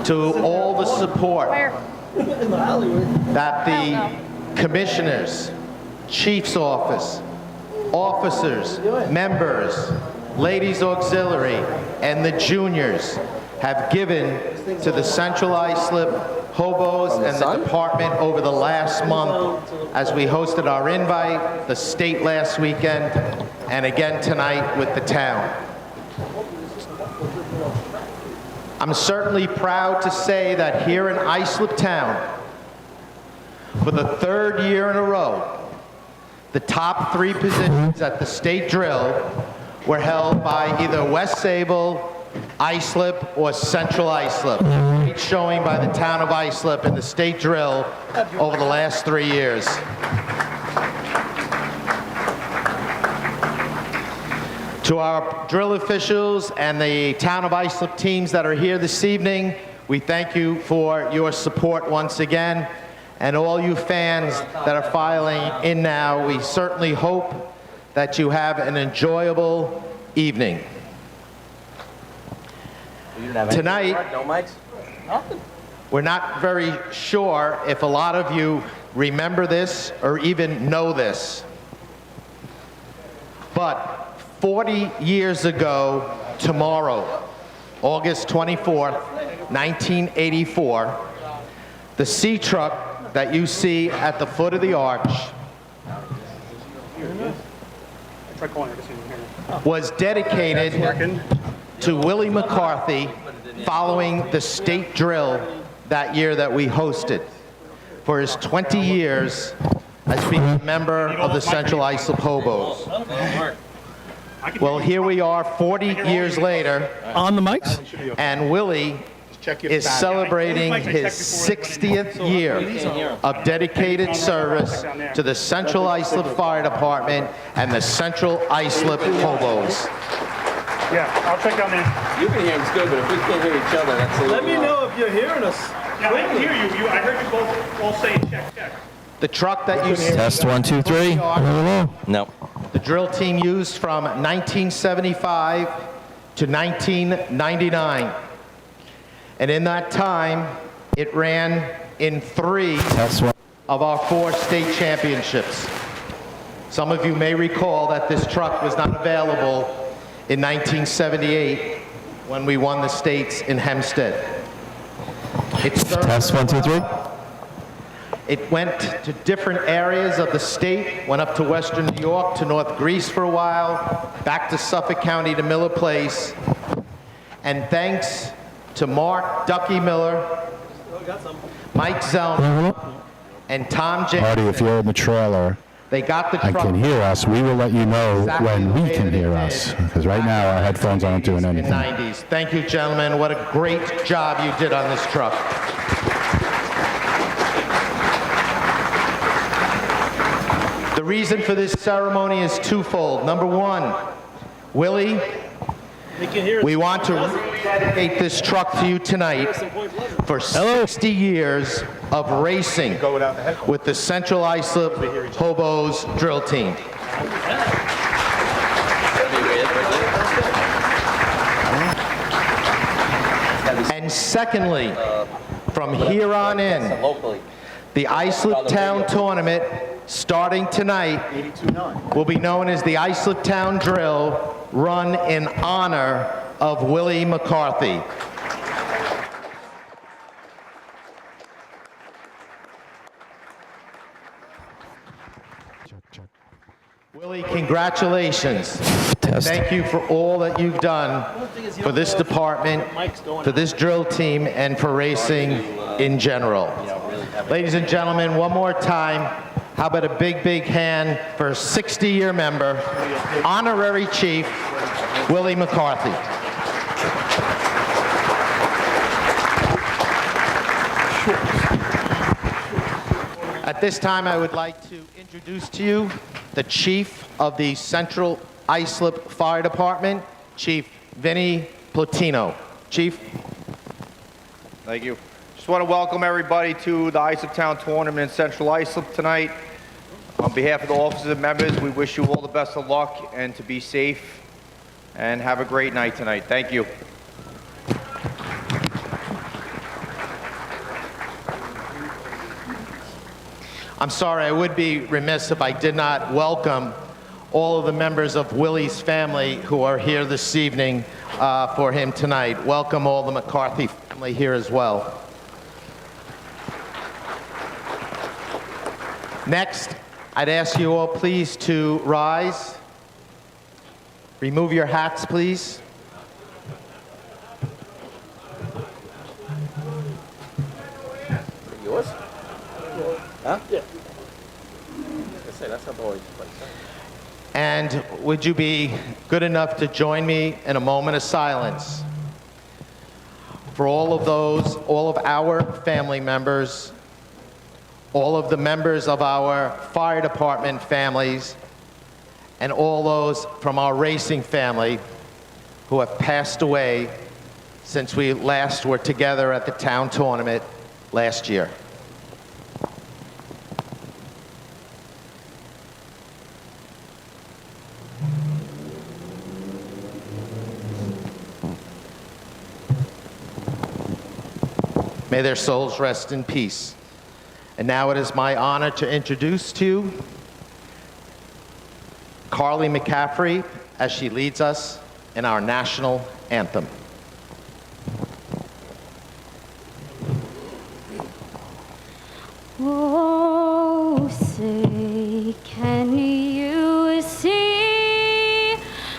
to all the support that the commissioners, chief's office, officers, members, ladies auxiliary, and the juniors have given to the Central Islip hobos and the department over the last month as we hosted our invite, the state last weekend, and again tonight with the town. I'm certainly proud to say that here in Islip town, for the third year in a row, the top 3 positions at the state drill were held by either West Sable, Islip, or Central Islip. Great showing by the town of Islip in the state drill over the last 3 years. To our drill officials and the town of Islip teams that are here this evening, we thank you for your support once again. And all you fans that are filing in now, we certainly hope that you have an enjoyable evening. Tonight, no mics? we're not very sure if a lot of you remember this or even know this, but 40 years ago tomorrow, August 24th, 1984, the sea truck that you see at the foot of the arch was dedicated to Willie McCarthy following the state drill that year that we hosted for his 20 years as being a member of the Central Islip Hobos. Well, here we are 40 years later. On the mics? And Willie is celebrating his 60th year of dedicated service to the Central Islip Fire Department and the Central Islip Hobos. Yeah, I'll check down there. You can hear us good, but if we can't hear each other, that's a little... Let me know if you're hearing us. Yeah, I can hear you. I heard you both all say check, check. The truck that you see... Test 1, 2, 3. No. The drill team used from 1975 to 1999. And in that time, it ran in 3 of our 4 state championships. Some of you may recall that this truck was not available in 1978 when we won the states in Hempstead. Test 1, 2, 3. It went to different areas of the state, went up to western New York, to North Greece for a while, back to Suffolk County to Miller Place. And thanks to Mark Ducky Miller, Mike Zellman, and Tom James. Marty, if you're in the trailer, they got the I truck. can hear us. We will let you know when we can hear us, because right now our headphones aren't doing anything. In the 90s. Thank you, gentlemen. What a great job you did on this truck. The reason for this ceremony is twofold. Number one, Willie, we want to dedicate this truck to you tonight for 60 years of racing with the Central Islip Hobos drill team. And secondly, from here on in, the Islip Town Tournament, starting tonight, will be known as the Islip Town Drill, run in honor of Willie McCarthy. Willie, congratulations. Thank you for all that you've done for this department, for this drill team, and for racing in general. Ladies and gentlemen, one more time, how about a big, big hand for a 60-year member, Honorary Chief Willie McCarthy. At this time, I would like to introduce to you the Chief of the Central Islip Fire Department, Chief Vinny Platino. Chief. Thank you. Just want to welcome everybody to the Islip Town Tournament in Central Islip tonight. On behalf of the officers and members, we wish you all the best of luck and to be safe and have a great night tonight. Thank you. I'm sorry, I would be remiss if I did not welcome all of the members of Willie's family who are here this evening for him tonight. Welcome all the McCarthy family here as well. Next, I'd ask you all please to rise. Remove your hats, please. Yours? Huh? Yeah. I say that's how the always plays. And would you be good enough to join me in a moment of silence for all of our family members, all of the members of our fire department families, and all those from our racing family who have passed away since we last were together at the town tournament last year. May their souls rest in peace. And now it is my honor to introduce to you Carly McCaffrey as she leads us in our national anthem. Oh, say, can you see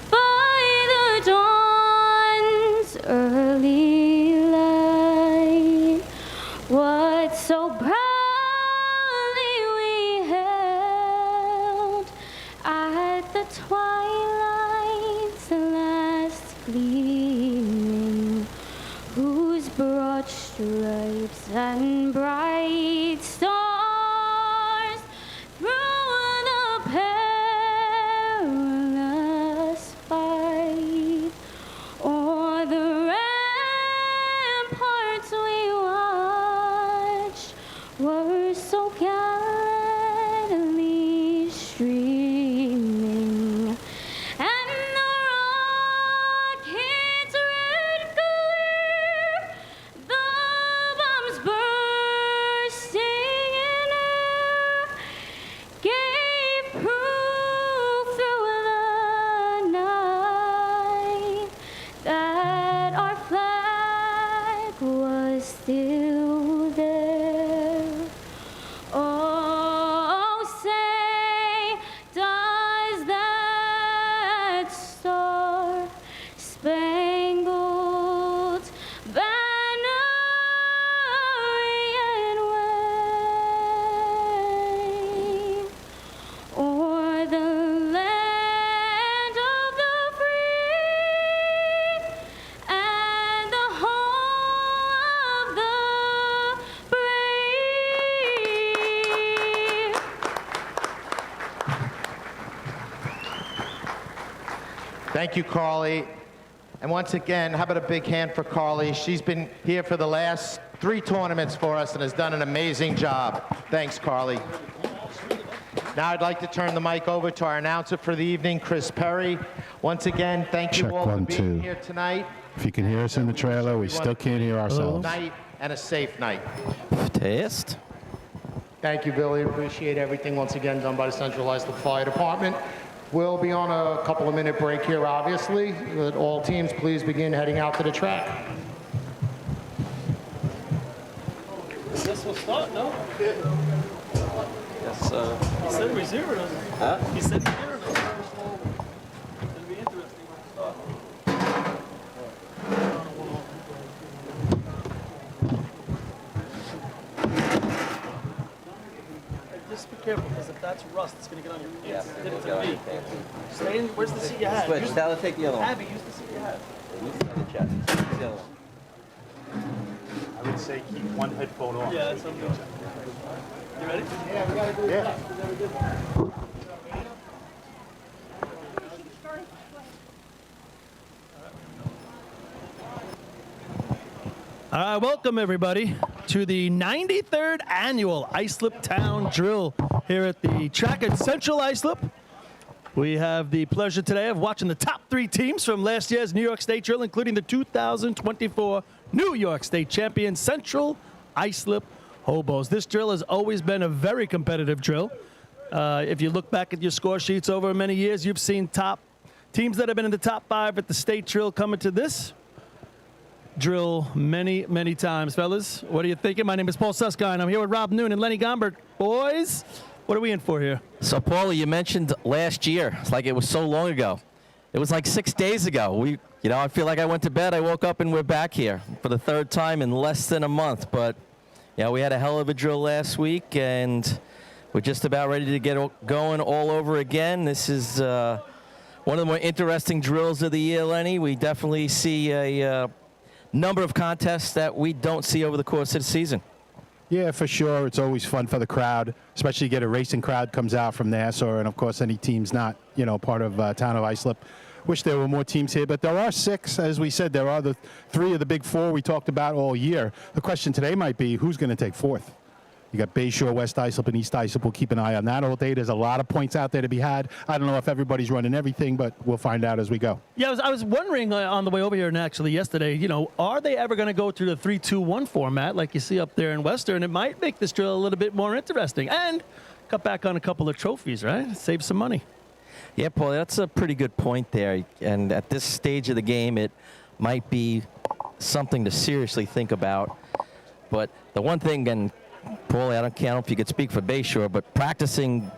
by the dawn's early light what so proudly we held at the twilight's last gleaming, whose broad stripes and bright stars through the perilous fight o'er the ramparts we watched were so gallantly streaming, and the rocket's red glare, the bombs bursting in air, gave proof through the night that our flag was still there. Oh, say, does that star-spangled banner yet wave o'er the land of the free and the home of the brave? Thank you, Carly. And once again, how about a big hand for Carly? She's been here for the last 3 tournaments for us and has done an amazing job. Thanks, Carly. Now I'd like to turn the mic over to our announcer for the evening, Chris Perry. Once again, thank you Check all for 1, being 2. here tonight. If you can hear us in the trailer, we still can't hear ourselves. Night and a safe night. Test. Thank you, Billy. Appreciate everything once again done by the Central Islip Fire Department. We'll be on a couple of minute break here, obviously. But all teams, please begin heading out to the track. This will start, no? Yes, He said we zeroed us. huh? He said we zeroed us. It'll be interesting when we start. Hey, just be careful, because if that's rust, it's going to get on your pants. It did it to me. Stay in, where's the seat you had? Switch. Use- Tell her to take the other one. Abby, use the seat you had. Use the other chest. Use the other one. I would say keep one headphone off. Yeah, that's okay. You ready? Welcome, everybody, to the 93rd annual Islip Town Drill here at the track at Central Islip. We have the pleasure today of watching the top 3 teams from last year's New York State Drill, including the 2024 New York State champion Central Islip hobos. This drill has always been a very competitive drill. If you look back at your score sheets over many years, you've seen top teams that have been in the top 5 at the state drill coming to this drill many, many times. Fellas, what are you thinking? My name is Paul Suskind. I'm here with Rob Noon and Lenny Gombert. Boys, what are we in for here? So, Paulie, you mentioned last year. It's like it was so long ago. It was like 6 days ago. I feel like I went to bed, I woke up, and we're back here for the 3rd time in less than a month. But, yeah, we had a hell of a drill last week, and we're just about ready to get going all over again. This is one of the more interesting drills of the year, Lenny. We definitely see a number of contests that we don't see over the course of the season. Yeah, for sure. It's always fun for the crowd, especially get a racing crowd comes out from Nassau, and of course any team's not, part of town of Islip. Wish there were more teams here, but there are 6. As we said, there are the 3 of the big 4 we talked about all year. The question today might be, who's going to take 4th? You got Bayshore, West Islip, and East Islip. We'll keep an eye on that all day. There's a lot of points out there to be had. I don't know if everybody's running everything, but we'll find out as we go. Yeah, I was wondering on the way over here, and actually yesterday, are they ever going to go through the 3-2-1 format like you see up there in Western? It might make this drill a little bit more interesting and cut back on a couple of trophies, right? Save some money. Yeah, Paul, that's a pretty good point there. And at this stage of the game, it might be something to seriously think about. But the one thing, and Paulie, I don't know if you could speak for Bayshore, but practicing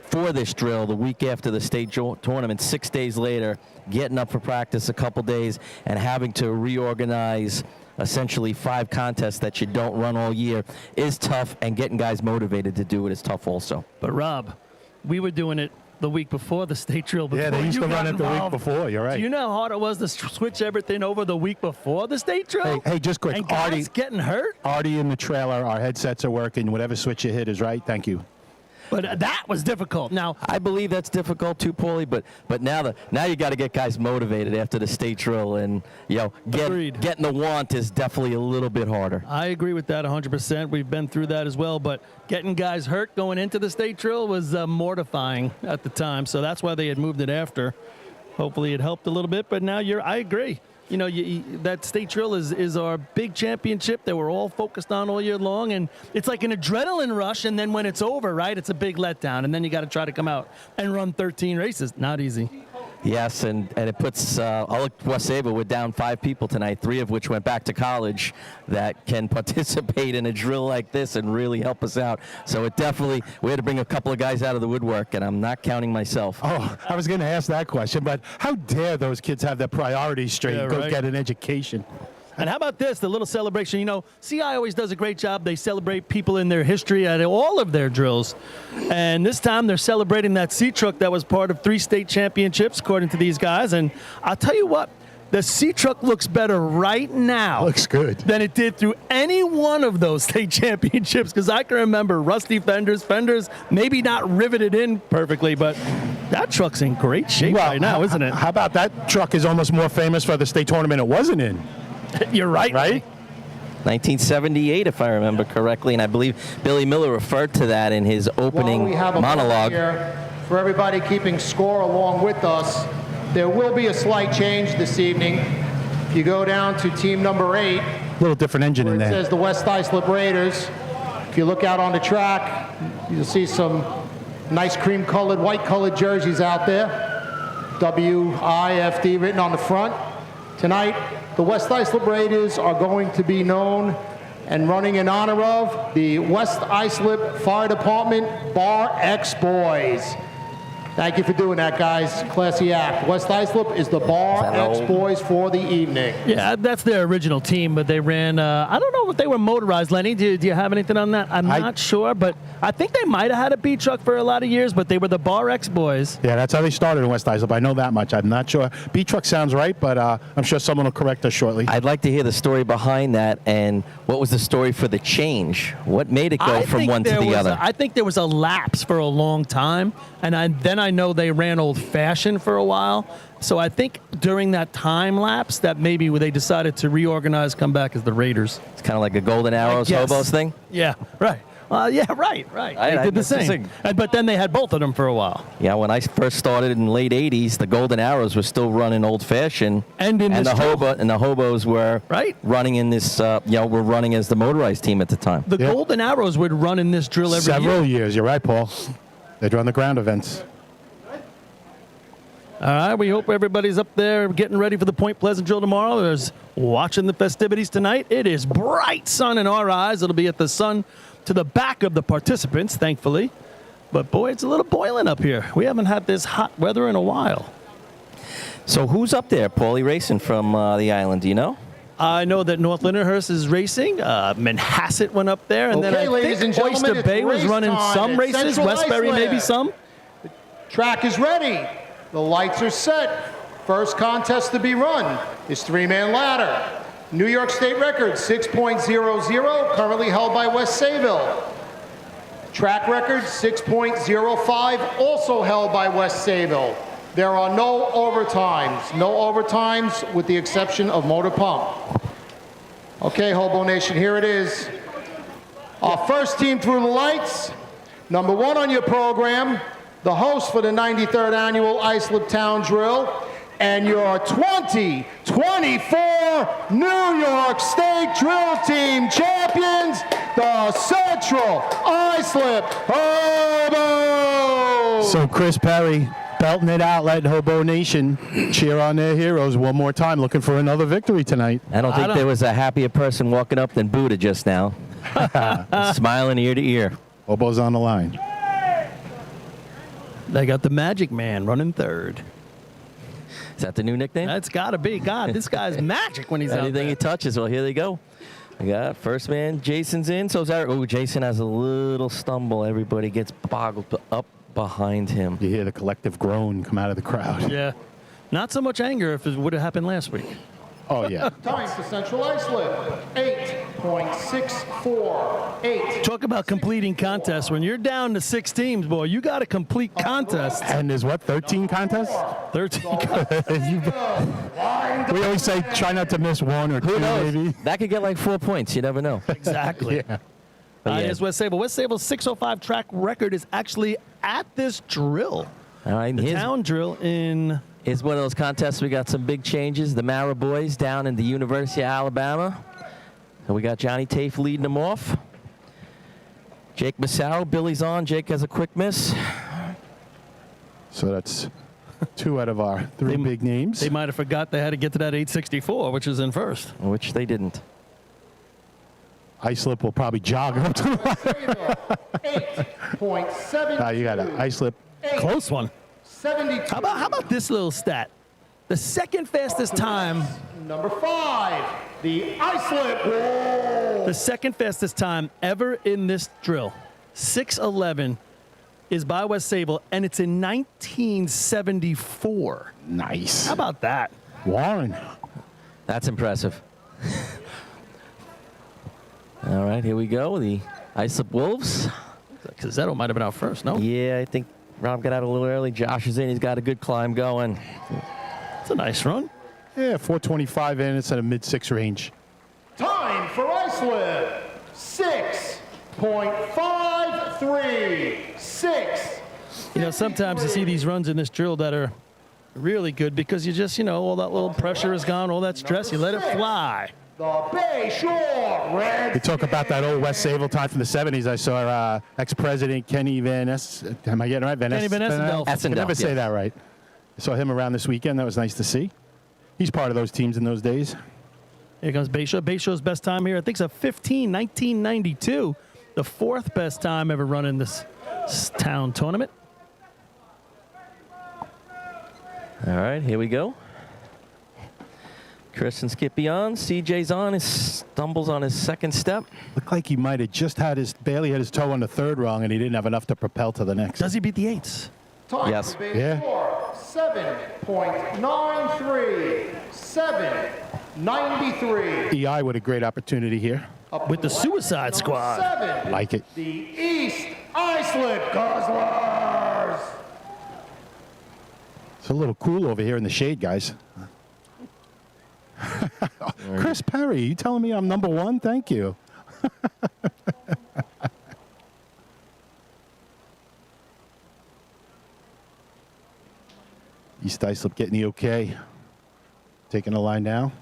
for this drill the week after the state tournament, 6 days later, getting up for practice a couple days, and having to reorganize essentially 5 contests that you don't run all year is tough, and getting guys motivated to do it is tough also. But Rob, we were doing it the week before the state drill. Yeah, they used to run it the week before. You're right. Do you know how hard it was to switch everything over the week before the state drill? Hey, just quick. And guys getting hurt? Artie in the trailer, our headsets are working. Whatever switch you hit is right. Thank you. But that was difficult. Now, I believe that's difficult too, Paulie. But now you got to get guys motivated after the state drill, and getting the want is definitely a little bit harder. I agree with that 100%. We've been through that as well. But getting guys hurt going into the state drill was mortifying at the time. So that's why they had moved it after. Hopefully it helped a little bit. But now I agree. That state drill is our big championship that we're all focused on all year long, and it's like an adrenaline rush, and then when it's over, right, it's a big letdown, and then you got to try to come out and run 13 races. Not easy. Yes, and it puts, I'll look West Ava, we're down 5 people tonight, 3 of which went back to college that can participate in a drill like this and really help us out. So we had to bring a couple of guys out of the woodwork, and I'm not counting myself. Oh, I was going to ask that question, but how dare those kids have their priorities straight and go get an education? And how about this, the little celebration? CI always does a great job. They celebrate people in their history at all of their drills. And this time they're celebrating that C truck that was part of 3 state championships, according to these guys. And I'll tell you what, the C truck looks better right now. Looks good. Than it did through any one of those state championships, because I can remember rusty fenders maybe not riveted in perfectly, but that truck's in great shape right now, isn't it? How about that truck is almost more famous for the state tournament it wasn't in? You're right. Right? 1978, if I remember correctly, and I believe Billy Miller referred to that in his opening we have a monologue. Here for everybody keeping score along with us, there will be a slight change this evening. If you go down to team number 8, A little different engine in it there. says the West Islip Raiders. If you look out on the track, you'll see some nice cream-colored, white-colored jerseys out there. WIFD written on the front. Tonight, the West Islip Raiders are going to be known and running in honor of the West Islip Fire Department Bar X Boys. Thank you for doing that, guys. Classy act. West Islip is the Bar X Boys for the evening. Yeah, that's their original team, but they ran, I don't know if they were motorized, Lenny. Do you have anything on that? I'm not sure, but I think they might have had a B truck for a lot of years, but they were the Bar X Boys. Yeah, that's how they started in West Islip. I know that much. I'm not sure. B truck sounds right, but I'm sure someone will correct us shortly. I'd like to hear the story behind that, and what was the story for the change? What made it go from one to the other? I think there was a lapse for a long time, and then I know they ran old-fashioned for a while. So I think during that time lapse that maybe they decided to reorganize, come back as the Raiders. It's kind of like a Golden Arrows Hobos thing? Yeah, right. Yeah, right. I They did the that's the same. thing. But then they had both of them for a while. Yeah, when I first started in the late 80s, the Golden Arrows were still running old-fashioned. And in this drill. the Hobos were Right. running in this, were running as the motorized team at the time. The Yep. Golden Arrows would run in this drill every Several year. years. You're right, Paul. They'd run the ground events. All right, we hope everybody's up there getting ready for the Point Pleasant drill tomorrow. There's watching the festivities tonight. It is bright sun in our eyes. It'll be at the sun to the back of the participants, thankfully. But boy, it's a little boiling up here. We haven't had this hot weather in a while. So who's up there, Paulie, racing from the island? Do you know? I know that North Lindenhurst is racing. Manhasset went up there, and then Okay, I ladies and think gentlemen, Oyster it's Bay was race running time some at races. Central Westbury maybe Islip. some. Track is ready. The lights are set. First contest to be run is three-man ladder. New York State record 6.00, currently held by West Sayville. Track record 6.05, also held by West Sayville. There are no overtimes with the exception of motor pump. Okay, Hobo Nation, here it is. Our first team through the lights. Number 1 on your program, the host for the 93rd Annual Islip Town Drill, and your 2024 New York State Drill Team champions, the Central Islip Hobos! So Chris Perry belting it out, letting Hobo Nation cheer on their heroes one more time, looking for another victory tonight. I don't think there was a happier person walking up than Buddha just now. Smiling ear to ear. Hobo's on the line. They got the Magic Man running third. Is that the new nickname? That's got to be. God, this guy's magic when he's out Anything there. he touches, well, here they go. We got first man, Jason's in. So is Eric. Oh, Jason has a little stumble. Everybody gets boggled up behind him. You hear the collective groan come out of the crowd. Yeah. Not so much anger if it would have happened last week. Oh, yeah. Time for Central Islip, 8.648. Talk about completing contests. When you're down to 6 teams, boy, you got to complete contests. And there's what, 13 contests? 13 contests. We always say try not to miss one or two, Who knows? maybe. That could get like 4 points. You never know. Exactly. Yeah. But yeah. Here's West Sayville. West Sayville's 605 track record is actually at this drill. All right, The town drill in... It's one of those contests. We got some big changes. The Mara boys down in the University of Alabama. And we got Johnny Tafe leading them off. Jake Massaro, Billy's on. Jake has a quick miss. So that's 2 out of our 3 big names. They might have forgot they had to get to that 864, which is in first. Which they didn't. Islip will probably jog up to the line. 8.7. You got an Islip. Close one. 72. How about this little stat? The second fastest time, Number 5, the Islip Wall. the second fastest time ever in this drill, 6:11, is by West Sayville, and it's in 1974. Nice. How about that? Warren. That's impressive. All right, here we go. The Islip Wolves. Cazzetto might have been out first, no? Yeah, I think Rob got out a little early. Josh is in. He's got a good climb going. It's a nice run. Yeah, 425 in. It's in a mid-6 range. Time for Islip, 6.53. 6. You know, sometimes you see these runs in this drill that are really good because you just, all that little pressure is gone, all that stress, you let it fly. The Bay Shore Red. We talk about that old West Sayville time from the 70s. I saw ex-president Kenny Van Ness. Am I getting it right? Kenny Van Essendel. I can never say yes. that right. I saw him around this weekend. That was nice to see. He's part of those teams in those days. Here comes Bayshore. Bayshore's best time here, I think, is a 1992. The 4th best time ever run in this town tournament. All right, here we go. Chris and Skippy on. CJ's on. He stumbles on his second step. Looked like he might have just barely had his toe on the 3rd rung, and he didn't have enough to propel to the next. Does he beat the 8s? Time Yes. for Bay Yeah. Shore, 7.93. 7.93. EI with a great opportunity here. With the Suicide Squad. 7. Like it. The East Islip Guzzlers. It's a little cool over here in the shade, guys. Chris Perry, you telling me I'm number 1? Thank you. East Islip getting the okay. Taking the line now.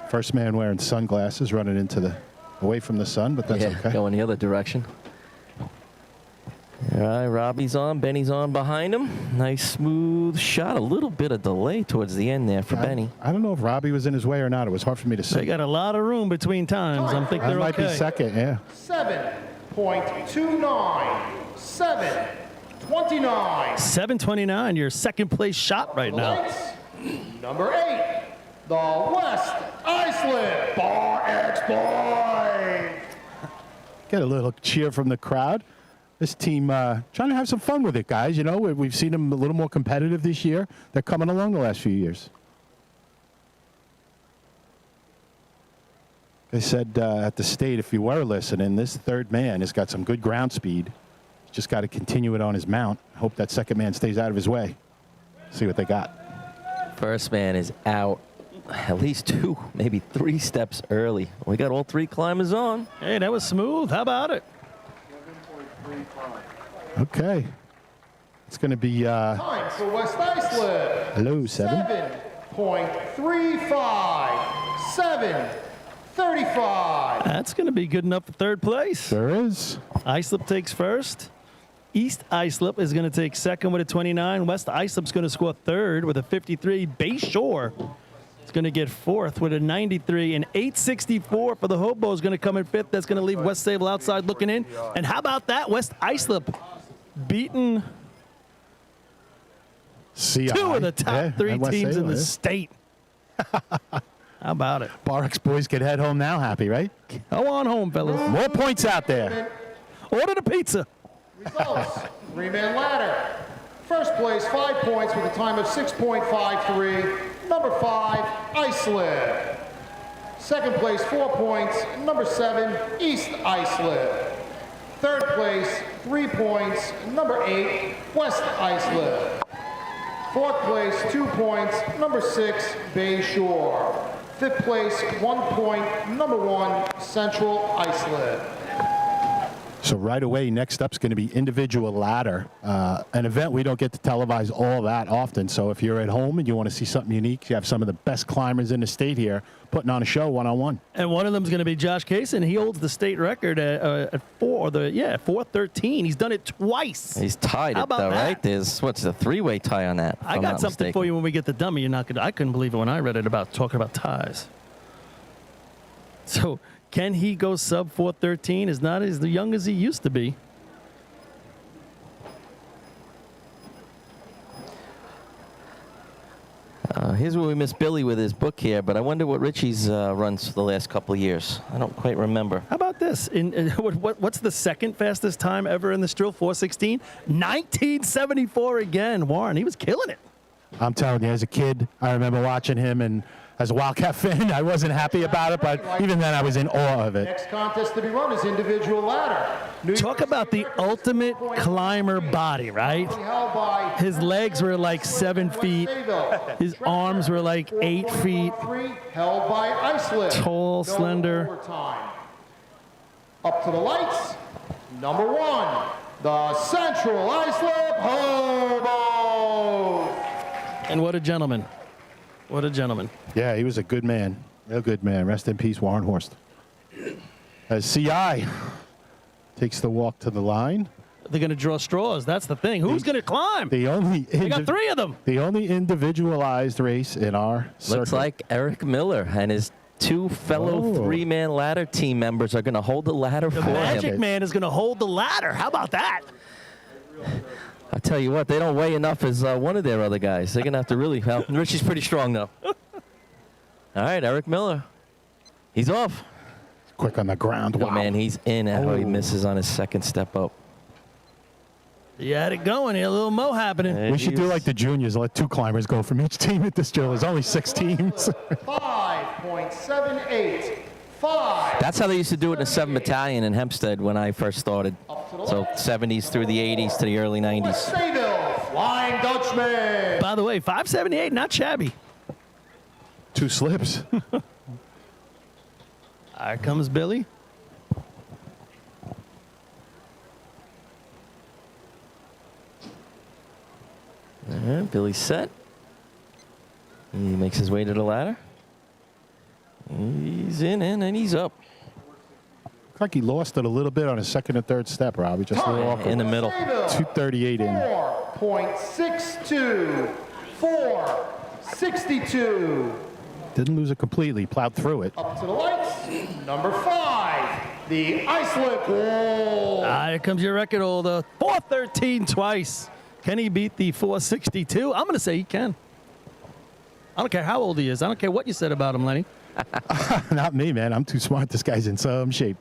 First man wearing sunglasses running into the away from the sun, but that's okay. Going the other direction. All right, Robbie's on. Benny's on behind him. Nice smooth shot. A little bit of delay towards the end there for Benny. I don't know if Robbie was in his way or not. It was hard for me to see. They got a lot of room between times. I think I they're might okay. be second, yeah. 7.29. 7.29. 7:29, your second place shot right now. Lights. Number 8, the West Islip Bar X Boys. Get a little cheer from the crowd. This team trying to have some fun with it, guys. You know, we've seen them a little more competitive this year. They're coming along the last few years. They said at the state, if you were listening, this third man has got some good ground speed. He's just got to continue it on his mount. Hope that second man stays out of his way. See what they got. First man is out at least 2, maybe 3 steps early. We got all 3 climbers on. Hey, that was smooth. How about it? Okay. It's going to be... Time for West Islip. hello, 7. 7.35. 7.35. That's going to be good enough for third place. There is. Islip takes first. East Islip is going to take second with a 29. West Islip's going to score third with a 53. Bay Shore is going to get fourth with a 93. And 864 for the Hobo is going to come in fifth. That's going to leave West Sable outside looking in. And how about that? West Islip beating CI. 2 of the top 3 and West teams in Salem, the state. How about it? Bar X boys can head home now happy, right? Go on home, fellas. More points out there. Order the pizza. Results. 3-man ladder. First place, 5 points with a time of 6.53. Number 5, Islip. Second place, 4 points. Number 7, East Islip. Third place, 3 points. Number 8, West Islip. Fourth place, 2 points. Number 6, Bay Shore. Fifth place, 1 point. Number 1, Central Islip. So right away, next up's going to be individual ladder, an event we don't get to televise all that often. So if you're at home and you want to see something unique, you have some of the best climbers in the state here putting on a show one-on-one. And one of them is going to be Josh Kaysen. He holds the state record at 413. He's done it twice. He's tied How it, about though, that? right? There's, what's the 3-way tie on that? if I I'm got not something for mistaken. you when we get the dummy. You're not gonna. I couldn't believe it when I read it about talking about ties. So can he go sub 413? Is not as young as he used to be. Here's where we miss Billy with his book here, but I wonder what Richie's runs for the last couple of years. I don't quite remember. How about this? What's the second fastest time ever in this drill? 416? 1974 again. Warren, he was killing it. I'm telling you, as a kid, I remember watching him, and as a Wildcat fan, I wasn't happy about it, but even then I was in awe of it. Next contest to be run is individual ladder. Talk about the ultimate climber body, right? His legs were like 7 feet. His arms were like 8 feet. Held by Islip. Tall, slender. Overtime. Up to the lights. Number 1, the Central Islip Hobo. And what a gentleman. What a gentleman. Yeah, he was a good man. Real good man. Rest in peace, Warren Horst. As CI takes the walk to the line. They're going to draw straws. That's the thing. Who's going to climb? They got 3 of them. The only individualized race in our circuit. Looks like Eric Miller and his 2 fellow 3-man ladder team members are going to hold the ladder The for Magic him. Man is going to hold the ladder. How about that? I tell you what, they don't weigh enough as one of their other guys. They're going to have to really help. Richie's pretty strong, though. All right, Eric Miller. He's off. Quick on the ground. Oh, Wow. man, he's in. Oh, he Oh. misses on his second step up. You had it going here. A little mo happening. We should do like the juniors, let 2 climbers go from each team at this drill. There's only 6 teams. 5.78. 5. That's how they used to do it in the 7th Battalion in Hempstead when I first started. So 70s through the 80s to the early 90s. Sayville, Flying Dutchman. By the way, 578, not shabby. 2 slips. Here comes Billy. right, Billy's set. He makes his way to the ladder. He's in, and he's up. Looks like he lost it a little bit on his second and third step, Robbie. Just a little awkward. In the middle. 238 in. 4.62. 4.62. Didn't lose it completely. Plowed through it. Up to the lights. Number 5, the Islip Wolves. Here comes your record holder. 413 twice. Can he beat the 462? I'm going to say he can. I don't care how old he is. I don't care what you said about him, Lenny. Not me, man. I'm too smart. This guy's in some shape.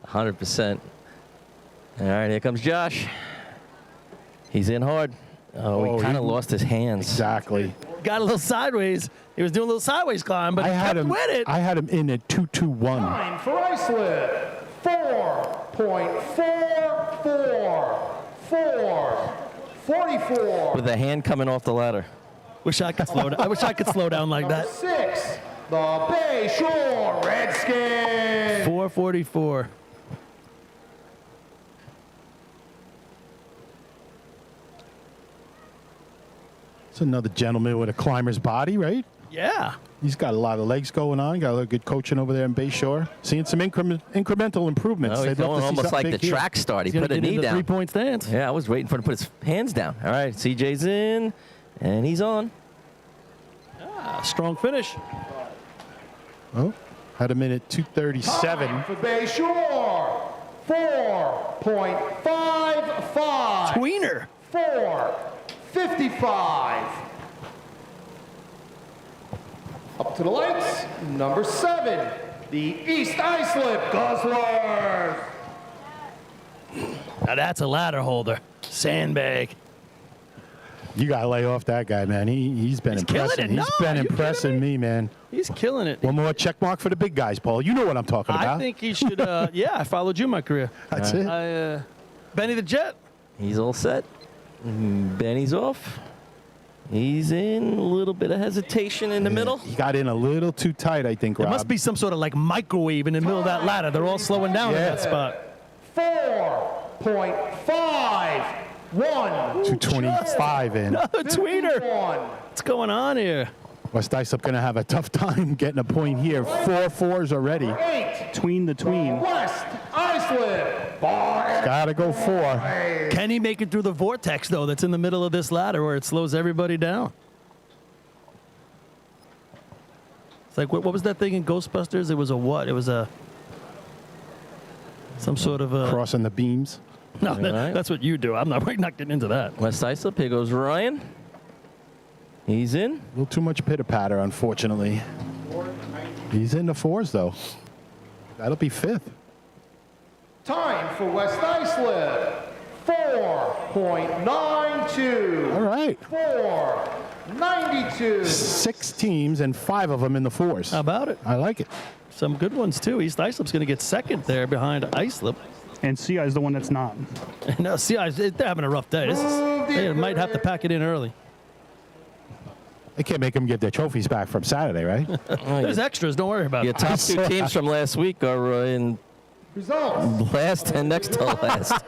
100%. All right, here comes Josh. He's in hard. Oh, he kind of lost his hands. Exactly. Got a little sideways. He was doing a little sideways climb, but he kept with it. I had him in at 221. Time for Islip. 4.44. 4.44. With a hand coming off the ladder. Wish I could slow down. I wish I could slow down like that. 6, the Bay Shore Redskins. 444. It's another gentleman with a climber's body, right? Yeah. He's got a lot of legs going on. Got a lot of good coaching over there in Bayshore. Seeing some incremental improvements. Oh, he's They'd love going to see almost like something the big here. track start. He He's put a gonna get knee into down. 3-point stance. Yeah, I was waiting for him to put his hands down. All right, CJ's in, and he's on. Strong finish. Oh, had him in at 237. Time for Bay Shore. 4.55. Tweener. 4.55. Up to the lights. Number 7, the East Islip Guzzlers. Now that's a ladder holder. Sandbag. You got to lay off that guy, man. He's been killing impressing. it. He's No, been are you kidding impressing me, man. He's killing it. One more check mark for the big guys, Paul. You know what I'm talking about. I think he should. Yeah, I followed you in my career. That's it. Benny the Jet. He's all set. Benny's off. He's in. A little bit of hesitation in the middle. He got in a little too tight, I think, There Rob. must be some sort of like microwave in the middle of that ladder. They're all slowing down in that spot. 4.51. 225 in. Another tweener. 51. What's going on here? West Islip going to have a tough time getting a point here. 4 fours already. 8. Tween the tween. West Islip Bar. Got to go 4. Can he make it through the vortex, though, that's in the middle of this ladder where it slows everybody down? It's like, what was that thing in Ghostbusters? It was a what? It was a... some sort of a... Crossing the beams. No, right. that's what you do. We're not getting into that. West Islip. Here goes Ryan. He's in. A little too much pitter-patter, unfortunately. He's in the 4s, though. That'll be 5th. Time for West Islip. 4.92. All right. 4.92. 6 teams and 5 of them in the 4s. How about it? I like it. Some good ones, too. East Islip's going to get second there behind Islip. And CI is the one that's not. No, see, they're having a rough day. They might have to pack it in early. They can't make them get their trophies back from Saturday, right? There's extras. Don't worry about Your it. top 2 teams from last week are in Results. last and next to last.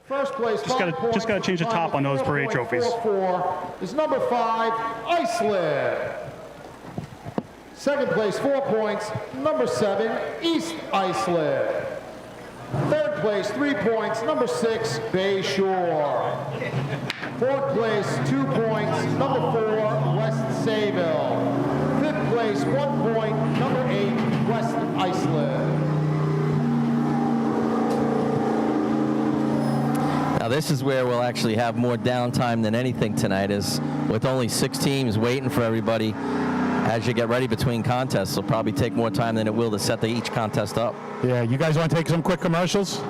First place. Just gotta change the top on those parade trophies. 4.44 is number 5, Islip. Second place, 4 points, number 7, East Islip. Third place, 3 points, number 6, Bay Shore. Fourth place, 2 points, number 4, West Sayville. Fifth place, 1 point, number 8, West Islip. Now this is where we'll actually have more downtime than anything tonight, is with only 6 teams waiting for everybody. As you get ready between contests, it'll probably take more time than it will to set each contest up. Yeah, you guys want to take some quick commercials?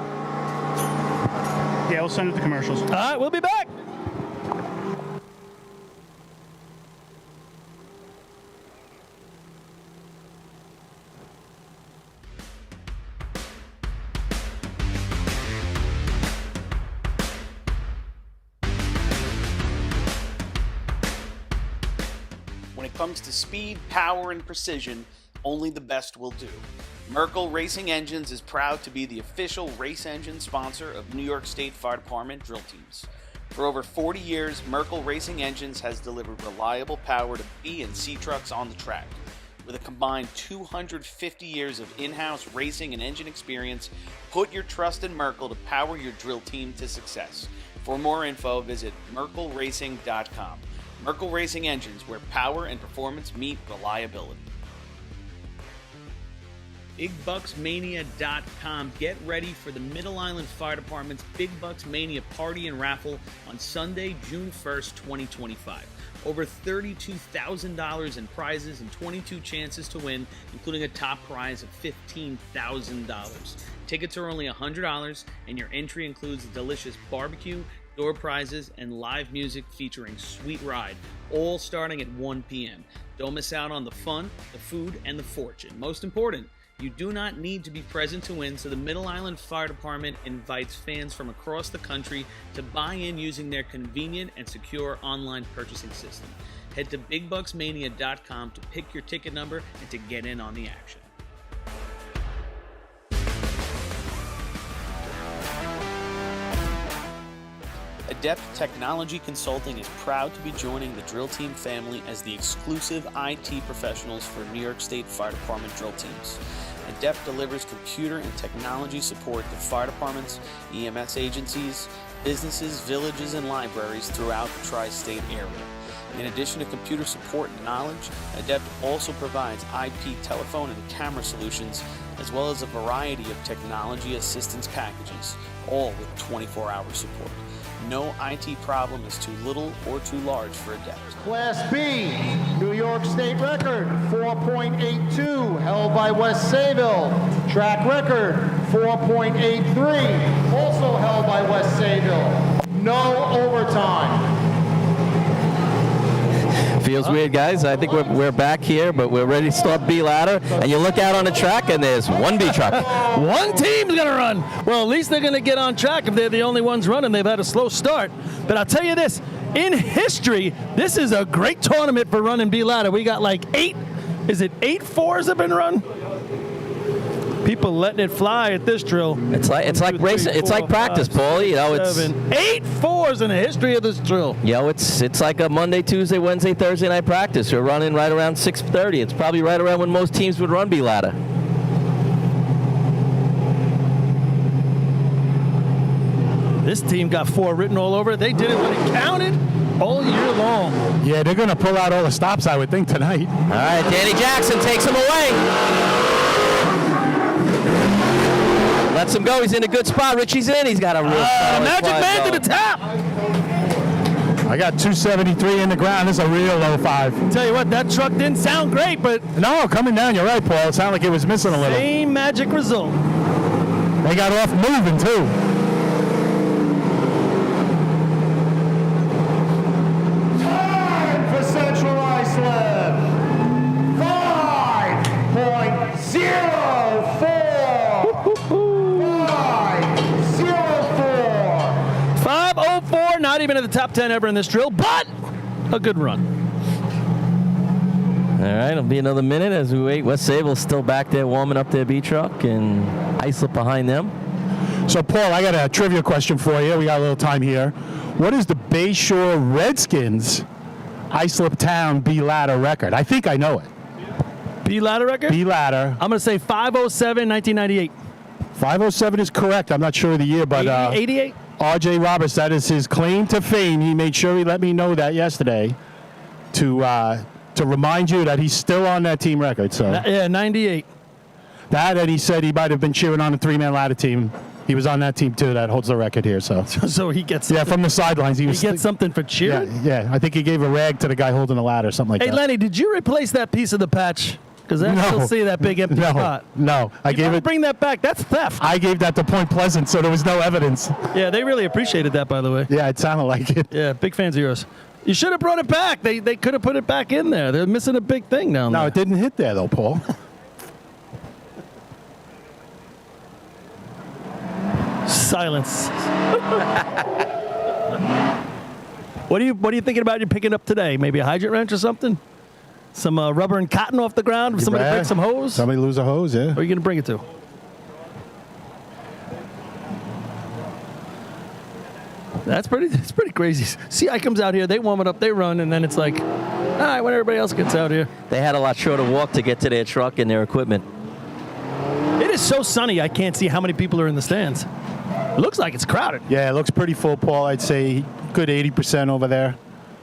Yeah, we'll send it to commercials. All right, we'll be back. When it comes to speed, power, and precision, only the best will do. Merkel Racing Engines is proud to be the official race engine sponsor of New York State Fire Department drill teams. For over 40 years, Merkel Racing Engines has delivered reliable power to B and C trucks on the track. With a combined 250 years of in-house racing and engine experience, put your trust in Merkel to power your drill team to success. For more info, visit merkelracing.com. Merkel Racing Engines, where power and performance meet reliability. BigBucksMania.com. Get ready for the Middle Island Fire Department's Big Bucks Mania Party and Raffle on Sunday, June 1st, 2025. Over $32,000 in prizes and 22 chances to win, including a top prize of $15,000. Tickets are only $100, and your entry includes a delicious barbecue, door prizes, and live music featuring Sweet Ride, all starting at 1 p.m. Don't miss out on the fun, the food, and the fortune. Most important, you do not need to be present to win, so the Middle Island Fire Department invites fans from across the country to buy in using their convenient and secure online purchasing system. Head to BigBucksMania.com to pick your ticket number and to get in on the action. Adept Technology Consulting is proud to be joining the Drill Team family as the exclusive IT professionals for New York State Fire Department drill teams. Adept delivers computer and technology support to fire departments, EMS agencies, businesses, villages, and libraries throughout the tri-state area. In addition to computer support and knowledge, Adept also provides IP telephone and camera solutions, as well as a variety of technology assistance packages, all with 24-hour support. No IT problem is too little or too large for Adept. Class B, New York State record, 4.82, held by West Sayville. Track record, 4.83, also held by West Sayville. No overtime. Feels weird, guys. I think we're back here, but we're ready to start B ladder. And you look out on the track, and there's one B truck. One team's going to run. Well, at least they're going to get on track if they're the only ones running. They've had a slow start. But I'll tell you this, in history, this is a great tournament for running B ladder. We got like 8 fours have been run? People letting it fly at this drill. It's like racing. It's like practice, Paul. You know, it's 8 fours in the history of this drill. You know, it's like a Monday, Tuesday, Wednesday, Thursday night practice. We're running right around 6:30. It's probably right around when most teams would run B ladder. This team got 4 written all over it. They did it when it counted all year long. Yeah, they're going to pull out all the stops, I would think, tonight. All right, Danny Jackson takes him away. Lets him go. He's in a good spot. Richie's in. He's got a real Magic Man to the top. I got 273 in the ground. This is a real low 5. Tell you what, that truck didn't sound great, but no, coming down, you're right, Paul. It sounded like it was missing a little. Same magic result. They got off moving, too. Time for Central Islip. 5.04. 5:04, not even in the top 10 ever in this drill, but a good run. All right, it'll be another minute as we wait. West Sayville's still back there warming up their B truck, and Islip behind them. So, Paul, I got a trivia question for you. We got a little time here. What is the Bayshore Redskins Islip Town B ladder record? I think I know it. B ladder record? B ladder. I'm going to say 5:07, 1998. 5:07 is correct. I'm not sure of the year, but 88? R.J. Roberts, that is his claim to fame. He made sure he let me know that yesterday to remind you that he's still on that team record. So yeah, 98. That, and he said he might have been cheering on a 3-man ladder team. He was on that team too. That holds the record here. So he gets something. Yeah, from the sidelines. He gets something for cheering? Yeah, I think he gave a rag to the guy holding the ladder or something like that. Hey, Lenny, did you replace that piece of the patch? Because I still see that big empty spot. No, I gave it. Bring that back. That's theft. I gave that to Point Pleasant, so there was no evidence. Yeah, they really appreciated that, by the way. Yeah, it sounded like it. Yeah, big fans of yours. You should have brought it back. They could have put it back in there. They're missing a big thing down there. No, it didn't hit there though, Paul. Silence. What are you thinking about you picking up today? Maybe a hydrant wrench or something? Some rubber and cotton off the ground? Somebody break some hose? Somebody lose a hose, yeah. Where are you going to bring it to? That's pretty crazy. CI comes out here, they warm it up, they run, and then it's like, all right, when everybody else gets out here. They had a lot shorter walk to get to their truck and their equipment. It is so sunny, I can't see how many people are in the stands. It looks like it's crowded. Yeah, it looks pretty full, Paul. I'd say good 80% over there on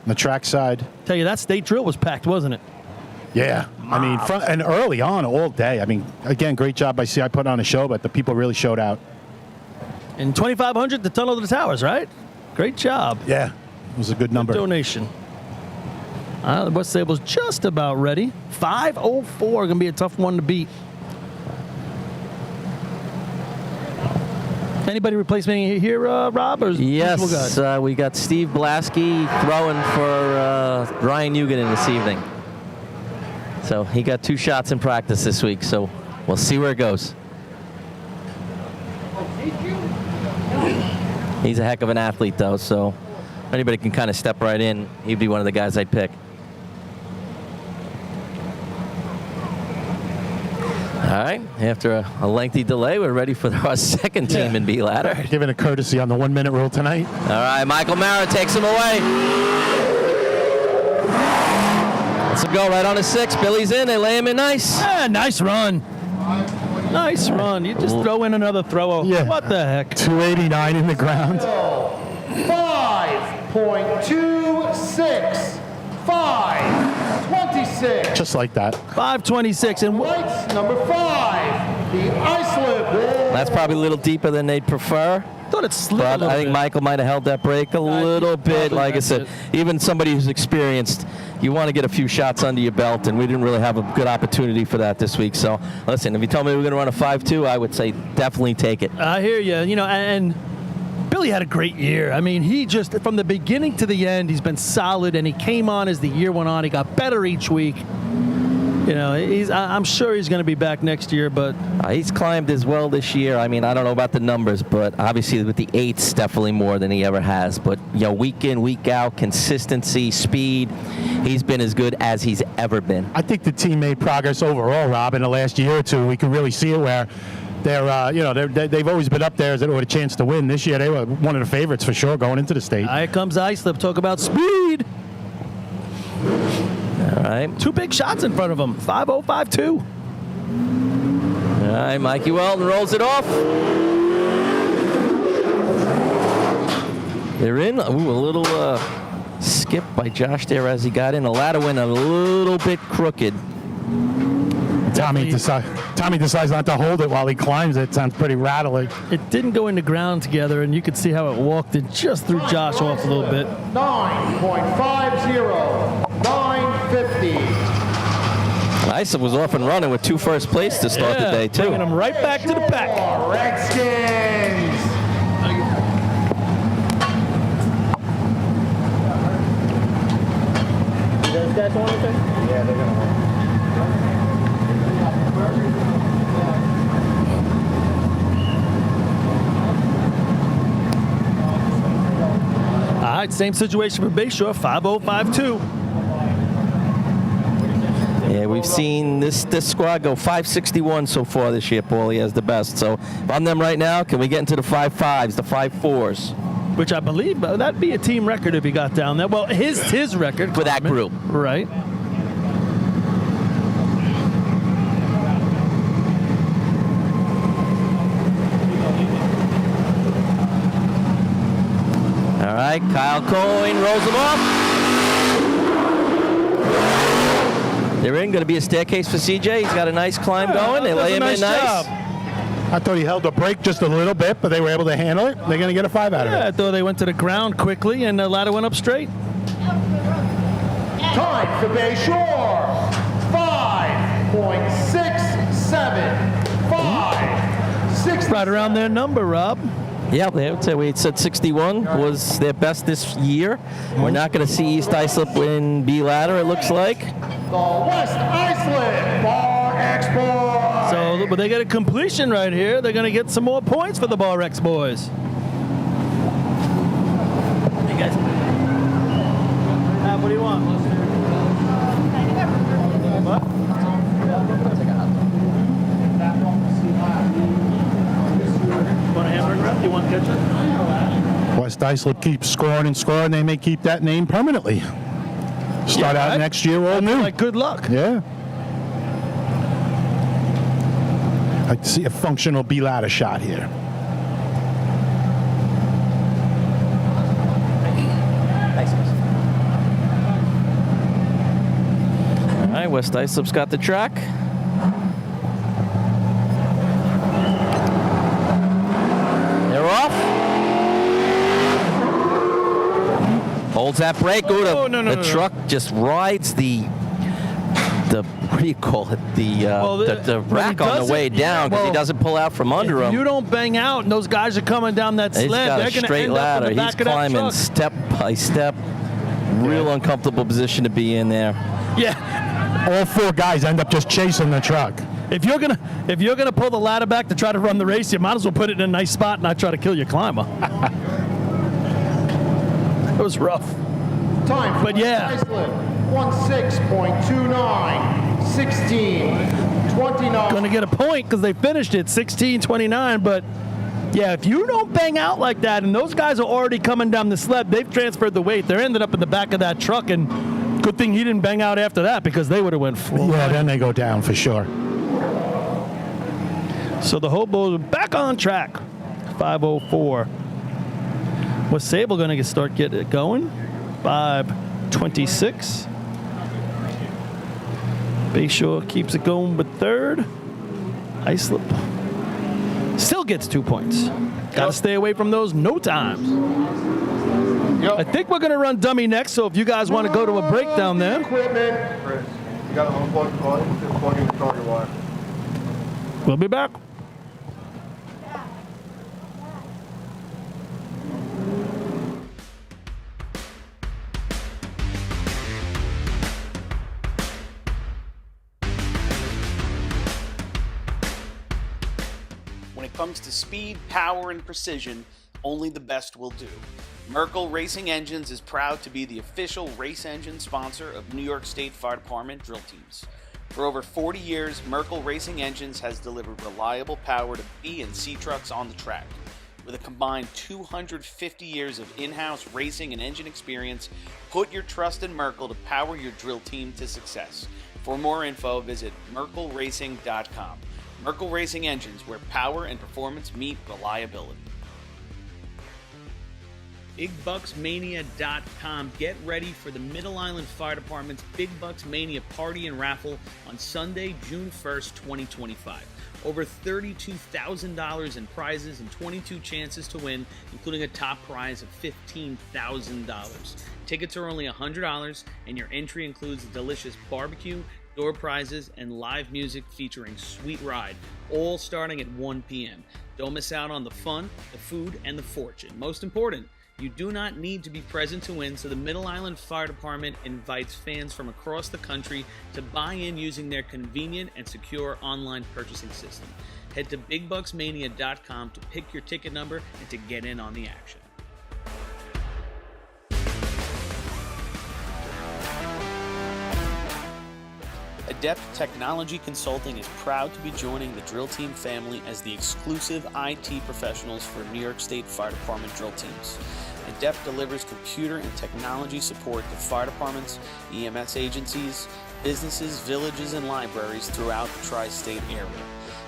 the track side. Tell you, that state drill was packed, wasn't it? Yeah. I mean, and early on, all day. I mean, again, great job by CI putting on a show, but the people really showed out. And 2,500 to Tunnel to the Towers, right? Great job. Yeah, it was a good number. Donation. The bus stable's just about ready. 5:04, going to be a tough one to beat. Anybody replace me here, Rob? Or Yes, we got Steve Blasky throwing for Ryan Nugent this evening. So he got 2 shots in practice this week, so we'll see where it goes. He's a heck of an athlete, though, so if anybody can kind of step right in, he'd be one of the guys I'd pick. All right, after a lengthy delay, we're ready for our second team in B ladder. Giving a courtesy on the 1-minute rule tonight. All right, Michael Mara takes him away. Let's go right on a 6. Billy's in. They lay him in nice. Yeah, nice run. Nice run. You just throw in another throw. Yeah. What the heck? 289 in the ground. 5.26. 5.26. Just like that. 5:26. And Lights number 5. The Islip. That's probably a little deeper than they'd prefer. thought it slid a But little I think bit. Michael might have held that break a little bit. Like I said, even somebody who's experienced, you want to get a few shots under your belt, and we didn't really have a good opportunity for that this week. So, listen, if you told me we were going to run a 5.2, I would say definitely take it. I hear you. You know, and Billy had a great year. I mean, he just, from the beginning to the end, he's been solid, and he came on as the year went on. He got better each week. You know, I'm sure he's going to be back next year, but He's climbed as well this year. I mean, I don't know about the numbers, but obviously with the 8s, definitely more than he ever has. But, you know, week in, week out, consistency, speed, he's been as good as he's ever been. I think the team made progress overall, Rob, in the last year or two. We can really see it where they've always been up there as with a chance to win. This year, they were one of the favorites for sure going into the state. here comes Islip. Talk about speed. All right. 2 big shots in front of him. 5-0, 5-2. All right, Mikey Welton rolls it off. They're in. Ooh, a little skip by Josh there as he got in. The ladder went a little bit crooked. Tommy decides not to hold it while he climbs it. Sounds pretty rattling. It didn't go into ground together, and you could see how it walked. It just threw Josh off a little bit. 9.50. 950. Islip was off and running with 2 first place to start the day, too. Bringing him right back to the pack. Redskins. Those guys want anything? Yeah, they're gonna. All right, same situation for Bayshore. 5-0, 5-2. Yeah, we've seen this squad go 561 so far this year. Paulie has the best. So if I'm them right now, can we get into the 5.5s, the 5.4s? Which I believe that'd be a team record if he got down there. Well, his record For that group. right? All right, Kyle Coyne rolls them off. They're in. Going to be a staircase for CJ. He's got a nice climb going. They lay him in nice. I thought he held the brake just a little bit, but they were able to handle it. They're going to get a 5 out of Yeah, I it. thought they went to the ground quickly, and the ladder went up straight. Time for Bayshore. 5.67. 5.6. Right around their number, Rob. Yeah, they would say we had said 61 was their best this year. We're not going to see East Islip win B ladder, it looks like. The West Islip Bar Expo. So, but they get a completion right here. They're going to get some more points for the Bar X boys. Hey, guys. What do you want? What? Want a hamburger wrap? You want ketchup? West Islip keeps scoring and scoring, they may keep that name permanently. Start out next year all new. Like, good luck. Yeah. I'd like to see a functional B-ladder shot here. All right, West Islip's got the track. They're off. Holds that brake. Oh, no, truck just rides the what do you call it? The rack on the way down because he doesn't pull out from under him. If you don't bang out and those guys are coming down that sled, He's got they're a going to straight end up ladder. in the He's back of that climbing truck. step by step. Real uncomfortable position to be in there. Yeah. All 4 guys end up just chasing the truck. If you're gonna pull the ladder back to try to run the race, you might as well put it in a nice spot and not try to kill your climber. It was rough. Time for But yeah. Islip, 16.29, 16.29. Going to get a point because they finished it 16:29. But yeah, if you don't bang out like that, and those guys are already coming down the sled, they've transferred the weight. They're ended up in the back of that truck, and good thing he didn't bang out after that because they would have went full. Yeah, then they go down for sure. So the hobos are back on track. 5:04. Was Sable going to start getting it going? 5:26. Bayshore keeps it going with third. Islip still gets 2 points. Got to stay away from those no times. I think we're going to run dummy next, so if you guys want to go to a break down there. Equipment. Chris, you got to unplug the car, just plug in the target wire. We'll be back. When it comes to speed, power, and precision, only the best will do. Merkel Racing Engines is proud to be the official race engine sponsor of New York State Fire Department drill teams. For over 40 years, Merkel Racing Engines has delivered reliable power to B and C trucks on the track. With a combined 250 years of in-house racing and engine experience, put your trust in Merkel to power your drill team to success. For more info, visit merkelracing.com. Merkel Racing Engines, where power and performance meet reliability. BigBucksMania.com. Get ready for the Middle Island Fire Department's Big Bucks Mania Party and Raffle on Sunday, June 1st, 2025. Over $32,000 in prizes and 22 chances to win, including a top prize of $15,000. Tickets are only $100, and your entry includes a delicious barbecue, door prizes, and live music featuring Sweet Ride, all starting at 1 p.m. Don't miss out on the fun, the food, and the fortune. Most important, you do not need to be present to win, so the Middle Island Fire Department invites fans from across the country to buy in using their convenient and secure online purchasing system. Head to BigBucksMania.com to pick your ticket number and to get in on the action. Adept Technology Consulting is proud to be joining the drill team family as the exclusive IT professionals for New York State Fire Department drill teams. Adept delivers computer and technology support to fire departments, EMS agencies, businesses, villages, and libraries throughout the tri-state area.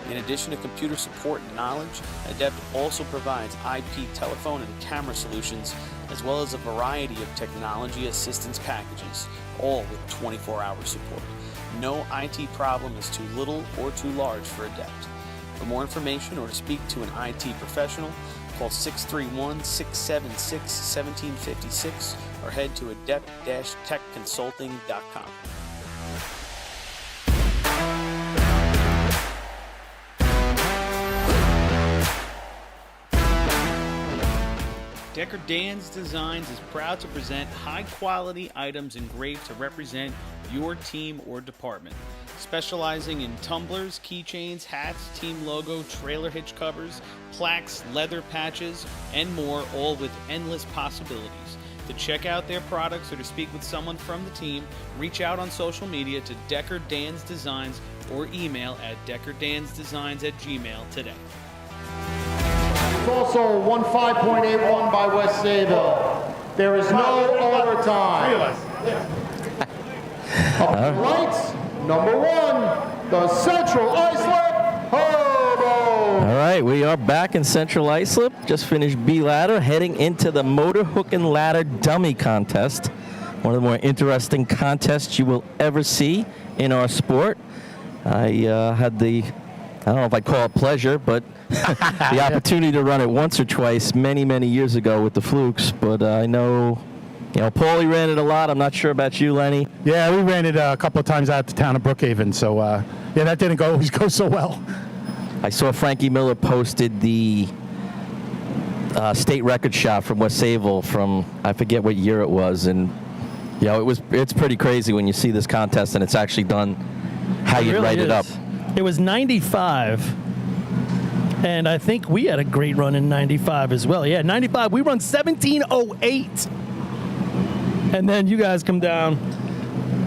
In addition to computer support and knowledge, Adept also provides IP telephone and camera solutions, as well as a variety of technology assistance packages, all with 24-hour support. No IT problem is too little or too large for Adept. For more information or to speak to an IT professional, call 631-676-1756 or head to adept-techconsulting.com. Decker Dan's Designs is proud to present high-quality items engraved to represent your team or department. Specializing in tumblers, keychains, hats, team logo, trailer hitch covers, plaques, leather patches, and more, all with endless possibilities. To check out their products or to speak with someone from the team, reach out on social media to Decker Dan's Designs or email at deckerdansdesigns@gmail.com today. It's also won 5.81 by West Sayville. There is no overtime. Up to the lights, number 1, the Central Islip Hobos. All right, we are back in Central Islip. Just finished B ladder, heading into the motor hook and ladder dummy contest. One of the more interesting contests you will ever see in our sport. I had the, I don't know if I'd call it pleasure, but the opportunity to run it once or twice many, many years ago with the Flukes. But I know, Paulie ran it a lot. I'm not sure about you, Lenny. Yeah, we ran it a couple of times out at the town of Brookhaven. So, yeah, that didn't always go so well. I saw Frankie Miller posted the state record shot from West Sayville from, I forget what year it was. And, it's pretty crazy when you see this contest and it's actually done how you write it up. It was 95. And I think we had a great run in 95 as well. Yeah, 95, we run 17:08. And then you guys come down.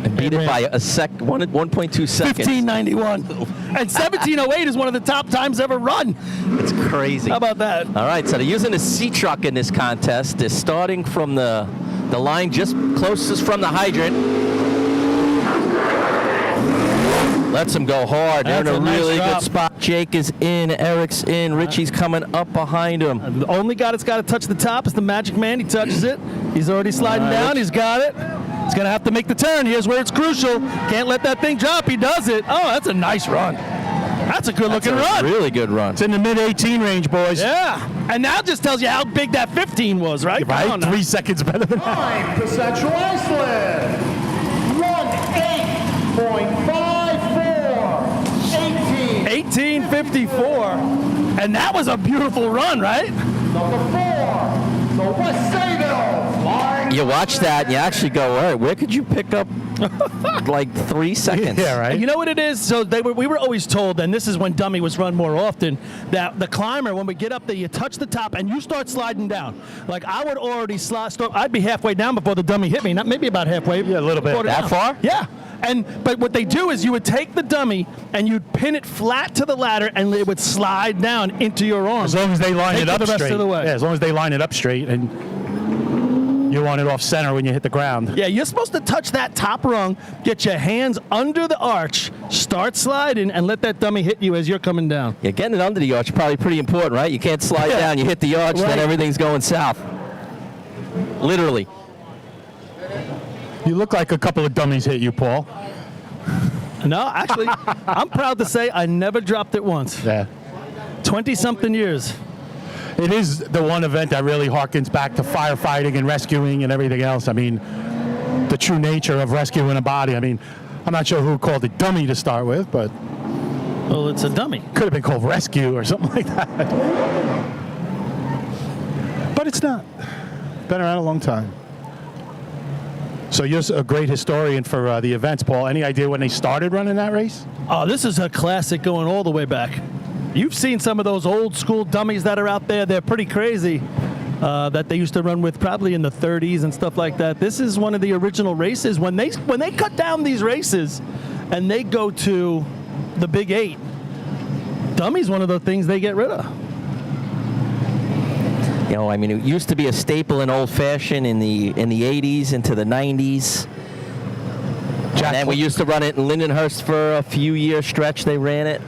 And beat it by 1.2 seconds. 15:91. And 17:08 is one of the top times ever run. It's crazy. How about that? All right, so they're using a C-truck in this contest. They're starting from the line just closest from the hydrant. Lets them go hard. They're in a really good spot. Jake is in. Eric's in. Richie's coming up behind him. The only guy that's got to touch the top is the Magic Man. He touches it. He's already sliding down. He's got it. He's going to have to make the turn. Here's where it's crucial. Can't let that thing drop. He does it. Oh, that's a nice run. That's a good-looking run. Really good run. It's in the mid-18 range, boys. Yeah. And that just tells you how big that 15 was, right? Right? 3 seconds better than that. Time for Central Iceland. 1:8.54. 18:54. And that was a beautiful run, right? Number 4, the West Sayville Flying. You watch that and you actually go, all right, where could you pick up like 3 seconds? Yeah, right. You know what it is? So we were always told, and this is when dummy was run more often, that the climber, when we get up there, you touch the top and you start sliding down. Like I would already I'd be halfway down before the dummy hit me. Not maybe about halfway. Yeah, a little bit. That far? Yeah. But what they do is you would take the dummy and you'd pin it flat to the ladder and it would slide down into your arm. As long as they line Take it up the rest straight. of the way. Yeah, as long as they line it up straight and you want it off center when you hit the ground. Yeah, you're supposed to touch that top rung, get your hands under the arch, start sliding, and let that dummy hit you as you're coming down. Yeah, getting it under the arch is probably pretty important, right? You can't slide down. You hit the arch, then everything's going south. Literally. You look like a couple of dummies hit you, Paul. No, actually, I'm proud to say I never dropped it once. Yeah. 20-something years. It is the one event that really harkens back to firefighting and rescuing and everything else. I mean, the true nature of rescuing a body. I mean, I'm not sure who called it dummy to start with, but Well, it's a dummy. could have been called rescue or something like that. But it's not. Been around a long time. So you're a great historian for the events, Paul. Any idea when they started running that race? Oh, this is a classic going all the way back. You've seen some of those old school dummies that are out there. They're pretty crazy that they used to run with probably in the 30s and stuff like that. This is one of the original races. When they cut down these races and they go to the Big 8, dummy's one of the things they get rid of. You know, I mean, it used to be a staple in old-fashioned in the 80s into the 90s. And then we used to run it in Lindenhurst for a few-year stretch. They ran it.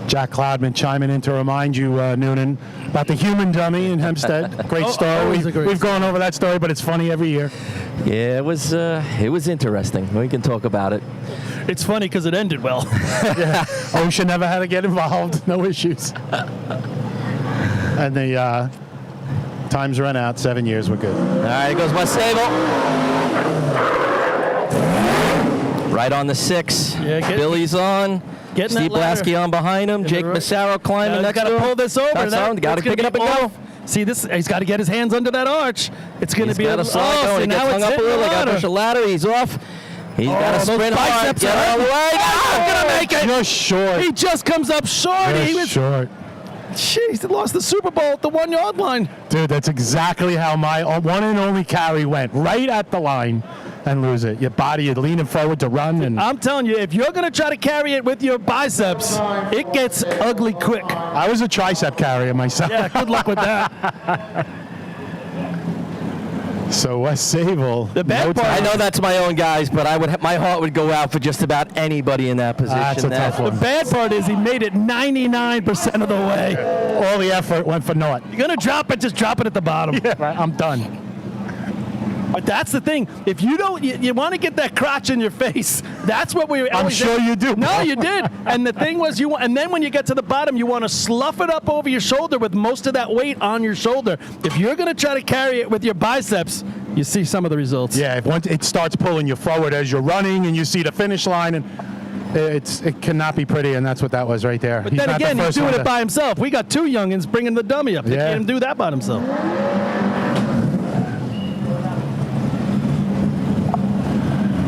Jack Cloudman chiming in to remind you, Noonan, about the human dummy in Hempstead. Great story. We've gone over that story, but it's funny every year. Yeah, it was interesting. We can talk about it. It's funny because it ended well. Yeah. OSHA never had to get involved. No issues. And the time's run out. 7 years. We're good. All right, here goes West Sayville. Right on the 6. Yeah, Billy's on. Steve Blasky on behind him. Jake Massaro climbing next to him. Got to pull this over. Got to pick it up and go. See this? He's got to get his hands under that arch. It's going to be a slide going. He gets hung up a little. They got to push a ladder. He's off. He's got to sprint hard. Get out of the way. Not going to make it. Just short. He just comes up short. Just He was short. Jeez, he lost the Super Bowl at the 1 yard line. Dude, that's exactly how my one and only carry went. Right at the line. and lose it. Your body, you're leaning forward to run. And I'm telling you, if you're going to try to carry it with your biceps, it gets ugly quick. I was a tricep carrier myself. Yeah, good luck with that. So Wes Sable. The bad part, I know that's my own guys, but my heart would go out for just about anybody in that position. That's a tough the one. bad part is he made it 99% of the way. All the effort went for naught. You're going to drop it, just drop it at the bottom. Yeah, right, I'm done. But that's the thing. If you don't, you want to get that crotch in your face. That's what we. I'm sure you do. No, you did. And the thing was, and then when you get to the bottom, you want to slough it up over your shoulder with most of that weight on your shoulder. If you're going to try to carry it with your biceps, you see some of the results. Yeah, once it starts pulling you forward as you're running, and you see the finish line, and it cannot be pretty, and that's what that was right there. But then again, he's doing it by himself. We got two youngins bringing the dummy up. They can't even do that by himself.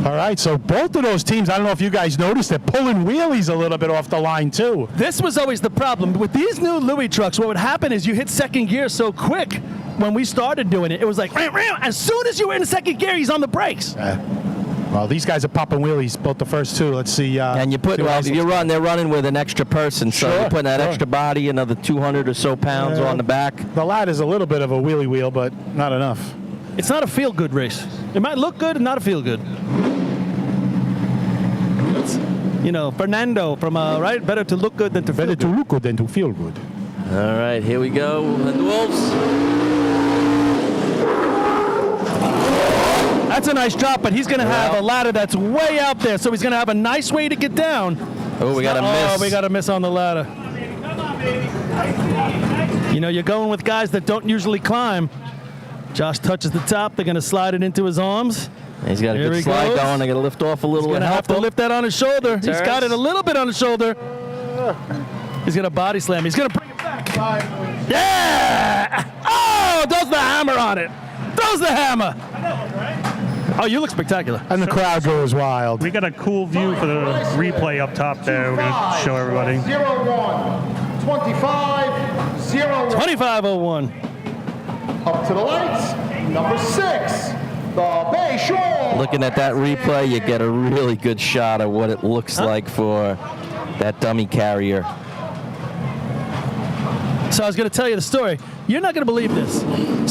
All right, so both of those teams, I don't know if you guys noticed, they're pulling wheelies a little bit off the line, too. This was always the problem. With these new Louis trucks, what would happen is you hit second gear so quick when we started doing it. It was like, as soon as you were in second gear, he's on the brakes. Well, these guys are popping wheelies, both the first two. Let's see. And they're running with an extra person, so you're putting that extra body, another 200 or so pounds on the back. The ladder's a little bit of a wheelie wheel, but not enough. It's not a feel-good race. It might look good and not a feel-good. Fernando from right. Better to look good than to feel good. Better to look good than to feel good. All right, here we go. And the Wolves. That's a nice drop, but he's going to have a ladder that's way out there, so he's going to have a nice way to get down. Oh, we got a miss. Oh, we got a miss on the ladder. You're going with guys that don't usually climb. Josh touches the top. They're going to slide it into his arms. He's got a good slide going. They got to lift off a little. He's going to have to lift that on his shoulder. Turns. He's got it a little bit on his shoulder. He's going to body slam. He's going to bring it back. Yeah! Oh, does the hammer on it. Throws the hammer. Oh, you look spectacular. And the crowd goes wild. We got a cool view for the replay up top there. We're going to show everybody. 01, 25, 01. 2501. Up to the lights, number 6, the Bay Shore. Looking at that replay, you get a really good shot of what it looks like for that dummy carrier. So I was going to tell you the story. You're not going to believe this.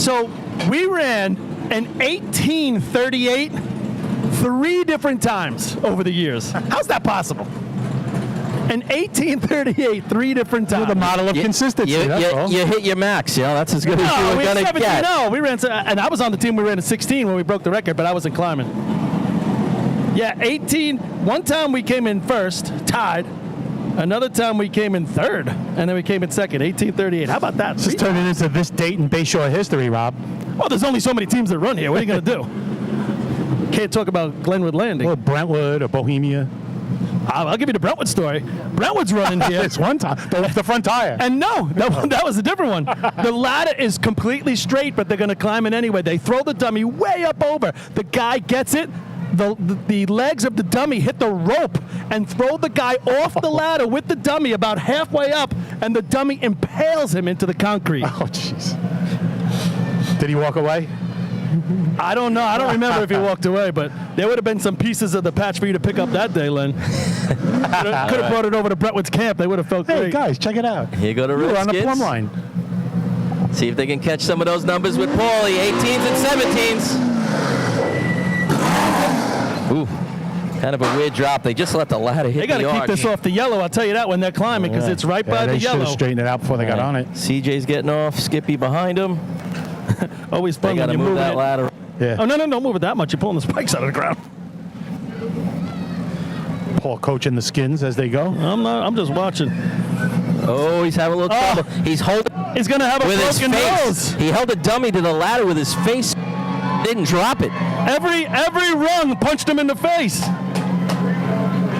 So we ran an 1838 3 different times over the years. How's that possible? An 1838 3 different times. The model of consistency. You hit your max. That's as good as you were going to get. No, we ran, and I was on the team. We ran at 16 when we broke the record, but I wasn't climbing. Yeah, 18. One time we came in first, tied. Another time we came in third, and then we came in second, 1838. How about that? This is turning into this date in Bayshore history, Rob. Well, there's only so many teams that run here. What are you going to do? Can't talk about Glenwood Landing. Or Brentwood or Bohemia. I'll give you the Brentwood story. Brentwood's running here. It's one time. The front tire. And no, that was a different one. The ladder is completely straight, but they're going to climb it anyway. They throw the dummy way up over. The guy gets it. The legs of the dummy hit the rope and throw the guy off the ladder with the dummy about halfway up, and the dummy impales him into the concrete. Oh, jeez. Did he walk away? I don't know. I don't remember if he walked away, but there would have been some pieces of the patch for you to pick up that day, Len. Could have brought it over to Brentwood's camp. They would have felt great. Hey, guys, check it out. Here go the We're on the Redskins. plumb line. See if they can catch some of those numbers with Paulie. 18s and 17s. Ooh, kind of a weird drop. They just let the ladder hit They got the to keep arch. this off the yellow. I'll tell you that when they're climbing, because it's right by the They should yellow. have straightened it out before they got on it. CJ's getting off. Skippy behind him. Always They fun got when to you're move moving that it. ladder. Yeah. Oh, no, don't move it that much. You're pulling the spikes out of the ground. Paul coaching the skins as they go. I'm just watching. Oh, he's having a little trouble. He's holding He's going to have a with his broken face. nose. He held the dummy to the ladder with his face. Didn't drop it. Every rung punched him in the face.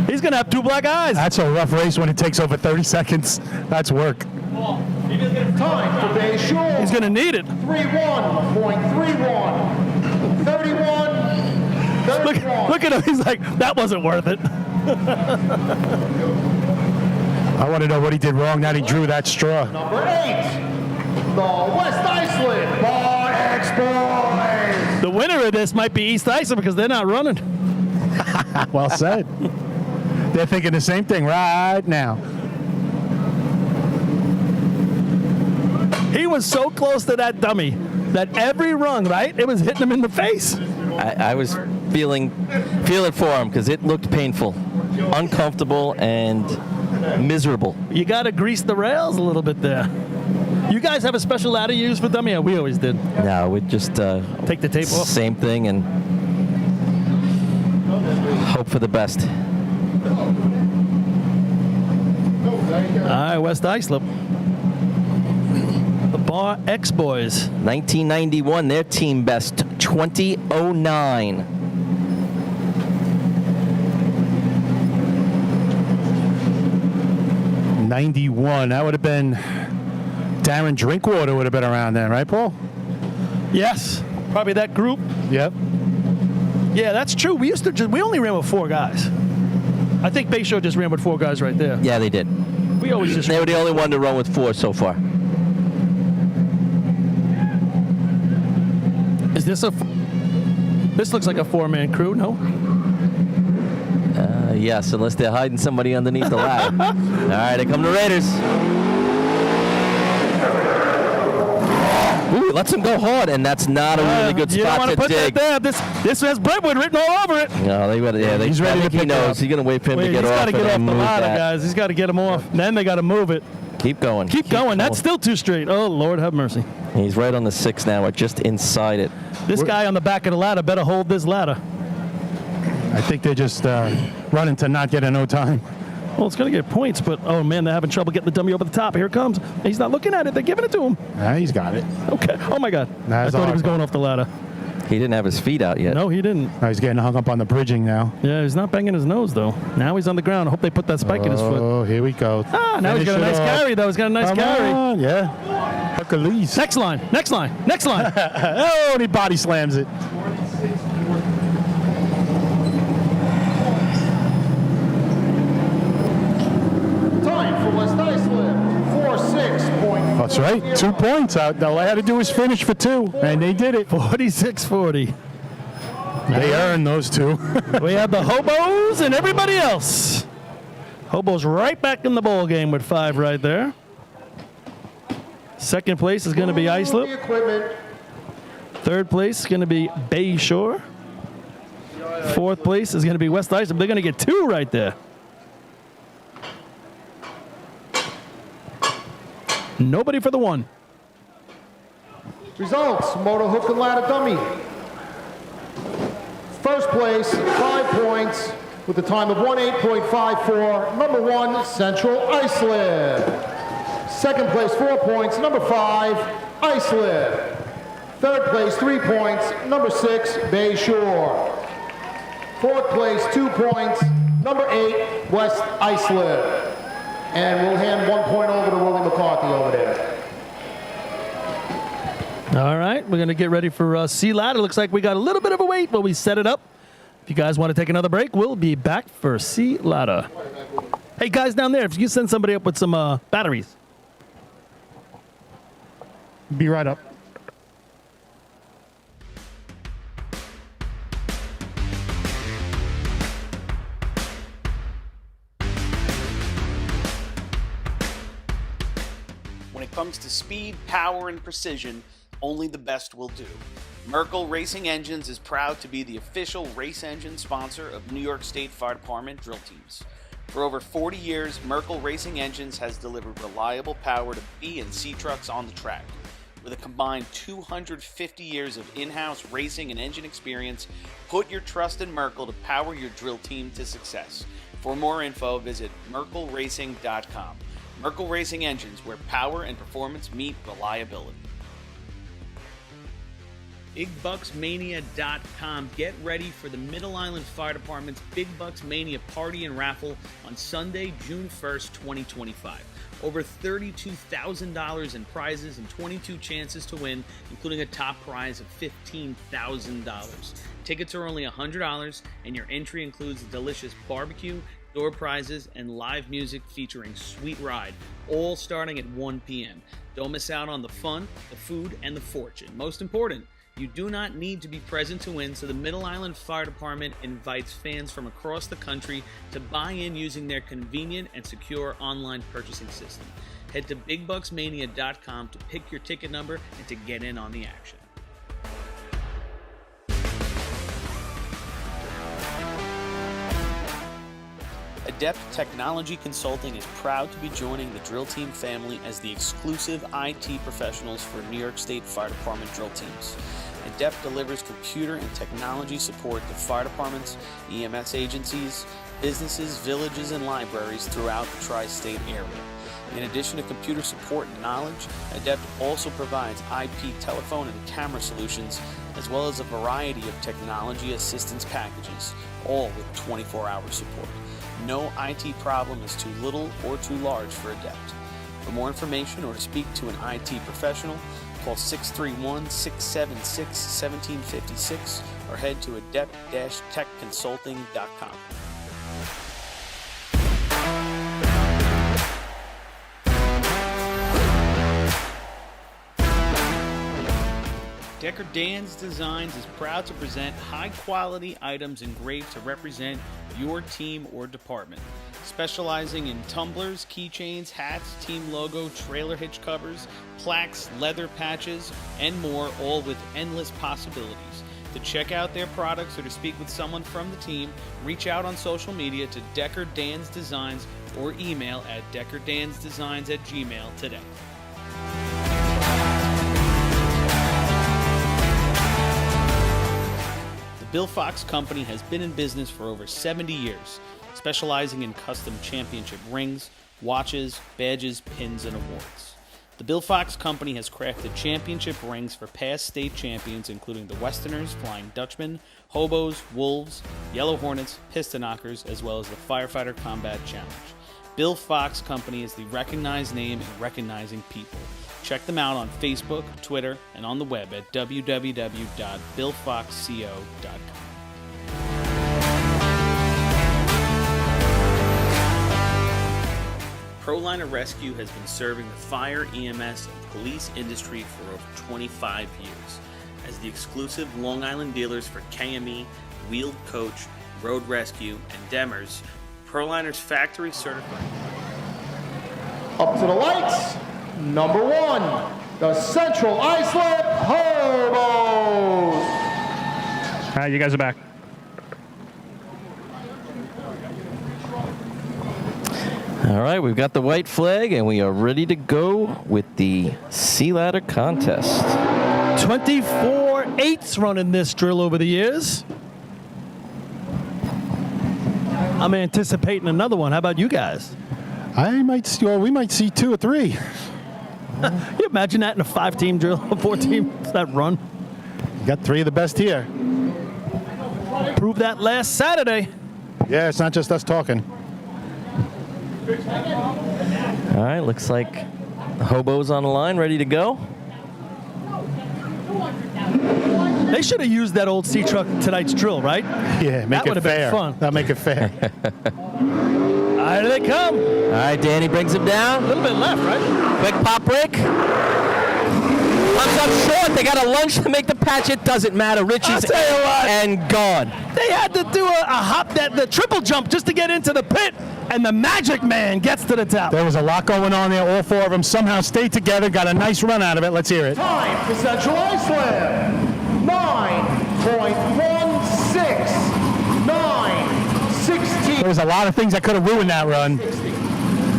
He's going to have 2 black eyes. That's a rough race when it takes over 30 seconds. That's work. Time for Bay Shore. He's going to need it. 31.31. 31. Look at him. He's like, that wasn't worth it. I want to know what he did wrong. Now he drew that straw. Number 8, the West Islip Bar X Boys. The winner of this might be East Islip because they're not running. Well said. They're thinking the same thing right now. He was so close to that dummy that every rung, right, it was hitting him in the face. I was feeling for him because it looked painful, uncomfortable, and miserable. You got to grease the rails a little bit there. You guys have a special ladder you use for dummy? Yeah, we always did. No, we just take the tape off. Same thing and hope for the best. All right, West Islip. The Bar X Boys. 1991, their team best, 2009. '91. That would have been Darren Drinkwater would have been around then, right, Paul? Yes, probably that group. Yep. Yeah, that's true. We only ran with 4 guys. I think Bayshore just ran with 4 guys right there. Yeah, they did. We always just. They were the only one to run with 4 so far. Is this a? This looks like a 4-man crew, no? Yes, unless they're hiding somebody underneath the ladder. All right, here come the Raiders. Ooh, lets him go hard, and that's not a really good you don't spot want to put dig. That there. This has Brentwood written all over it. No, they would. Yeah, He's ready to he pick knows. He's gonna wait for him to get off. He's got to get off the move ladder, that. guys. He's got to get him off. Then they got to move it. Keep going. Keep going. That's still too straight. Oh, Lord have mercy. He's right on the 6 now. We're just inside it. This guy on the back of the ladder better hold this ladder. I think they're just running to not get a no time. Well, it's going to get points, but, oh, man, they're having trouble getting the dummy over the top. Here it comes. He's not looking at it. They're giving it to him. He's got it. Okay. Oh, my God. That's I thought he was awful. going off the ladder. He didn't have his feet out yet. No, he didn't. He's getting hung up on the bridging now. Yeah, he's not banging his nose, though. Now he's on the ground. I hope they put that spike in his foot. Oh, here we go. Now he's got a nice carry, though. He's got a nice carry. On, yeah. Hercules. Next line. Next line. Next line. Oh, and he body slams it. Time for West Islip. 4-6. That's right. 2 points. All I had to do was finish for 2, and they did it. 46-40. They earned those 2. We have the Hobos and everybody else. Hobos right back in the bowl game with 5 right there. Second place is going to be Islip. Third place is going to be Bayshore. Fourth place is going to be West Islip. They're going to get 2 right there. Nobody for the 1. Results, motor hook and ladder dummy. First place, 5 points, with a time of 18.54, number 1, Central Islip. Second place, 4 points, number 5, Islip. Third place, 3 points, number 6, Bayshore. Fourth place, 2 points, number 8, West Islip. And we'll hand 1 point over to Willie McCarthy over there. All right, we're going to get ready for C ladder. Looks like we got a little bit of a wait, but we set it up. If you guys want to take another break, we'll be back for C ladder. Hey, guys down there, if you send somebody up with some batteries. Be right up. When it comes to speed, power, and precision, only the best will do. Merkel Racing Engines is proud to be the official race engine sponsor of New York State Fire Department drill teams. For over 40 years, Merkel Racing Engines has delivered reliable power to B and C trucks on the track. With a combined 250 years of in-house racing and engine experience, put your trust in Merkel to power your drill team to success. For more info, visit merkelracing.com. Merkel Racing Engines, where power and performance meet reliability. BigBucksMania.com. Get ready for the Middle Island Fire Department's Big Bucks Mania Party and Raffle on Sunday, June 1st, 2025. Over $32,000 in prizes and 22 chances to win, including a top prize of $15,000. Tickets are only $100, and your entry includes a delicious barbecue, door prizes, and live music featuring Sweet Ride, all starting at 1 p.m. Don't miss out on the fun, the food, and the fortune. Most important, You do not need to be present to win, so the Middle Island Fire Department invites fans from across the country to buy in using their convenient and secure online purchasing system. Head to BigBucksMania.com to pick your ticket number and to get in on the action. Adept Technology Consulting is proud to be joining the Drill Team family as the exclusive IT professionals for New York State Fire Department drill teams. Adept delivers computer and technology support to fire departments, EMS agencies, businesses, villages, and libraries throughout the tri-state area. In addition to computer support and knowledge, Adept also provides IP telephone and camera solutions, as well as a variety of technology assistance packages, all with 24-hour support. No IT problem is too little or too large for Adept. For more information or to speak to an IT professional, call 631-676-1756 or head to adept-techconsulting.com. Decker Dan's Designs is proud to present high-quality items engraved to represent your team or department. Specializing in tumblers, keychains, hats, team logo, trailer hitch covers, plaques, leather patches, and more, all with endless possibilities. To check out their products or to speak with someone from the team, reach out on social media to Decker Dan's Designs or email at deckerdansdesigns@gmail today. Bill Fox Company has been in business for over 70 years, specializing in custom championship rings, watches, badges, pins, and awards. The Bill Fox Company has crafted championship rings for past state champions, including the Westerners, Flying Dutchmen, Hobos, Wolves, Yellow Hornets, Piston Knockers, as well as the Firefighter Combat Challenge. Bill Fox Company is the recognized name in recognizing people. Check them out on Facebook, Twitter, and on the web at www.billfoxco.com. ProLiner Rescue has been serving the fire, EMS, and police industry for over 25 years. As the exclusive Long Island dealers for KME, Wheeled Coach, Road Rescue, and Demers, ProLiner's factory certified. Up to the lights. Number 1, the Central Islip Hobos. All right, you guys are back. All right, we've got the white flag, and we are ready to go with the sea ladder contest. 24/8 running this drill over the years. I'm anticipating another one. How about you guys? We might see 2 or 3. Can you imagine that in a 5-team drill, a 4-team, that run? You got 3 of the best here. Proved that last Saturday. Yeah, it's not just us talking. All right, looks like the Hobo's on the line, ready to go. They should have used that old sea truck tonight's drill, right? Yeah, make that it fair. Been fun. That'll make it fair. All right, here they come. All right, Danny brings him down. A little bit left, right? Quick pop break. Comes up short. They got a lunge to make the patch. It doesn't matter. Richie's and gone. They had to do a hop, the triple jump just to get into the pit, and the Magic Man gets to the top. There was a lot going on there. All 4 of them somehow stayed together, got a nice run out of it. Let's hear it. Time for Central Islip. 9.16. 9.16. There was a lot of things that could have ruined that run.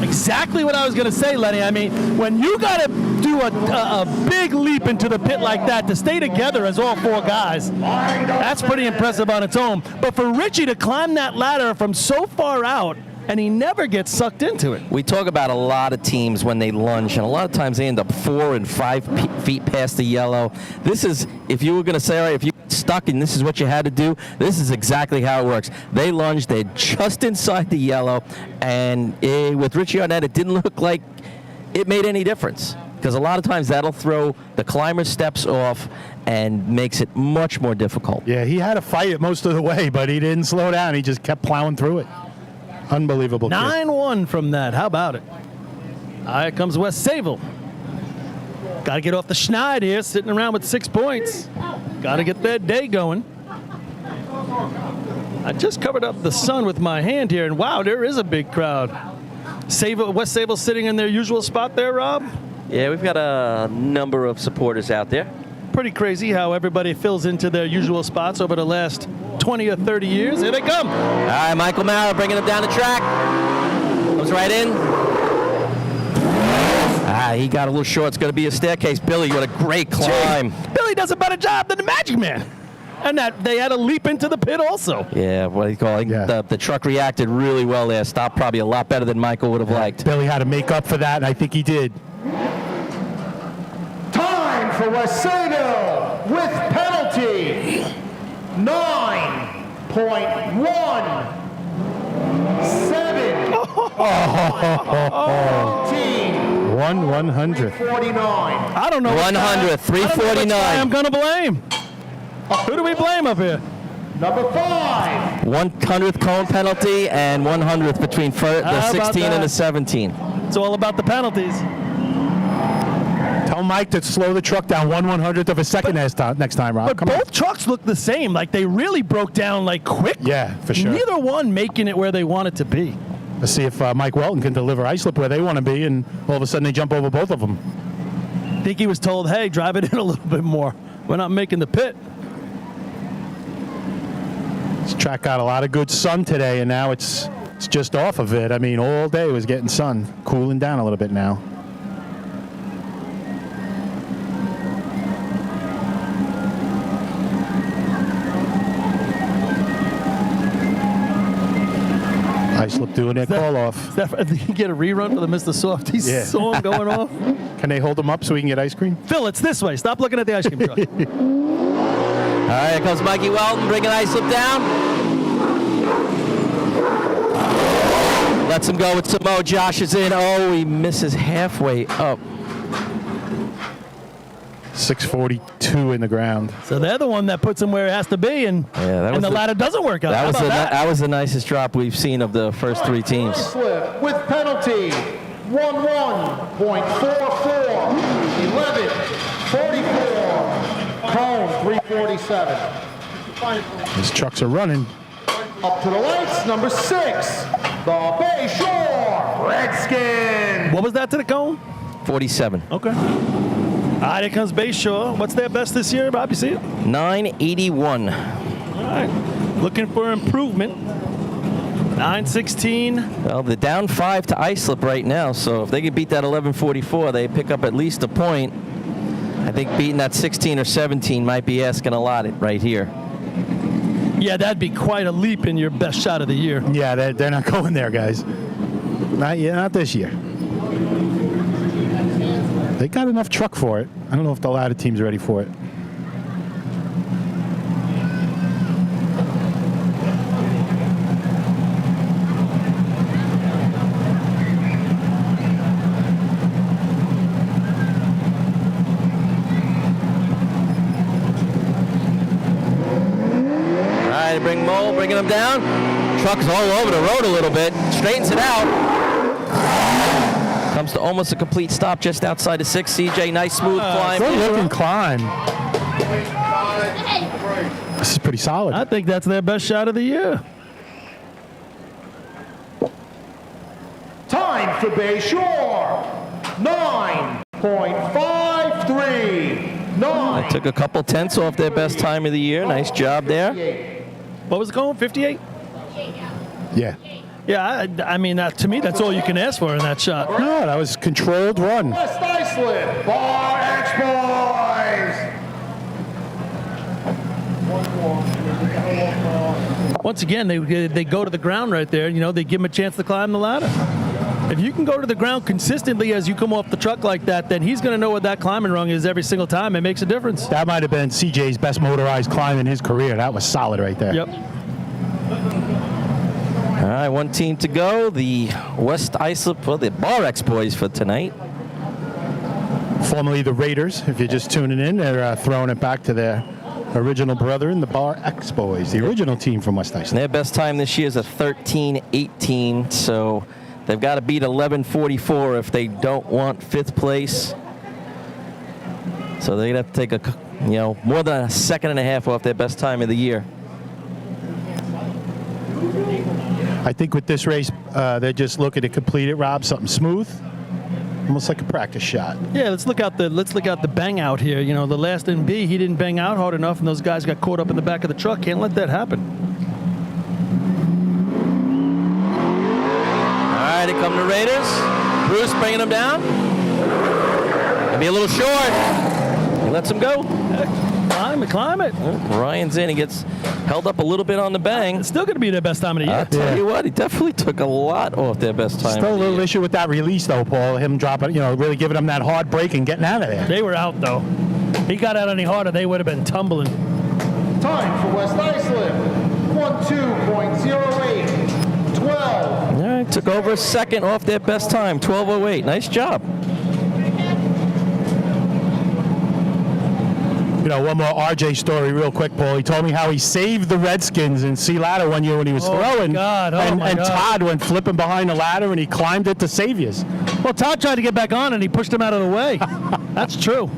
Exactly what I was going to say, Lenny. I mean, when you got to do a big leap into the pit like that, to stay together as all 4 guys, that's pretty impressive on its own. But for Richie to climb that ladder from so far out, and he never gets sucked into it. We talk about a lot of teams when they lunge, and a lot of times they end up 4 and 5 feet past the yellow. This is, if you were going to say, all right, if you stuck and this is what you had to do, this is exactly how it works. They lunged, they're just inside the yellow, and with Richie Arnett, it didn't look like it made any difference, because a lot of times that'll throw the climber steps off and makes it much more difficult. Yeah, he had to fight it most of the way, but he didn't slow down. He just kept plowing through it. Unbelievable. 9-1 from that. How about it? Here comes Wes Sable. Got to get off the schneid here, sitting around with 6 points. Got to get their day going. I just covered up the sun with my hand here, and wow, there is a big crowd. West Sable sitting in their usual spot there, Rob? Yeah, we've got a number of supporters out there. Pretty crazy how everybody fills into their usual spots over the last 20 or 30 years. Here they come. All right, Michael Mara bringing him down the track. Comes right in. He got a little short. It's going to be a staircase. Billy, what a great climb. Billy does a better job than the Magic Man. And that they had to leap into the pit also. Yeah, what do you call it? Yeah. The truck reacted really well there. Stopped probably a lot better than Michael would have liked. Billy had to make up for that, and I think he did. Time for West Sable with penalty. 9.17. 1/100th. 49. I don't know. 100th, 349. I'm going to blame. Who do we blame up here? Number 5. 100th cone penalty and 100th between the How about 16 and that? the 17. It's all about the penalties. Tell Mike to slow the truck down 1/100th of a second next time, Rob. But Come both on. trucks look the same. Like they really broke down like quick. Yeah, for sure. Neither one making it where they want it to be. Let's see if Mike Welton can deliver Islip where they want to be, and all of a sudden they jump over both of them. I think he was told, hey, drive it in a little bit more. We're not making the pit. This track got a lot of good sun today, and now it's just off of it. I mean, all day it was getting sun, cooling down a little bit now. Islip doing their call off. Did you get a rerun for the Mr. Softy song going off? Can they hold them up so we can get ice cream? Phil, it's this way. Stop looking at the ice cream truck. All right, here comes Mikey Welton bringing Islip down. Lets him go with some more. Josh is in. Oh, he misses halfway up. 642 in the ground. So they're the one that puts him where it has to be, and the ladder doesn't work out. That was the nicest drop we've seen of the first 3 teams. Islip with penalty. 11.44. 11.44. Cone 347. These trucks are running. Up to the lights, number 6. The Bay Shore Redskins. What was that to the cone? 47. Okay. All right, here comes Bayshore. What's their best this year, Bob? You see it? 981. All right. Looking for improvement. 916. Well, they're down 5 to Islip right now, so if they could beat that 1144, they pick up at least a point. I think beating that 16 or 17 might be asking a lot right here. Yeah, that'd be quite a leap in your best shot of the year. Yeah, they're not going there, guys. Not this year. They got enough truck for it. I don't know if the ladder team's ready for it. All right, bringing them down. Truck's all over the road a little bit. Straightens it out. Comes to almost a complete stop just outside the 6. CJ, nice smooth climb. Good looking climb. This is pretty solid. I think that's their best shot of the year. Time for Bay Shore. 9.53. 9. Took a couple tenths off their best time of the year. Nice job there. What was the cone? 58? Yeah. Yeah, I mean, to me, that's all you can ask for in that shot. No, that was controlled run. West Islip Bar X Boys. Once again, they go to the ground right there. You know, they give him a chance to climb the ladder. If you can go to the ground consistently as you come off the truck like that, then he's going to know what that climbing rung is every single time. It makes a difference. That might have been CJ's best motorized climb in his career. That was solid right there. Yep. All right, one team to go. The West Islip, well, the Bar X Boys for tonight. Formerly the Raiders. If you're just tuning in, they're throwing it back to their original brethren, the Bar X Boys, the original team from West Islip. Their best time this year is a 13:18, so they've got to beat 11:44 if they don't want 5th place. So they're going to have to take more than a second and a half off their best time of the year. I think with this race, they're just looking to complete it, Rob, something smooth, almost like a practice shot. Yeah, let's look out the bang out here. You know, the last NB, he didn't bang out hard enough, and those guys got caught up in the back of the truck. Can't let that happen. All right, here come the Raiders. Bruce bringing them down. Gonna be a little short. He lets him go. Climb it. Ryan's in. He gets held up a little bit on the bang. It's still going to be their best time of the year. I'll tell you what, he definitely took a lot off their best time. Still a little issue with that release, though, Paul. Him dropping, really giving him that hard break and getting out of there. They were out, though. He got out any harder, they would have been tumbling. Time for West Islip. 12.08. 12. All right, took over a second off their best time, 12:08. Nice job. One more RJ story real quick, Paul. He told me how he saved the Redskins in Sea Ladder one year when he was throwing. God. and God. Todd went flipping behind the ladder and he climbed it to save you. Well, Todd tried to get back on and he pushed him out of the way. That's true.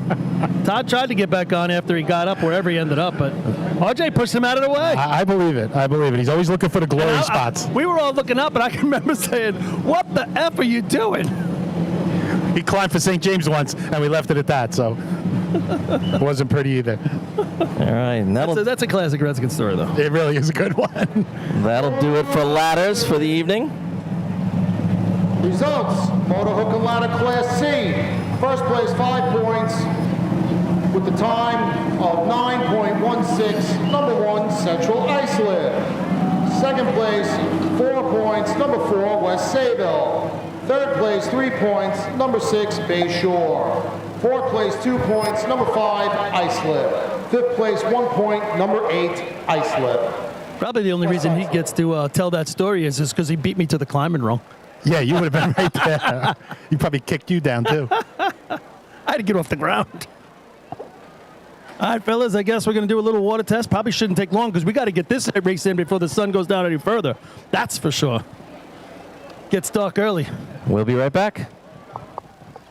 Todd tried to get back on after he got up wherever he ended up, but RJ pushed him out of the way. I believe it. He's always looking for the glory spots. We were all looking up, and I can remember saying, "What the F are you doing?" He climbed for St. James once, and we left it at that, so it wasn't pretty either. All right. That's a classic Redskin story, though. It really is a good one. That'll do it for ladders for the evening. Results, Motor Hook and Ladder Class C. First place, 5 points, with the time of 9.16, number 1, Central Islip. Second place, 4 points, number 4, West Sayville. Third place, 3 points, number 6, Bay Shore. Fourth place, 2 points, number 5, Islip. Fifth place, 1 point, number 8, Islip. Probably the only reason he gets to tell that story is just because he beat me to the climbing roll. Yeah, you would have been right there. He probably kicked you down, too. I had to get off the ground. All right, fellas, I guess we're going to do a little water test. Probably shouldn't take long because we got to get this race in before the sun goes down any further. That's for sure. Gets dark early. We'll be right back.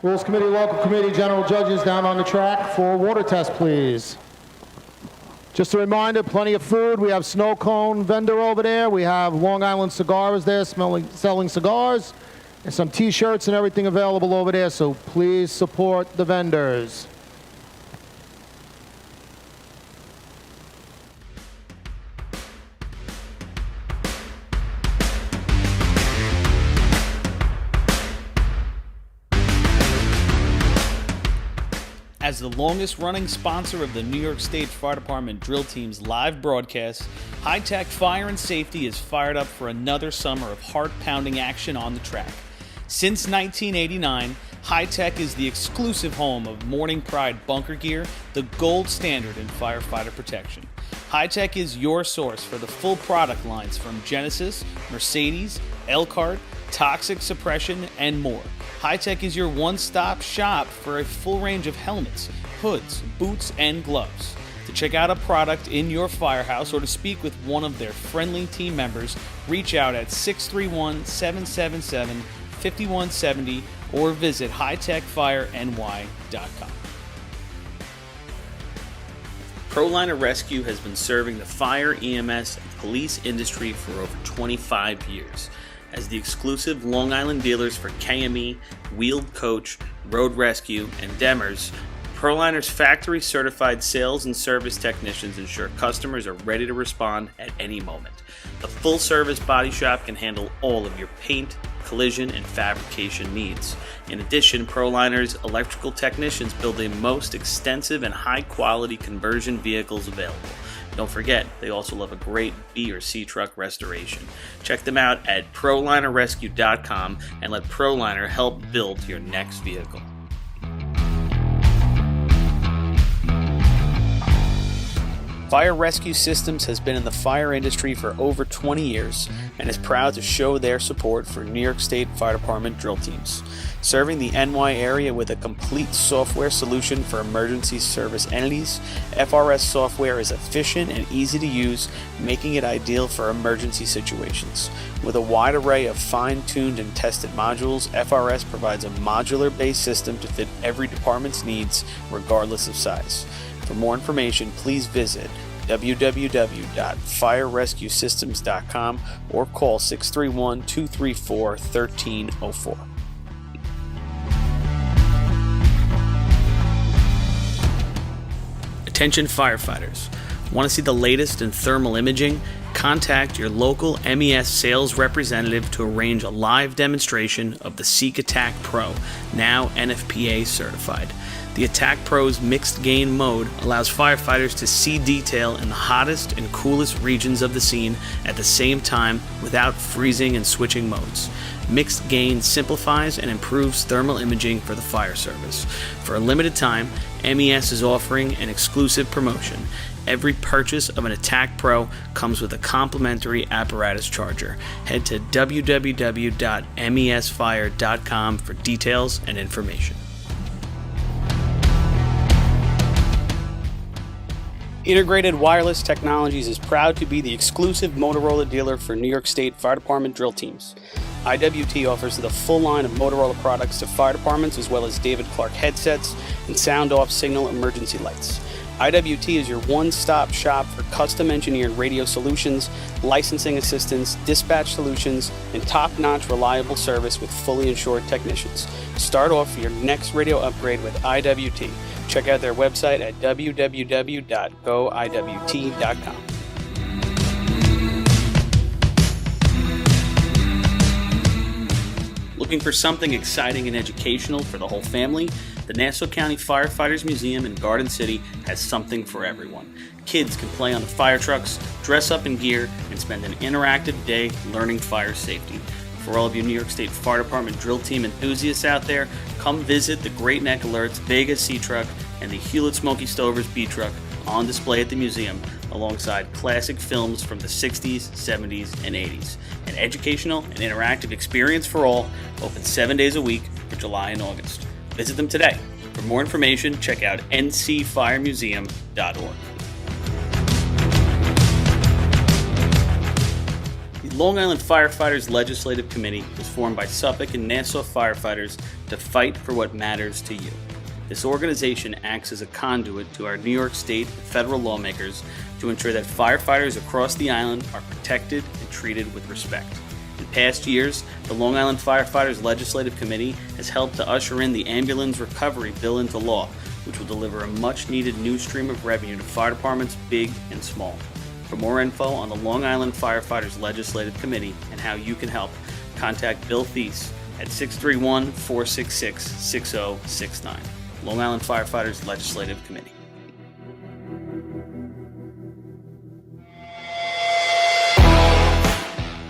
Rules Committee, Local Committee, General Judges down on the track for water test, please. Just a reminder, plenty of food. We have snow cone vendor over there. We have Long Island cigars there selling cigars. And some T-shirts and everything available over there, so please support the vendors. As the longest-running sponsor of the New York State Fire Department Drill Team's live broadcast, High Tech Fire and Safety is fired up for another summer of heart-pounding action on the track. Since 1989, High Tech is the exclusive home of Morning Pride bunker gear, the gold standard in firefighter protection. High Tech is your source for the full product lines from Genesis, Mercedes, Elkhart, Toxic Suppression, and more. High Tech is your one-stop shop for a full range of helmets, hoods, boots, and gloves. To check out a product in your firehouse or to speak with one of their friendly team members, reach out at 631-777-5170 or visit hightechfireny.com. ProLiner Rescue has been serving the fire, EMS, and police industry for over 25 years. As the exclusive Long Island dealers for KME, Wheeled Coach, Road Rescue, and Demers, ProLiner's factory-certified sales and service technicians ensure customers are ready to respond at any moment. The full-service body shop can handle all of your paint, collision, and fabrication needs. In addition, ProLiner's electrical technicians build the most extensive and high-quality conversion vehicles available. Don't forget, they also love a great B or C truck restoration. Check them out at ProLinerRescue.com and let ProLiner help build your next vehicle. Fire Rescue Systems has been in the fire industry for over 20 years and is proud to show their support for New York State Fire Department drill teams. Serving the NY area with a complete software solution for emergency service entities, FRS software is efficient and easy to use, making it ideal for emergency situations. With a wide array of fine-tuned and tested modules, FRS provides a modular-based system to fit every department's needs, regardless of size. For more information, please visit www.firerescuesystems.com or call 631-234-1304. Attention firefighters. Want to see the latest in thermal imaging? Contact your local MES sales representative to arrange a live demonstration of the Seek Attack Pro, now NFPA certified. The Attack Pro's mixed gain mode allows firefighters to see detail in the hottest and coolest regions of the scene at the same time without freezing and switching modes. Mixed gain simplifies and improves thermal imaging for the fire service. For a limited time, MES is offering an exclusive promotion. Every purchase of an Attack Pro comes with a complimentary apparatus charger. Head to www.mesfire.com for details and information. Integrated Wireless Technologies is proud to be the exclusive Motorola dealer for New York State Fire Department drill teams. IWT offers the full line of Motorola products to fire departments, as well as David Clark headsets and sound-off signal emergency lights. IWT is your one-stop shop for custom-engineered radio solutions, licensing assistance, dispatch solutions, and top-notch reliable service with fully insured technicians. Start off your next radio upgrade with IWT. Check out their website at www.goiwt.com. Looking for something exciting and educational for the whole family? The Nassau County Firefighters Museum in Garden City has something for everyone. Kids can play on the fire trucks, dress up in gear, and spend an interactive day learning fire safety. For all of you New York State Fire Department drill team enthusiasts out there, come visit the Great Neck Alerts Vega C Truck and the Hewlett Smoky Stovers B Truck on display at the museum, alongside classic films from the 60s, 70s, and 80s. An educational and interactive experience for all, open 7 days a week for July and August. Visit them today. For more information, check out ncfiremuseum.org. The Long Island Firefighters Legislative Committee was formed by Suffolk and Nassau firefighters to fight for what matters to you. This organization acts as a conduit to our New York State and federal lawmakers to ensure that firefighters across the island are protected and treated with respect. In past years, the Long Island Firefighters Legislative Committee has helped to usher in the Ambulance Recovery Bill into law, which will deliver a much-needed new stream of revenue to fire departments big and small. For more info on the Long Island Firefighters Legislative Committee and how you can help, contact Bill Thies at 631-466-6069. Long Island Firefighters Legislative Committee.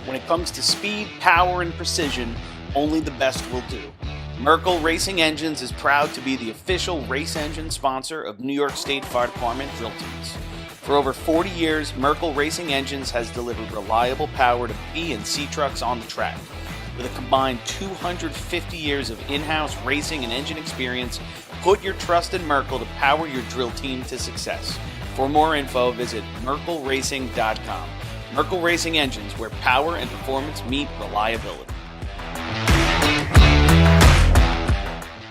When it comes to speed, power, and precision, only the best will do. Merkel Racing Engines is proud to be the official race engine sponsor of New York State Fire Department drill teams. For over 40 years, Merkel Racing Engines has delivered reliable power to B and C trucks on the track. With a combined 250 years of in-house racing and engine experience, put your trust in Merkel to power your drill team to success. For more info, visit merkelracing.com. Merkel Racing Engines, where power and performance meet reliability.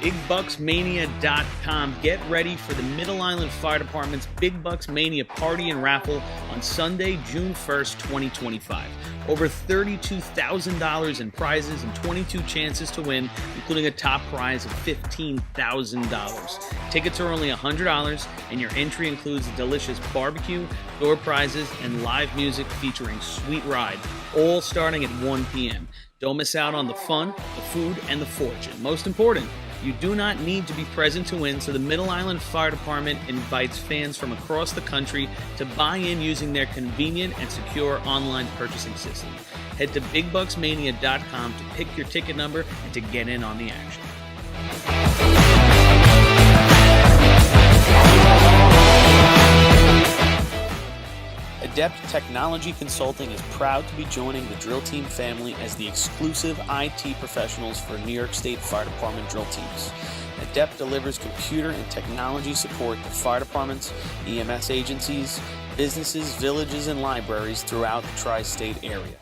BigBucksMania.com. Get ready for the Middle Island Fire Department's Big Bucks Mania Party and Raffle on Sunday, June 1st, 2025. Over $32,000 in prizes and 22 chances to win, including a top prize of $15,000. Tickets are only $100, and your entry includes a delicious barbecue, door prizes, and live music featuring Sweet Ride, all starting at 1 p.m. Don't miss out on the fun, the food, and the fortune. Most important, you do not need to be present to win, so the Middle Island Fire Department invites fans from across the country to buy in using their convenient and secure online purchasing system. Head to BigBucksMania.com to pick your ticket number and to get in on the action. Adept Technology Consulting is proud to be joining the drill team family as the exclusive IT professionals for New York State Fire Department drill teams. Adept delivers computer and technology support to fire departments, EMS agencies, businesses, villages, and libraries throughout the tri-state area.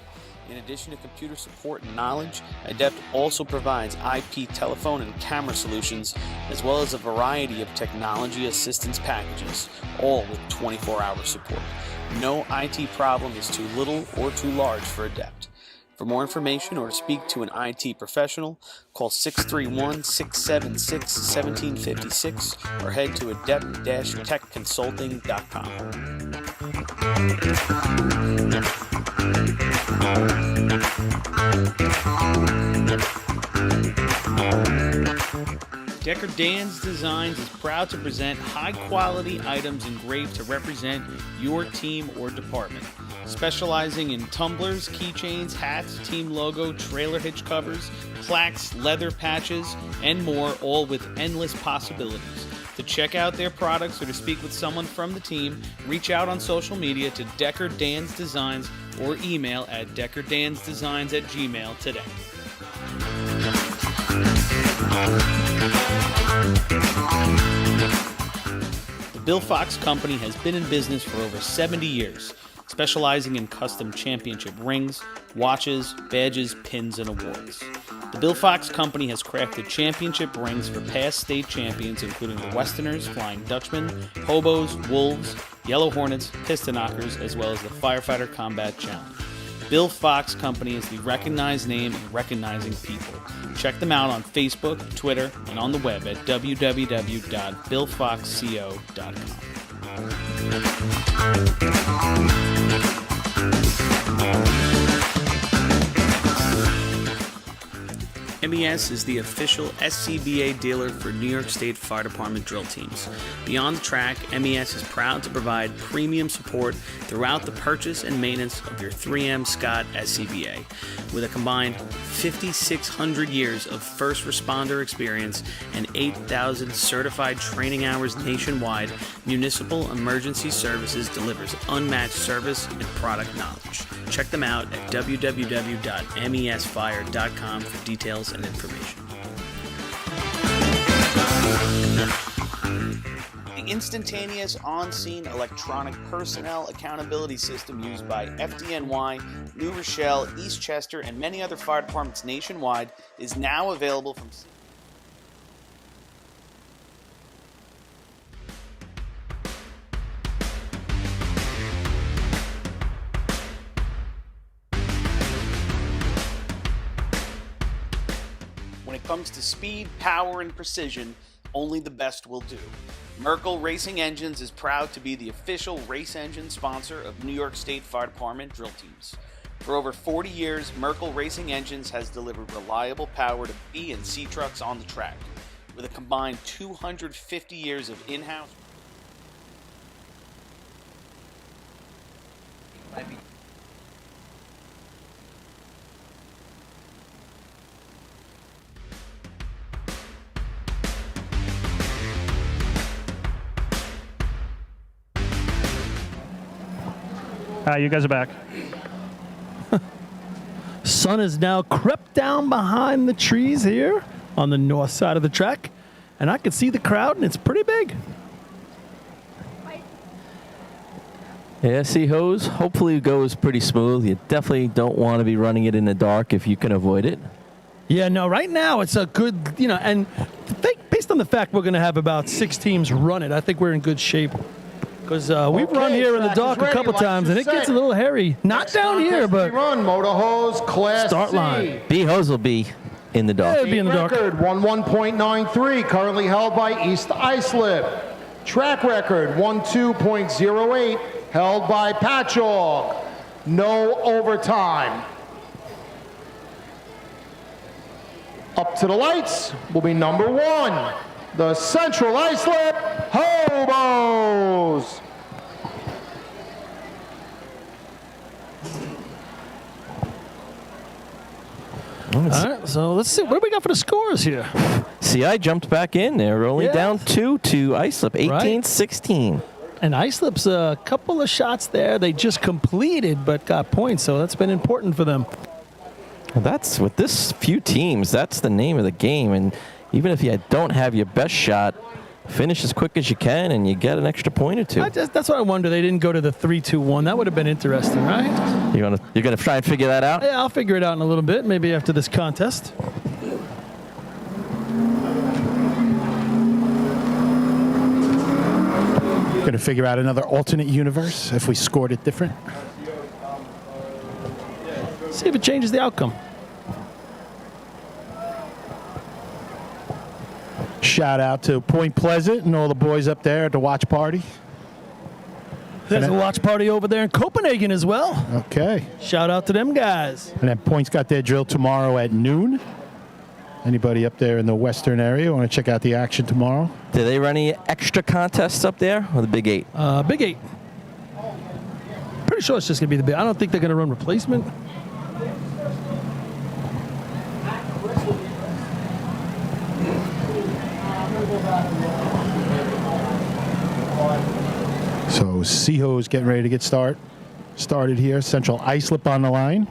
In addition to computer support and knowledge, Adept also provides IP telephone and camera solutions, as well as a variety of technology assistance packages, all with 24-hour support. No IT problem is too little or too large for Adept. For more information or to speak to an IT professional, call 631-676-1756 or head to adept-techconsulting.com. Decker Dan's Designs is proud to present high-quality items engraved to represent your team or department. Specializing in tumblers, keychains, hats, team logo, trailer hitch covers, plaques, leather patches, and more, all with endless possibilities. To check out their products or to speak with someone from the team, reach out on social media to Decker Dan's Designs or email at deckerdansdesigns@gmail today. The Bill Fox Company has been in business for over 70 years, specializing in custom championship rings, watches, badges, pins, and awards. The Bill Fox Company has crafted championship rings for past state champions, including the Westerners, Flying Dutchmen, Hobos, Wolves, Yellow Hornets, Piston Knockers, as well as the Firefighter Combat Challenge. Bill Fox Company is the recognized name in recognizing people. Check them out on Facebook, Twitter, and on the web at www.billfoxco.com. MES is the official SCBA dealer for New York State Fire Department drill teams. Beyond the track, MES is proud to provide premium support throughout the purchase and maintenance of your 3M Scott SCBA. With a combined 5,600 years of first responder experience and 8,000 certified training hours nationwide, Municipal Emergency Services delivers unmatched service and product knowledge. Check them out at www.mesfire.com for details and information. The instantaneous on-scene electronic personnel accountability system used by FDNY, New Rochelle, Eastchester, and many other fire departments nationwide is now available from When it comes to speed, power, and precision, only the best will do. Merkel Racing Engines is proud to be the official race engine sponsor of New York State Fire Department drill teams. For over 40 years, Merkel Racing Engines has delivered reliable power to B and C trucks on the track. With a combined 250 years of in-house You guys are back. Sun has now crept down behind the trees here on the north side of the track, and I can see the crowd, and it's pretty big. Yeah, see, hose, hopefully it goes pretty smooth. You definitely don't want to be running it in the dark if you can avoid it. Yeah, no, right now it's a good, and based on the fact we're going to have about 6 teams run it, I think we're in good shape. Because we've run here in the dark a couple times, and it gets a little hairy. Not down here, but run Motor Hose Class start C. line. B hose will be in the dark. Yeah, it'll be in the dark. Record 11.93, currently held by East Islip. Track record 12.08, held by Patchogue. No overtime. Up to the lights will be number 1, the Central Islip Hobos. All right, so let's see. What do we got for the scores here? See, I jumped back in there. We're only Yeah. down 2 to Islip, 18-16. And Islip's a couple of shots there they just completed but got points, so that's been important for them. Well, that's with this few teams, that's the name of the game. And even if you don't have your best shot, finish as quick as you can and you get an extra point or two. That's what I wonder. They didn't go to the 3-2-1. That would have been interesting, right? You're gonna try and figure that out? Yeah, I'll figure it out in a little bit, maybe after this contest. Going to figure out another alternate universe if we scored it different. See if it changes the outcome. Shout out to Point Pleasant and all the boys up there at the watch party. There's a watch party over there in Copenhagen as well. Okay. Shout out to them guys. And then Point's got their drill tomorrow at noon. Anybody up there in the western area want to check out the action tomorrow? Do they run any extra contests up there or the Big 8? Big 8. Pretty sure it's just going to be the big. I don't think they're going to run replacement. So Seho's getting ready to get started here. Central Islip on the line.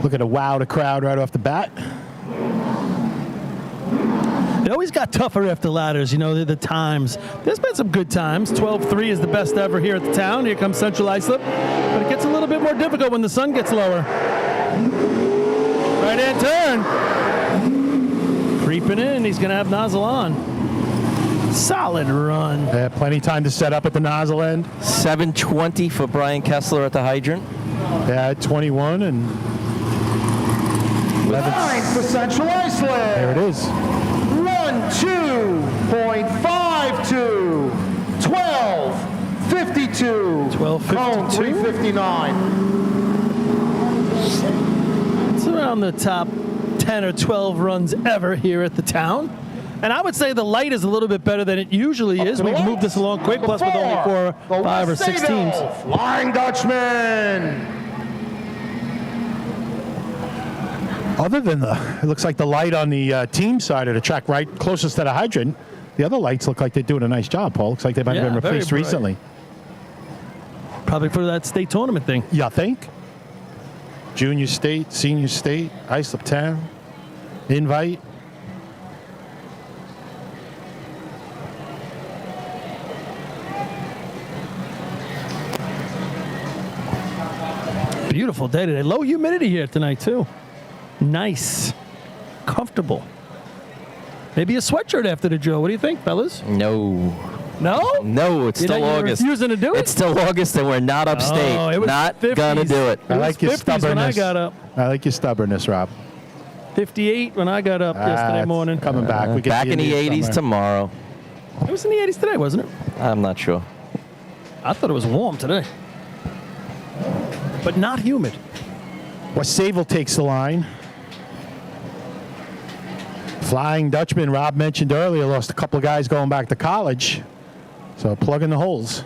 Look at a wow the crowd right off the bat. They always got tougher after ladders, you know, the times. There's been some good times. 12-3 is the best ever here at the town. Here comes Central Islip. But it gets a little bit more difficult when the sun gets lower. Right-hand turn. Creeping in. He's going to have nozzle on. Solid run. Yeah, plenty of time to set up at the nozzle end. 7:20 for Brian Kessler at the hydrant. Yeah, 21 and 11. 9 for Central Islip. There it is. 1-2.52. 12:52. 12:52. Cone 3:59. It's around the top 10 or 12 runs ever here at the town. And I would say the light is a little bit better than it usually is. We've moved this along quick, plus with only 4, 5, or 6 teams. Flying Dutchman. Other than it looks like the light on the team side of the track right closest to the hydrant, the other lights look like they're doing a nice job, Paul. Looks like they might have been replaced very bright. recently. Probably for that state tournament thing. You think? Junior state, senior state, Islip Town, invite. Beautiful day today. Low humidity here tonight, too. Nice. Comfortable. Maybe a sweatshirt after the drill. What do you think, fellas? No. No? No, it's still August. Refusing to do it? It's still August and we're not upstate. Oh, it was not 50s. gonna do it. I like your 50s when I stubbornness. got up. I like your stubbornness, Rob. 58 when I got up yesterday It's morning. Coming back. We get Back in the 80s summer. tomorrow. It was in the 80s today, wasn't it? I'm not sure. I thought it was warm today. But not humid. Sable takes the line. Flying Dutchman, Rob mentioned earlier, lost a couple of guys going back to college. So plugging the holes.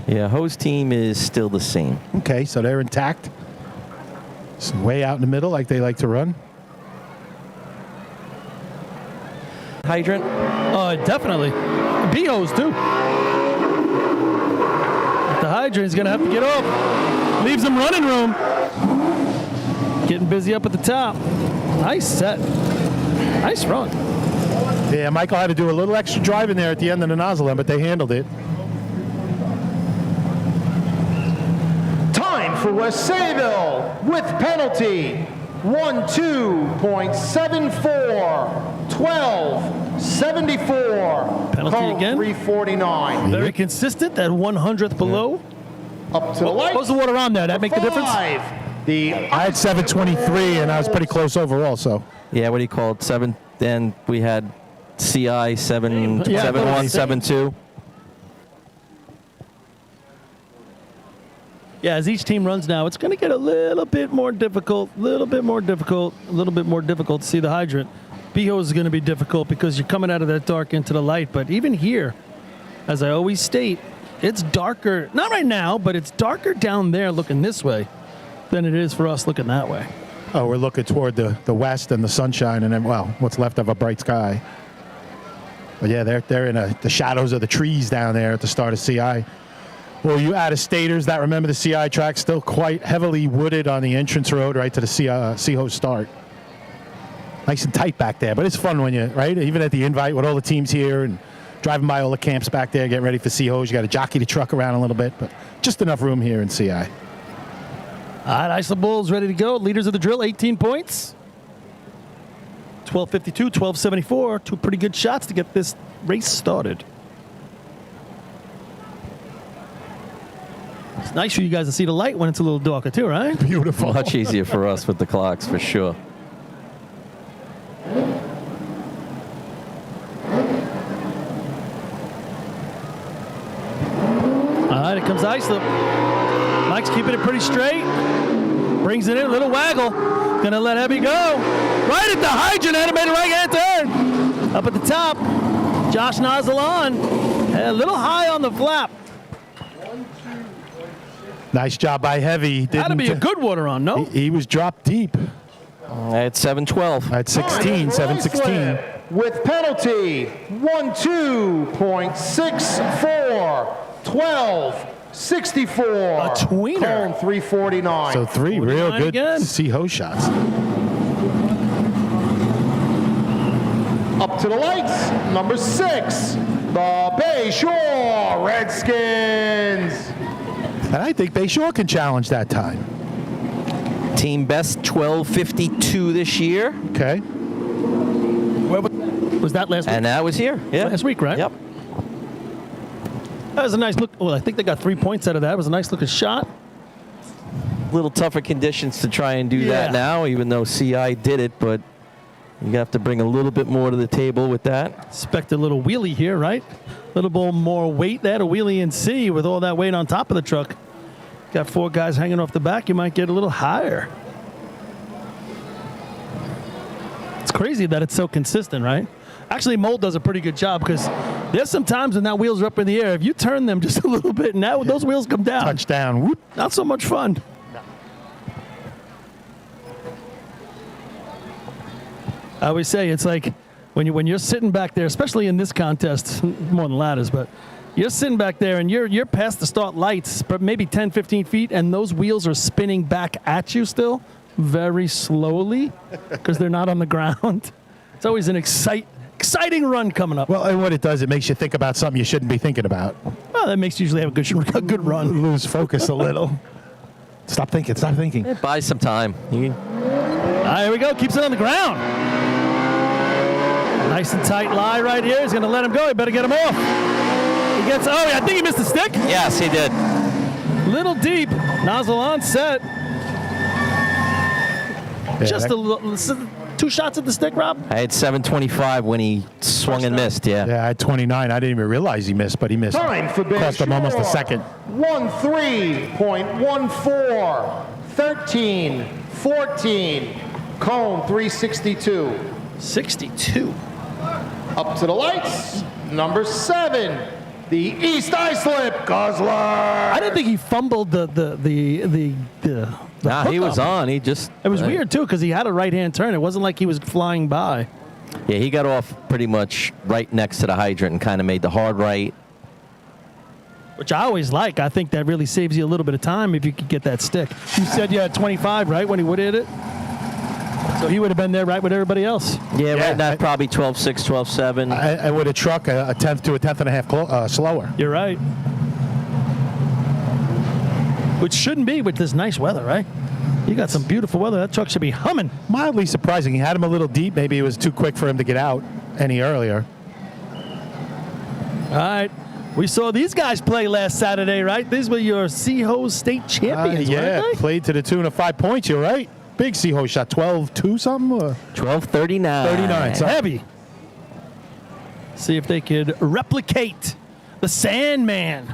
Yeah, Ho's team is still the same. Okay, so they're intact. Some way out in the middle like they like to run. Hydrant? Definitely. B-Hose, too. The hydrant's going to have to get off. Leaves him running room. Getting busy up at the top. Nice set. Nice run. Yeah, Michael had to do a little extra driving there at the end of the nozzle end, but they handled it. Time for West Sayville with penalty. 1-2.74. 12:74. Penalty Cone again? 3:49. Very consistent, that 100th below. Up to the light. What was the water on there? That make the difference? 5. I had 723, and I was pretty close overall, so. Yeah, what do you call it? 7. Then we had CI 7-1-7-2. Yeah, as each team runs now, it's going to get a little bit more difficult to see the hydrant. B-Hose is going to be difficult because you're coming out of that dark into the light. But even here, as I always state, it's darker. Not right now, but it's darker down there looking this way than it is for us looking that way. Oh, we're looking toward the west and the sunshine and then, well, what's left of a bright sky. But yeah, they're in the shadows of the trees down there at the start of CI. Well, you out-of-staters that remember the CI track, still quite heavily wooded on the entrance road right to the C-Host start. Nice and tight back there, but it's fun when you, right? Even at the invite with all the teams here and driving by all the camps back there, getting ready for C-Host. You got to jockey the truck around a little bit, but just enough room here in CI. All right, Islip Bulls ready to go. Leaders of the drill, 18 points. 12:52, 12:74. Two pretty good shots to get this race started. It's nice for you guys to see the light when it's a little darker too, right? Beautiful. Much easier for us with the clocks, for sure. All right, here comes Islip. Mike's keeping it pretty straight. Brings it in, a little waggle. Gonna let Heavy go. Right at the hydrant, animated right-hand turn. Up at the top, Josh nozzle on. A little high on the flap. Nice job by Heavy. That'd be a good water on, no? He was dropped deep. At 7:12. At 16, 7:16. With penalty, 12.64, 12.64. A tweener. Cone 349. So 3 real 49 good again. C-Host shots. Up to the lights, number 6, the Bayshore Redskins. And I think Bayshore can challenge that time. Team best 12:52 this year. Okay. Where was that last week? And that was here. Yeah. Last week, right? Yep. That was a nice look. Well, I think they got 3 points out of that. It was a nice looking shot. A little tougher conditions to try and do Yeah. that now, even though CI did it, but you have to bring a little bit more to the table with that. Expect a little wheelie here, right? A little bit more weight there, a wheelie in C with all that weight on top of the truck. Got 4 guys hanging off the back. You might get a little higher. It's crazy that it's so consistent, right? Actually, Mold does a pretty good job because there's some times when that wheels are up in the air. If you turn them just a little bit, now those wheels come down. Touchdown. Whoop. Not so much fun. I always say it's like when you're sitting back there, especially in this contest, more than ladders, but you're sitting back there and you're past the start lights, but maybe 10, 15 feet, and those wheels are spinning back at you still very slowly because they're not on the ground. It's always an exciting run coming up. Well, and what it does, it makes you think about something you shouldn't be thinking about. Well, that makes you usually have a good run. Lose focus a little. Stop thinking. Stop thinking. Buy some time. All right, here we go. Keeps it on the ground. Nice and tight lie right here. He's going to let him go. He better get him off. He gets, I think he missed the stick. Yes, he did. Little deep. Nozzle on set. Yeah, Just a little, 2 shots at the stick, Rob? I had 7:25 when he swung and missed, yeah. Yeah, I had 29. I didn't even realize he missed, but he missed. Time for Bayshore. Cost him almost a second. 13.14, 13, 14, Cone 362. 62. Up to the lights, number 7, the East Islip Guzzler. I didn't think he fumbled the Nah, he was hookup. on. He just. It was weird, too, because he had a right-hand turn. It wasn't like he was flying by. Yeah, he got off pretty much right next to the hydrant and kind of made the hard right. Which I always like. I think that really saves you a little bit of time if you could get that stick. You said you had 25, right, when he would hit it? So he would have been there right with everybody else. Yeah, right now probably 12.6, 12.7. And with a truck, a tenth to a tenth and a half slower. You're right. Which shouldn't be with this nice weather, right? You got some beautiful weather. That truck should be humming. Mildly surprising. He had him a little deep. Maybe it was too quick for him to get out any earlier. All right. We saw these guys play last Saturday, right? These were your C-Hose state champions, yeah, weren't they? played to the tune of 5 points. You're right. Big C-Hose shot. 12-2 something? 12.39. 39. So Heavy. See if they could replicate the Sandman.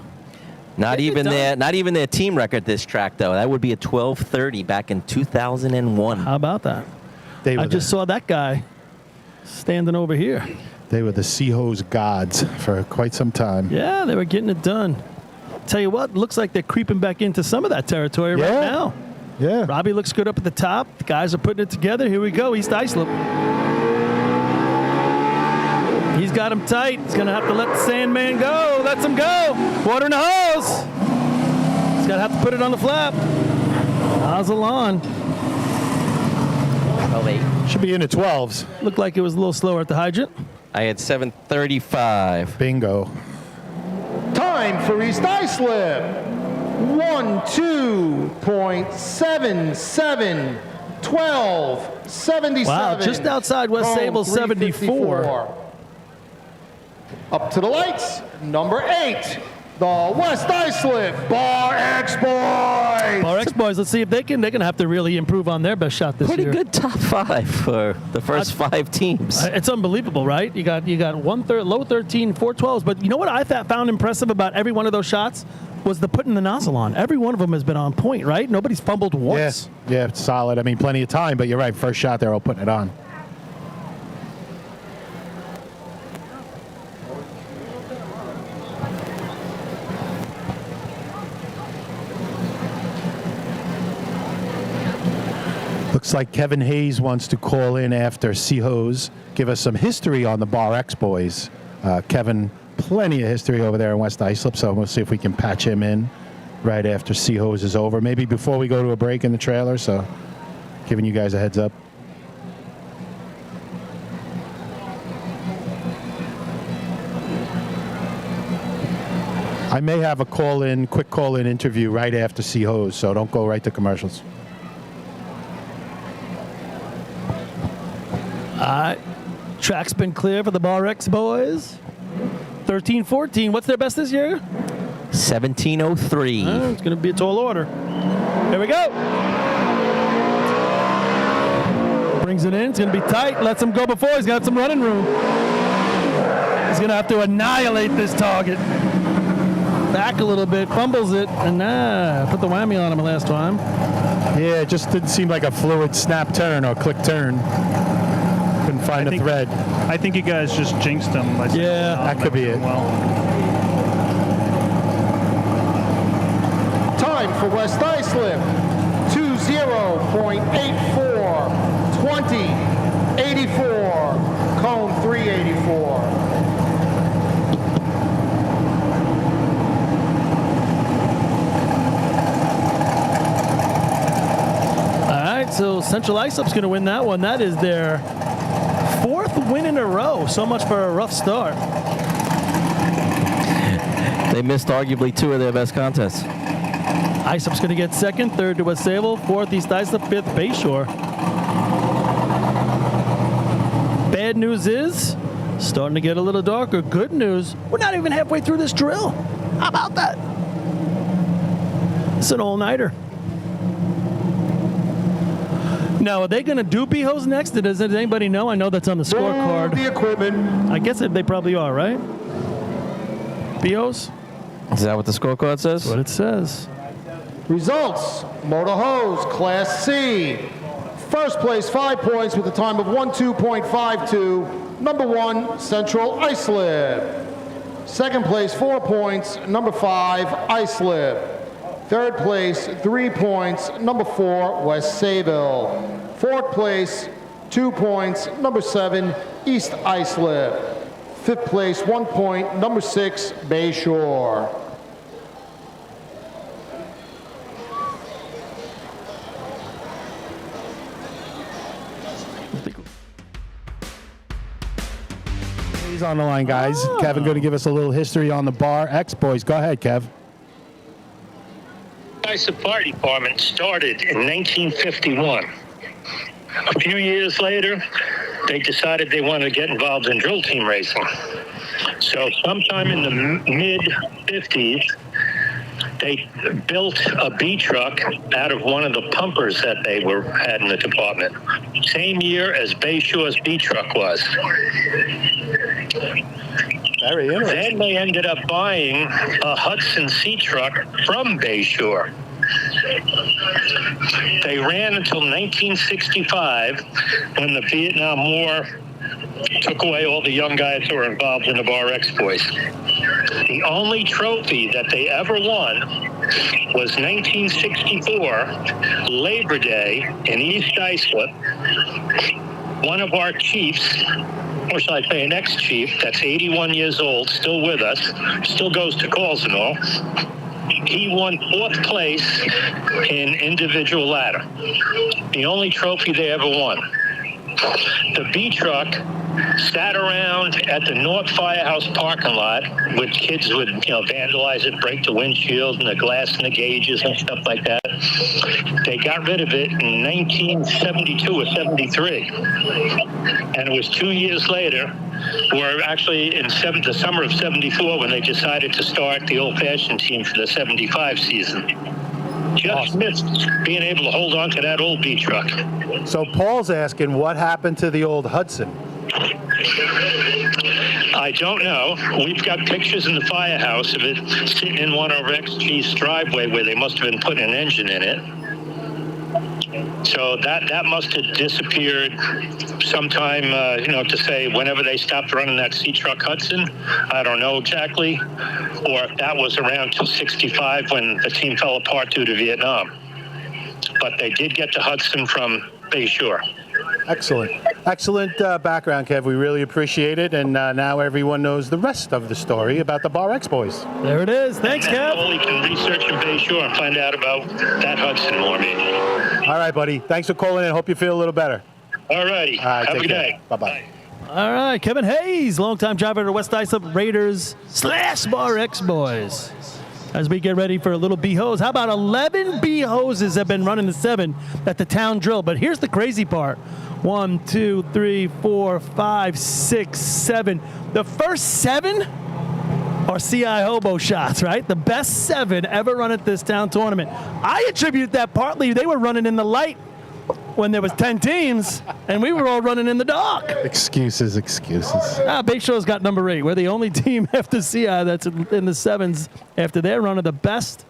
Not even their team record this track though. That would be a 12.30 back in 2001. How about that? I just saw that guy standing over here. They were the C-Hose gods for quite some time. Yeah, they were getting it done. Tell you what, looks like they're creeping back into some of that territory right now. Yeah. Robbie looks good up at the top. The guys are putting it together. Here we go, East Islip. He's got him tight. He's going to have to let the Sandman go. Lets him go. Water in the hose. He's going to have to put it on the flap. Nozzle on. Oh, wait. Should be in the 12s. Looked like it was a little slower at the hydrant. I had 7:35. Bingo. Time for East Islip. 12.77, 12.77. Wow, just outside West Cone Sable, 74. Up to the lights, number 8, the West Islip Bar X Boys. Bar X Boys, let's see if they can. They're going to have to really improve on their best shot this Pretty year. good top 5 for the first 5 teams. It's unbelievable, right? You got low 13, 412s. But you know what I found impressive about every one of those shots was the putting the nozzle on. Every one of them has been on point, right? Nobody's fumbled once. Yes. Yeah, it's solid. I mean, plenty of time, but you're right. First shot, they're all putting it on. Looks like Kevin Hayes wants to call in after C-Hose, give us some history on the Bar X Boys. Kevin, plenty of history over there in West Islip, so we'll see if we can patch him in right after C-Hose is over. Maybe before we go to a break in the trailer, so giving you guys a heads up. I may have a quick call-in interview right after C-Hose, so don't go right to commercials. Track's been clear for the Bar X Boys. 13-14. What's their best this year? 17:03. It's going to be a tall order. Here we go. Brings it in. It's going to be tight. Lets him go before. He's got some running room. He's going to have to annihilate this target. Back a little bit. Fumbles it. And put the whammy on him last time. Yeah, it just didn't seem like a fluid snap turn or click turn. Couldn't find a thread. I think you guys just jinxed him. By saying that could be it. Well, Time for West Islip. 20.84, 20.84, cone 384. All right, so Central Islip's going to win that one. That is their 4th win in a row. So much for a rough start. They missed arguably 2 of their best contests. Islip's going to get 2nd, 3rd to West Sable, 4th East Islip, 5th Bayshore. Bad news is, starting to get a little darker. Good news, we're not even halfway through this drill. How about that? It's an all-nighter. Now, are they going to do B-Hose next? Does anybody know? I know that's on the scorecard. The equipment. I guess they probably are, right? B-Hose? Is that what the scorecard says? That's what it says. Results, Motor Hose, Class C. First place, 5 points with a time of 12.52. Number 1, Central Islip. Second place, 4 points. Number 5, Islip. Third place, 3 points. Number 4, West Sable. Fourth place, 2 points. Number 7, East Islip. Fifth place, 1 point. Number 6, Bayshore. He's on the line, guys. Kevin going to give us a little history on the Bar X Boys. Go ahead, Kev. Islip Fire Department started in 1951. A few years later, they decided they wanted to get involved in drill team racing. So sometime in the mid-50s, they built a B truck out of one of the pumpers that they had in the department. Same year as Bayshore's B truck was. Very interesting. Then they ended up buying a Hudson C truck from Bayshore. They ran until 1965, when the Vietnam War took away all the young guys who were involved in the Bar X Boys. The only trophy that they ever won was 1964, Labor Day in East Islip. One of our chiefs or should I say an ex-chief, that's 81 years old, still with us, still goes to calls and all. He won 4th place in individual ladder. The only trophy they ever won. The B truck sat around at the North Firehouse parking lot, which kids would, vandalize it, break the windshield and the glass and the gauges and stuff like that. They got rid of it in 1972 or 73. And it was 2 years later, or actually in the summer of 74, when they decided to start the old-fashioned team for the 75 season. Just missed being able to hold on to that old B truck. So Paul's asking, what happened to the old Hudson? I don't know. We've got pictures in the firehouse of it sitting in one of our ex-chief's driveway where they must have been putting an engine in it. So that must have disappeared sometime, to say whenever they stopped running that C-Truck Hudson. I don't know exactly. Or if that was around 265 when the team fell apart due to Vietnam. But they did get the Hudson from Bayshore. Excellent. Excellent background, Kev. We really appreciate it. And now everyone knows the rest of the story about the Bar X Boys. There it is. Thanks, Kev. Well, you can research in Bayshore and find out about that Hudson more, maybe. All right, buddy. Thanks for calling in. Hope you feel a little better. All righty. Have a good day. Bye-bye. All right, Kevin Hayes, longtime driver of the West Islip Raiders / Bar X Boys. As we get ready for a little B-hose. How about 11 B-hoses have been running the 7 at the town drill? But here's the crazy part. 1, 2, 3, 4, 5, 6, 7. The first 7 are CI hobo shots, right? The best 7 ever run at this town tournament. I attribute that partly they were running in the light when there was 10 teams, and we were all running in the dark. Excuses. Bayshore's got number 8. We're the only team after CI that's in the 7s after their run of the best.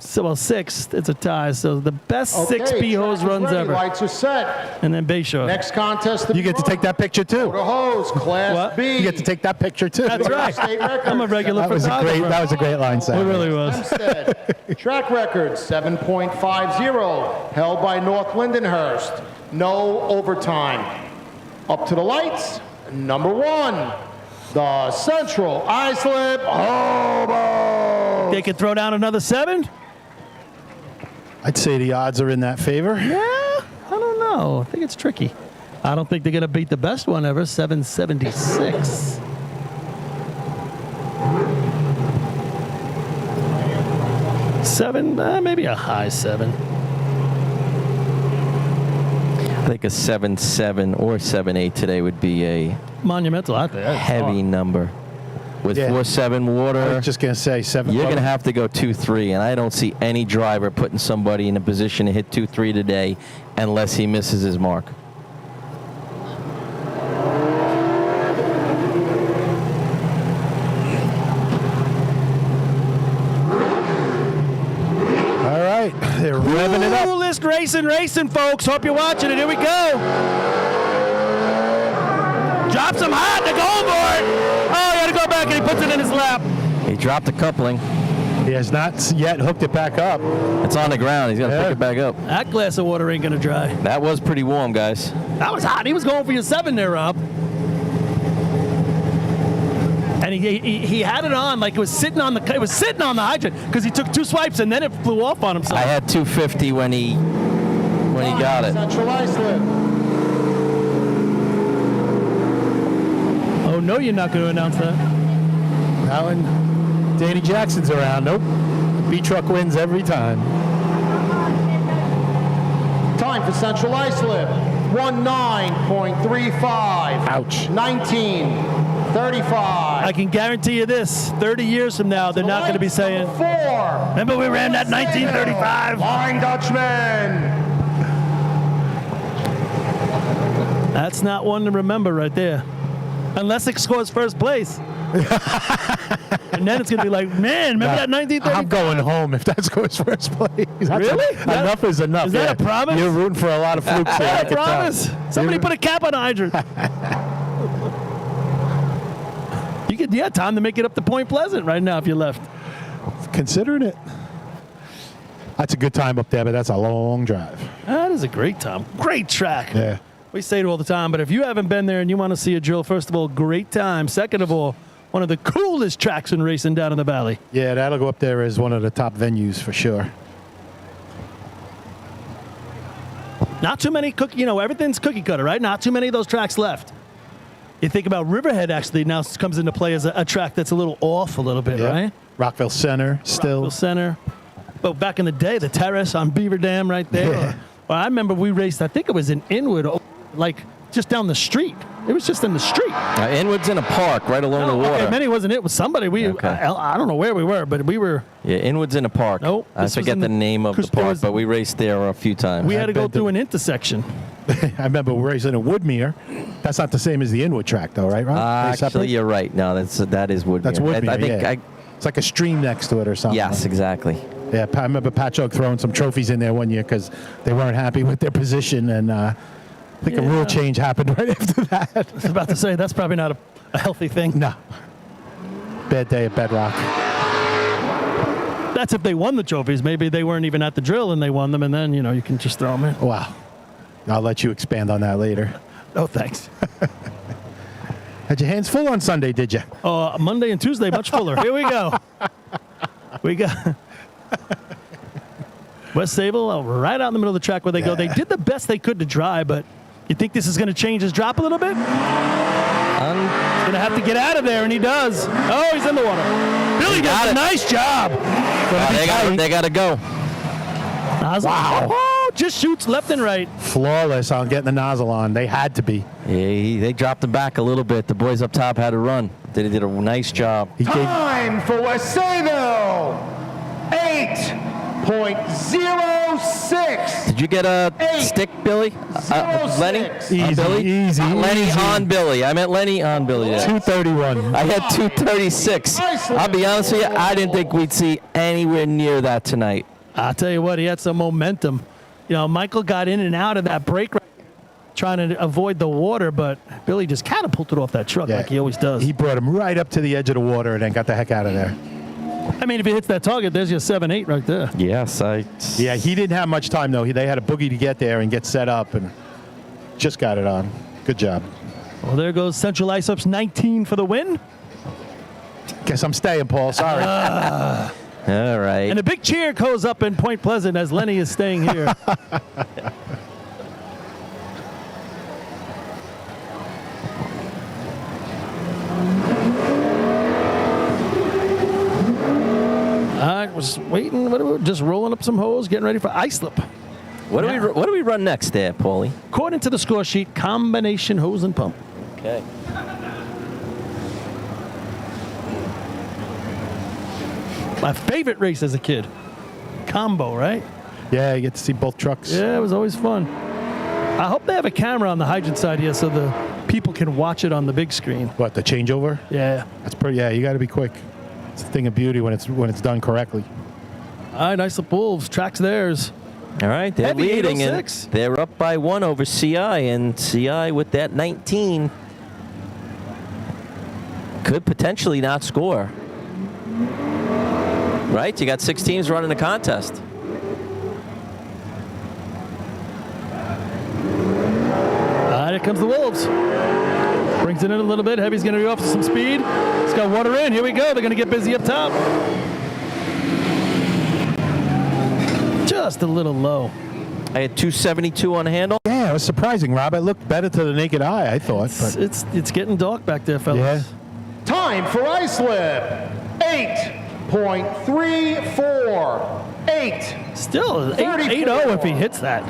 So, 6th, it's a tie. So the best 6 B-hose runs ever. Lights are set. And then Bayshore. Next contest. You get to take that picture, too. The hose, Class What? B. You get to take that picture, too. That's right. State record. I'm a regular That was photographer. a great line, Sam. It really was. Hempstead. Track record 7.50, held by North Lindenhurst. No overtime. Up to the lights, number 1, the Central Islip Hobo. They could throw down another 7? I'd say the odds are in that favor. Yeah, I don't know. I think it's tricky. I don't think they're going to beat the best one ever, 776. Seven, maybe a high 7. I think a 7.7 or 7.8 today would be a Monumental out there. heavy number. With Yeah. 4.7 I water, was just going to say 7. you're going to have to go 2.3, and I don't see any driver putting somebody in a position to hit 2.3 today unless he misses his mark. All right. They're revving it up. Coolest racing, folks. Hope you're watching it. Here we go. Drops him hot. They're going for it. Oh, he had to go back, and he puts it in his lap. He dropped the coupling. He has not yet hooked it back up. It's on the ground. He's going to pick it back up. That glass of water ain't going to dry. That was pretty warm, guys. That was hot. He was going for your 7 there, Rob. And he had it on like it was sitting on the hydrant because he took 2 swipes and then it flew off on himself. I had 250 when he got it. Central Islip. Oh no, you're not going to announce that. Now when Danny Jackson's around, nope. B-Truck wins every time. Time for Central Islip. 19.35. Ouch. 19.35. I can guarantee you this: 30 years from now, they're not going to be saying, 4. "Remember we ran that 1935." Flying Dutchman. That's not one to remember right there, unless it scores first place. And then it's going to be like, man, remember that 1935? I'm going home if that scores first place. Really? Enough is enough. Is that a promise? You're rooting for a lot of flukes here. I I can tell. promise. Somebody put a cap on the hydrant. You had time to make it up to Point Pleasant right now if you left. Considering it. That's a good time up there, but that's a long drive. That is a great time. Great track. Yeah. We say it all the time, but if you haven't been there and you want to see a drill, first of all, great time. Second of all, one of the coolest tracks in racing down in the valley. Yeah, that'll go up there as one of the top venues for sure. Not too many everything's cookie cutter, right? Not too many of those tracks left. You think about Riverhead actually now comes into play as a track that's a little off a little bit, right? Rockville Center still. Rockville Center. But back in the day, the terrace on Beaver Dam right there. Yeah. Well, I remember we raced, I think it was in Inwood, like just down the street. It was just in the street. Inwood's in a park right along the water. Okay, maybe it wasn't it. It was somebody. I don't know where we were, but we were. Yeah, Inwood's in a park. Nope. I forget the name of the park, but we raced there a few times. We had to go through an intersection. I remember racing in Woodmere. That's not the same as the Inwood track, though, right, Ron? Actually, you're right. No, that is Woodmere. That's Woodmere, I think yeah. It's like a stream next to it or something. Yes, exactly. Yeah, I remember Patchogue throwing some trophies in there one year because they weren't happy with their position, and I think a rule change happened right after that. I was about to say, that's probably not a healthy thing. No. Bad day at Bedrock. That's if they won the trophies. Maybe they weren't even at the drill and they won them, and then, you can just throw them in. Wow. I'll let you expand on that later. Oh, thanks. Had your hands full on Sunday, did you? Monday and Tuesday, much fuller. Here we go. We got West Sable right out in the middle of the track where they go. They did the best they could to dry, but you think this is going to change his drop a little bit? He's going to have to get out of there, and he does. Oh, he's in the water. Billy does a nice job. They got to go. Wow. Oh, just shoots left and right. Flawless on getting the nozzle on. They had to be. Yeah, they dropped him back a little bit. The boys up top had to run. They did a nice job. Time for West Sable. 8.06. Did you get a stick, Billy? Lenny? Easy, Billy? easy, Lenny easy. on Billy. I meant Lenny on Billy. Yeah. 231. I had 236. I'll be honest with you, I didn't think we'd see anywhere near that tonight. I'll tell you what, he had some momentum. Michael got in and out of that break trying to avoid the water, but Billy just catapulted off that truck like he always does. He brought him right up to the edge of the water and then got the heck out of there. I mean, if he hits that target, there's your 7-8 right there. Yes, Yeah, he didn't have much time, though. They had a boogie to get there and get set up, and just got it on. Good job. Well, there goes Central Islip's 19 for the win. Guess I'm staying, Paul. Sorry. All right. And a big cheer goes up in Point Pleasant as Lenny is staying here. I was waiting. Just rolling up some hose, getting ready for Islip. What do we run next there, Paulie? According to the score sheet, combination hose and pump. Okay. My favorite race as a kid. Combo, right? Yeah, you get to see both trucks. Yeah, it was always fun. I hope they have a camera on the hydrant side here so the people can watch it on the big screen. What, the changeover? Yeah. That's pretty. Yeah, you got to be quick. It's a thing of beauty when it's done correctly. All right, Islip Wolves, track's theirs. All right, they're Heavy leading, and 806. they're up by 1 over CI, and CI with that 19 could potentially not score. Right? You got 6 teams running the contest. Here comes the Wolves. Brings it in a little bit. Heavy's going to be off to some speed. It's got water in. Here we go. They're going to get busy up top. Just a little low. I had 272 on the handle. Yeah, it was surprising, Rob. It looked better to the naked eye, I thought. It's getting dark back there, fellas. Yeah. Time for Islip. 8.34. 8. Still 8-0 if he hits that.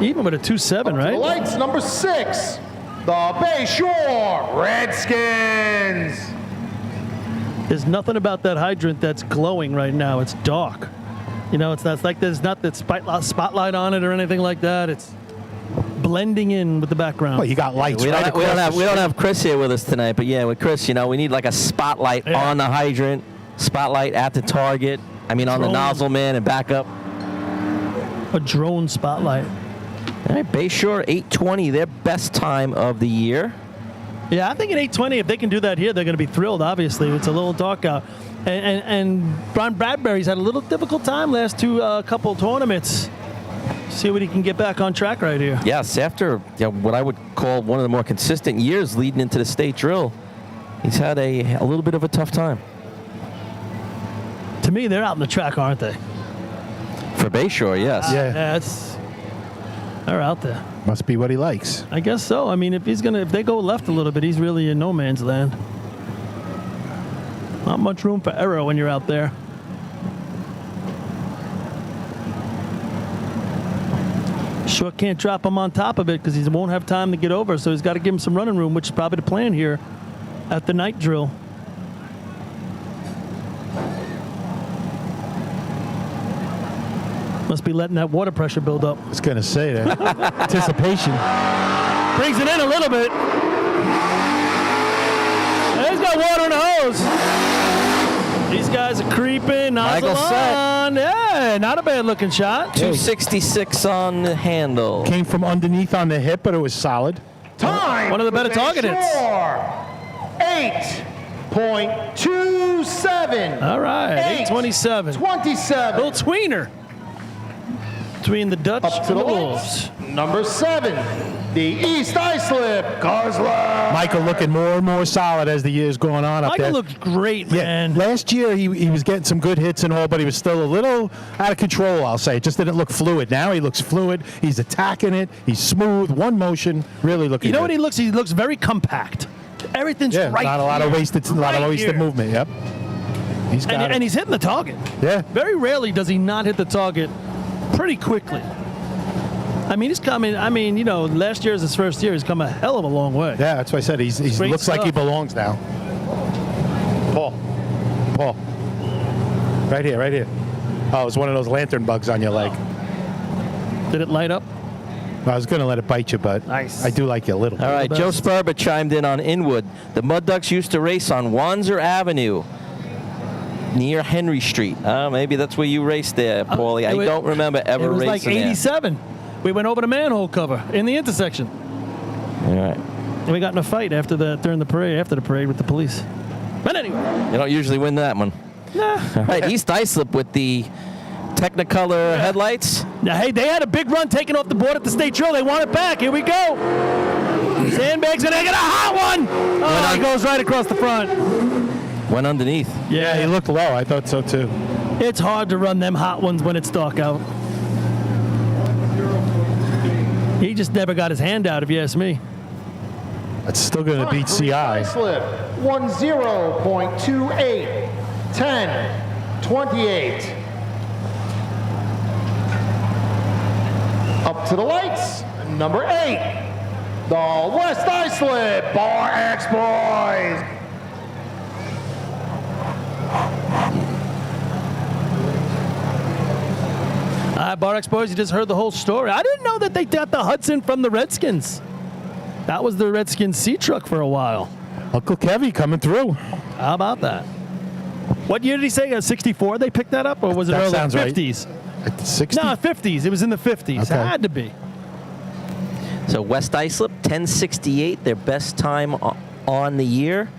Even with a 2.7, right? The lights, number 6. The Bayshore Redskins. There's nothing about that hydrant that's glowing right now. It's dark. It's not like there's not that spotlight on it or anything like that. It's blending in with the background. Well, you got lights We right don't have Chris here with us tonight, but yeah, with Chris, we need like a spotlight on the hydrant, spotlight at the target. I mean, on the nozzle man and back up. A drone spotlight. All right, Bayshore 8:20, their best time of the year. Yeah, I think at 8:20, if they can do that here, they're going to be thrilled, obviously. It's a little dark out. And Brian Bradbury's had a little difficult time last couple tournaments. See what he can get back on track right here. Yes, after what I would call one of the more consistent years leading into the state drill, he's had a little bit of a tough time. To me, they're out in the track, aren't they? For Bayshore, yes. Yeah, they're out there. Must be what he likes. I guess so. I mean, if they go left a little bit, he's really in no man's land. Not much room for error when you're out there. Sure can't drop him on top of it because he won't have time to get over, so he's got to give him some running room, which is probably the plan here at the night drill. Must be letting that water pressure build up. I was going to say that. Anticipation. Brings it in a little bit. He's got water in the hose. These guys are creeping. Nozzle on. Yeah, not a bad looking shot. 266 on the handle. Came from underneath on the hip, but it was solid. Time. One of the better target hits. 8.27. All right, 827. 27. Little tweener between the Dutch Up to and the the Wolves. Number 7, the East Islip, Garsler. Michael looking more and more solid as the year's going on up there. Michael looked great, man. Last year he was getting some good hits and all, but he was still a little out of control, I'll say. It just didn't look fluid. Now he looks fluid. He's attacking it. He's smooth. One motion. Really looking good. You know what he looks? He looks very compact. Everything's right not a lot of wasted, movement. Yep. He's got it. And he's hitting the target. Yeah. Very rarely does he not hit the target pretty quickly. I mean, he's coming. I mean, you know, last year is his first year. He's come a hell of a long way. Yeah, that's why I said he looks like he belongs now. Paul. Right here. Oh, it was one of those lantern bugs on your leg. Did it light up? I was going to let it bite you, but nice. I do like you a little. All right, Joe Sperber chimed in on Inwood. The Mud Ducks used to race on Wanzer Avenue near Henry Street. Maybe that's where you raced there, Paulie. I don't remember ever racing there. It was like 87. We went over the manhole cover in the intersection. All right. And we got in a fight after the parade with the police. But anyway. You don't usually win that one. Nah. All right, East Islip with the Technicolor headlights. Now, hey, they had a big run taken off the board at the state drill. They want it back. Here we go. Sandbags, and they get a hot one. Oh, he goes right across the front. Went underneath. Yeah, he looked low. I thought so, too. It's hard to run them hot ones when it's dark out. He just never got his hand out, if you ask me. That's still going to beat CI. Slip 10.28. 10.28. Up to the lights, number 8, the West Islip Bar X Boys. Bar X Boys, you just heard the whole story. I didn't know that they got the Hudson from the Redskins. That was the Redskins C truck for a while. Uncle Kevy coming through. How about that? What year did he say? 64 they picked that up? Or was it early 50s? Right. 60? No, 50s. It was in the 50s. Okay. It had to be. So West Islip, 10:68, their best time on the year.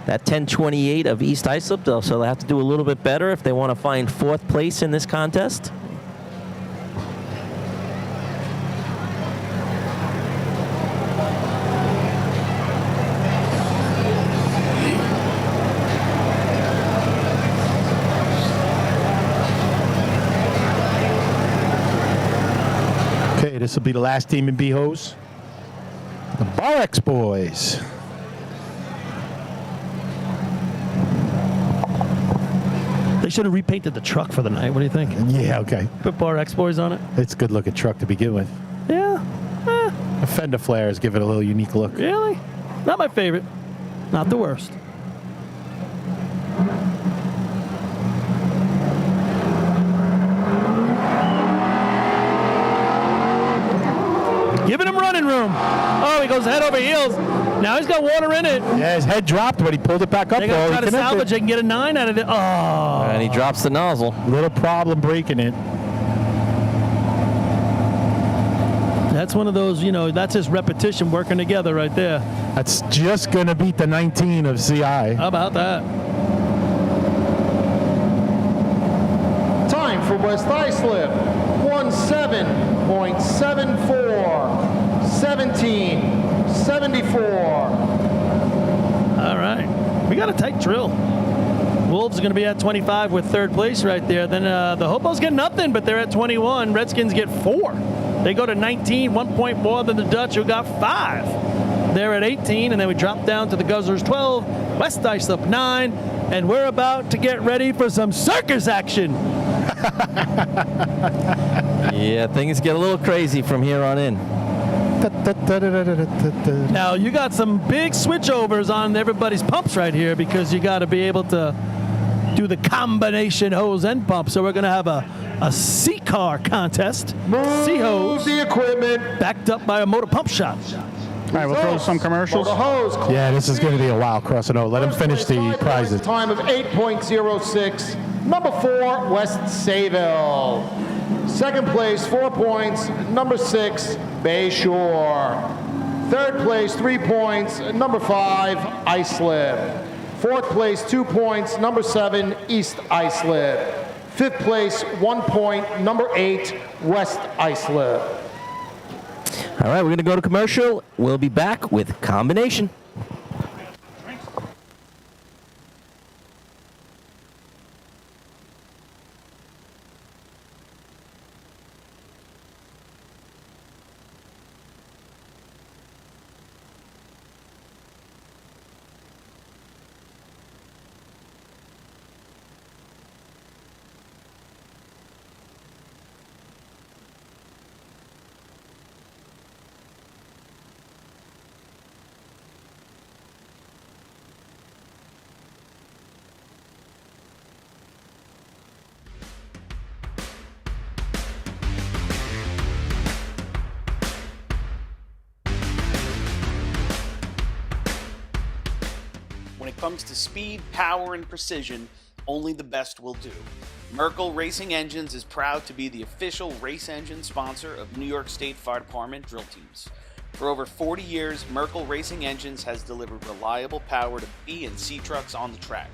That 10:28 of East Islip, so they'll have to do a little bit better if they want to find 4th place in this contest. Okay, this will be the last team in B-Hose. The Bar X Boys. They should have repainted the truck for the night. What do you think? Yeah, okay. Put Bar X Boys on it. It's a good looking truck to begin with. Yeah. The fender flares give it a little unique look. Really? Not my favorite. Not the worst. Giving him running room. Oh, he goes head over heels. Now he's got water in it. Yeah, his head dropped, but he pulled it back up. They got to try to salvage it and get a 9 out of it. Oh. And he drops the nozzle. Little problem breaking it. That's one of those, you know, that's his repetition working together right there. That's just going to beat the 19 of CI. How about that? Time for West Islip, 17.74, 17.74. All right. We got a tight drill. Wolves are going to be at 25 with third place right there. Then the Hobos get nothing, but they're at 21. Redskins get 4. They go to 19, 1 point more than the Dutch, who got 5. They're at 18, and then we drop down to the Guzzlers 12, West Islip 9, and we're about to get ready for some circus action. Yeah, things get a little crazy from here on in. Now, you got some big switchovers on everybody's pumps right here because you got to be able to do the combination hose and pump. So we're going to have a C-car contest. C-hose. The equipment. Backed up by a motor pump shop. All right, we'll throw some commercials. Yeah, this is going to be a while crossing over. Let them finish the prizes. Time of 8.06. Number 4, West Sayville. Second place, 4 points. Number 6, Bayshore. Third place, 3 points. Number 5, Islip. Fourth place, 2 points. Number 7, East Islip. Fifth place, 1 point. Number 8, West Islip. All right, we're going to go to commercial. We'll be back with combination. When it comes to speed, power, and precision, only the best will do. Merkel Racing Engines is proud to be the official race engine sponsor of New York State Fire Department drill teams. For over 40 years, Merkel Racing Engines has delivered reliable power to B and C trucks on the track.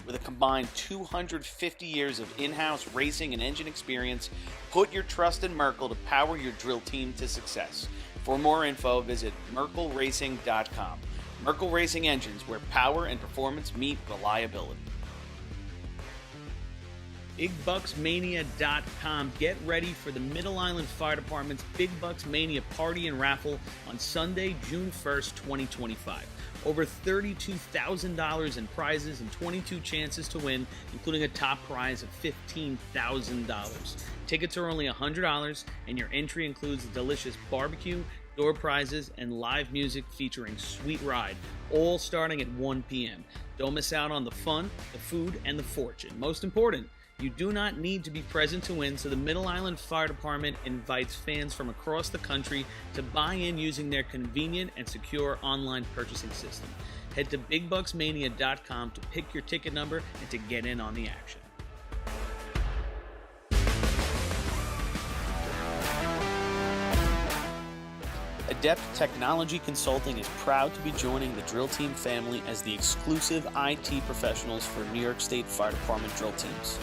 With a combined 250 years of in-house racing and engine experience, put your trust in Merkel to power your drill team to success. For more info, visit merkelracing.com. Merkel Racing Engines, where power and performance meet reliability. BigBucksMania.com. Get ready for the Middle Island Fire Department's Big Bucks Mania Party and Raffle on Sunday, June 1st, 2025. Over $32,000 in prizes and 22 chances to win, including a top prize of $15,000. Tickets are only $100, and your entry includes a delicious barbecue, door prizes, and live music featuring Sweet Ride, all starting at 1 p.m. Don't miss out on the fun, the food, and the fortune. Most important, you do not need to be present to win, so the Middle Island Fire Department invites fans from across the country to buy in using their convenient and secure online purchasing system. Head to BigBucksMania.com to pick your ticket number and to get in on the action. Adept Technology Consulting is proud to be joining the drill team family as the exclusive IT professionals for New York State Fire Department drill teams.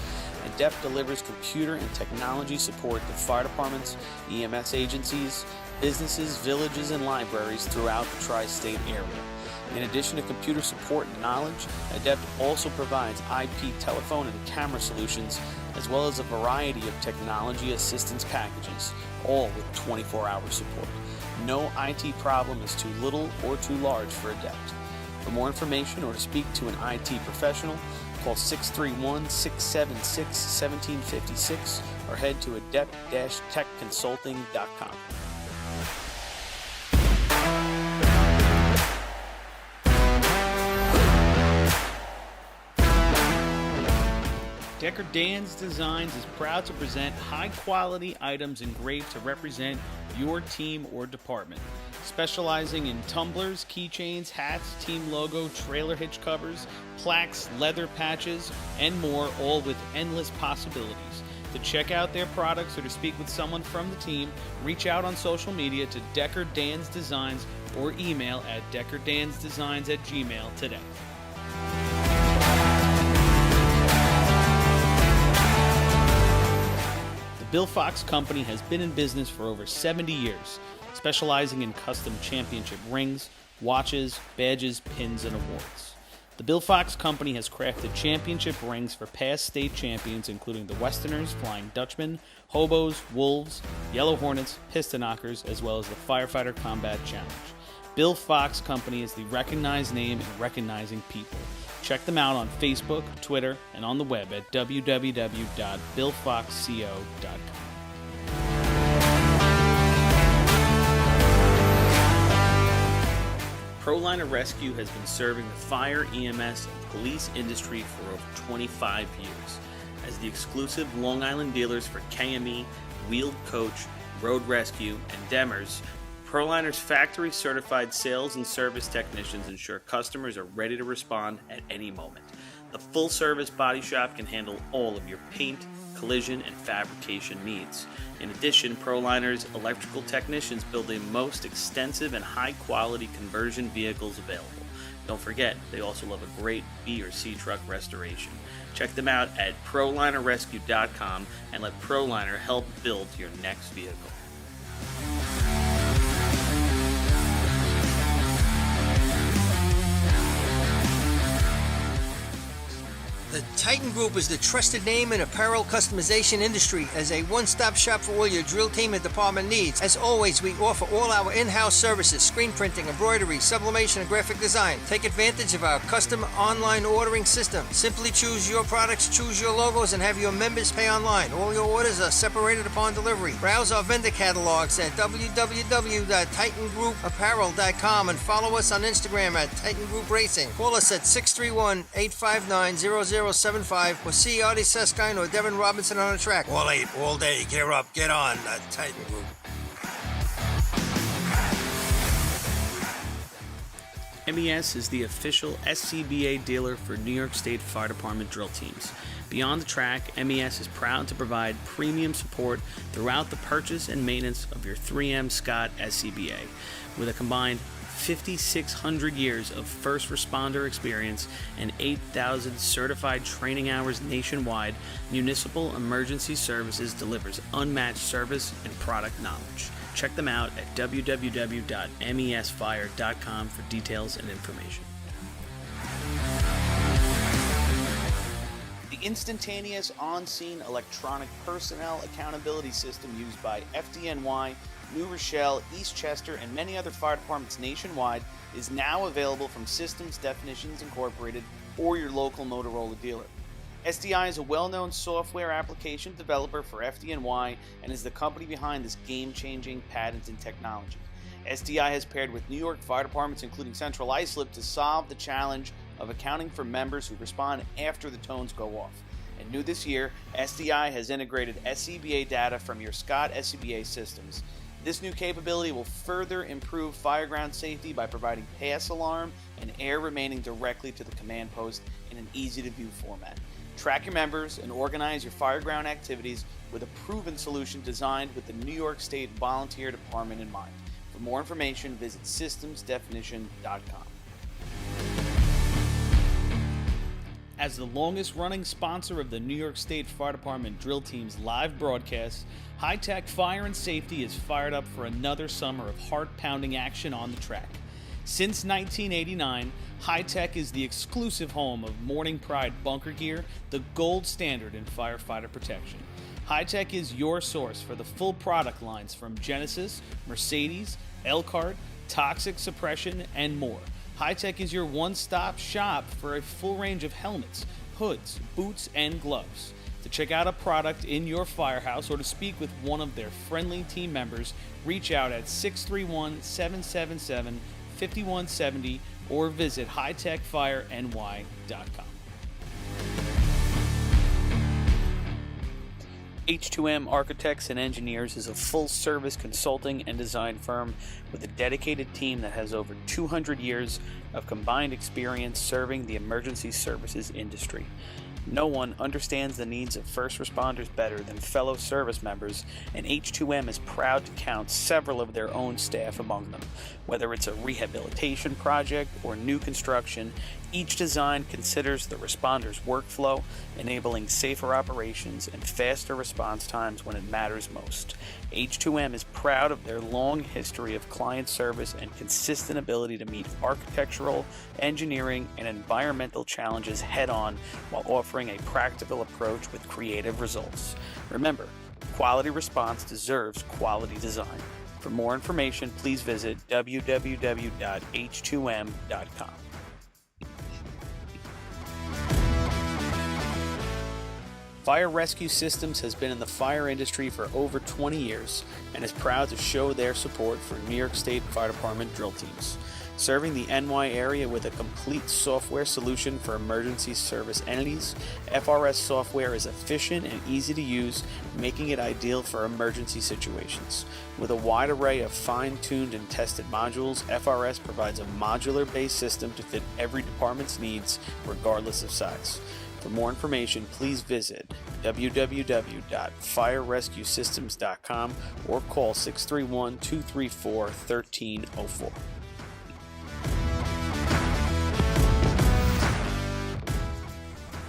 Adept delivers computer and technology support to fire departments, EMS agencies, businesses, villages, and libraries throughout the tri-state area. In addition to computer support and knowledge, Adept also provides IP telephone and camera solutions, as well as a variety of technology assistance packages, all with 24-hour support. No IT problem is too little or too large for Adept. For more information or to speak to an IT professional, call 631-676-1756 or head to adept-techconsulting.com. Decker Dan's Designs is proud to present high-quality items engraved to represent your team or department. Specializing in tumblers, keychains, hats, team logo, trailer hitch covers, plaques, leather patches, and more, all with endless possibilities. To check out their products or to speak with someone from the team, reach out on social media to Decker Dan's Designs or email at deckerdansdesigns@gmail today. Bill Fox Company has been in business for over 70 years, specializing in custom championship rings, watches, badges, pins, and awards. The Bill Fox Company has crafted championship rings for past state champions, including the Westerners, Flying Dutchmen, Hobos, Wolves, Yellow Hornets, Piston Knockers, as well as the Firefighter Combat Challenge. Bill Fox Company is the recognized name in recognizing people. Check them out on Facebook, Twitter, and on the web at www.billfoxco.com. ProLiner Rescue has been serving the fire, EMS, and police industry for over 25 years. As the exclusive Long Island dealers for KME, Wheeled Coach, Road Rescue, and Demers, ProLiner's factory-certified sales and service technicians ensure customers are ready to respond at any moment. The full-service body shop can handle all of your paint, collision, and fabrication needs. In addition, ProLiner's electrical technicians build the most extensive and high-quality conversion vehicles available. Don't forget, they also love a great B or C truck restoration. Check them out at ProLinerRescue.com and let ProLiner help build your next vehicle. The Titan Group is the trusted name in apparel customization industry as a one-stop shop for all your drill team and department needs. As always, we offer all our in-house services, screen printing, embroidery, sublimation, and graphic design. Take advantage of our custom online ordering system. Simply choose your products, choose your logos, and have your members pay online. All your orders are separated upon delivery. Browse our vendor catalogs at www.titangrouapparel.com and follow us on Instagram at Titan Group Racing. Call us at 631-859-0075 or see Artie Seskine or Devin Robinson on the track. All 8, all day. Gear up, get on. The Titan Group. MES is the official SCBA dealer for New York State Fire Department drill teams. Beyond the track, MES is proud to provide premium support throughout the purchase and maintenance of your 3M Scott SCBA. With a combined 5,600 years of first responder experience and 8,000 certified training hours nationwide, Municipal Emergency Services delivers unmatched service and product knowledge. Check them out at www.mesfire.com for details and information. The instantaneous on-scene electronic personnel accountability system used by FDNY, New Rochelle, Eastchester, and many other fire departments nationwide is now available from Systems Definitions Incorporated or your local Motorola dealer. SDI is a well-known software application developer for FDNY and is the company behind this game-changing patented technology. SDI has paired with New York fire departments, including Central Islip, to solve the challenge of accounting for members who respond after the tones go off. And new this year, SDI has integrated SCBA data from your Scott SCBA systems. This new capability will further improve fireground safety by providing pass alarm and air remaining directly to the command post in an easy-to-view format. Track your members and organize your fireground activities with a proven solution designed with the New York State Volunteer Department in mind. For more information, visit systemsdefinition.com. As the longest-running sponsor of the New York State Fire Department drill team's live broadcasts, High Tech Fire and Safety is fired up for another summer of heart-pounding action on the track. Since 1989, High Tech is the exclusive home of Morning Pride bunker gear, the gold standard in firefighter protection. High Tech is your source for the full product lines from Genesis, Mercedes, Elkhart, Toxic Suppression, and more. High Tech is your one-stop shop for a full range of helmets, hoods, boots, and gloves. To check out a product in your firehouse or to speak with one of their friendly team members, reach out at 631-777-5170 or visit hightechfireny.com. H2M Architects and Engineers is a full-service consulting and design firm with a dedicated team that has over 200 years of combined experience serving the emergency services industry. No one understands the needs of first responders better than fellow service members, and H2M is proud to count several of their own staff among them. Whether it's a rehabilitation project or new construction, Each design considers the responder's workflow, enabling safer operations and faster response times when it matters most. H2M is proud of their long history of client service and consistent ability to meet architectural, engineering, and environmental challenges head-on while offering a practical approach with creative results. Remember, quality response deserves quality design. For more information, please visit www.h2m.com. Fire Rescue Systems has been in the fire industry for over 20 years and is proud to show their support for New York State Fire Department drill teams. Serving the NY area with a complete software solution for emergency service entities, FRS software is efficient and easy to use, making it ideal for emergency situations. With a wide array of fine-tuned and tested modules, FRS provides a modular-based system to fit every department's needs, regardless of size. For more information, please visit www.firerescuesystems.com or call 631-234-1304.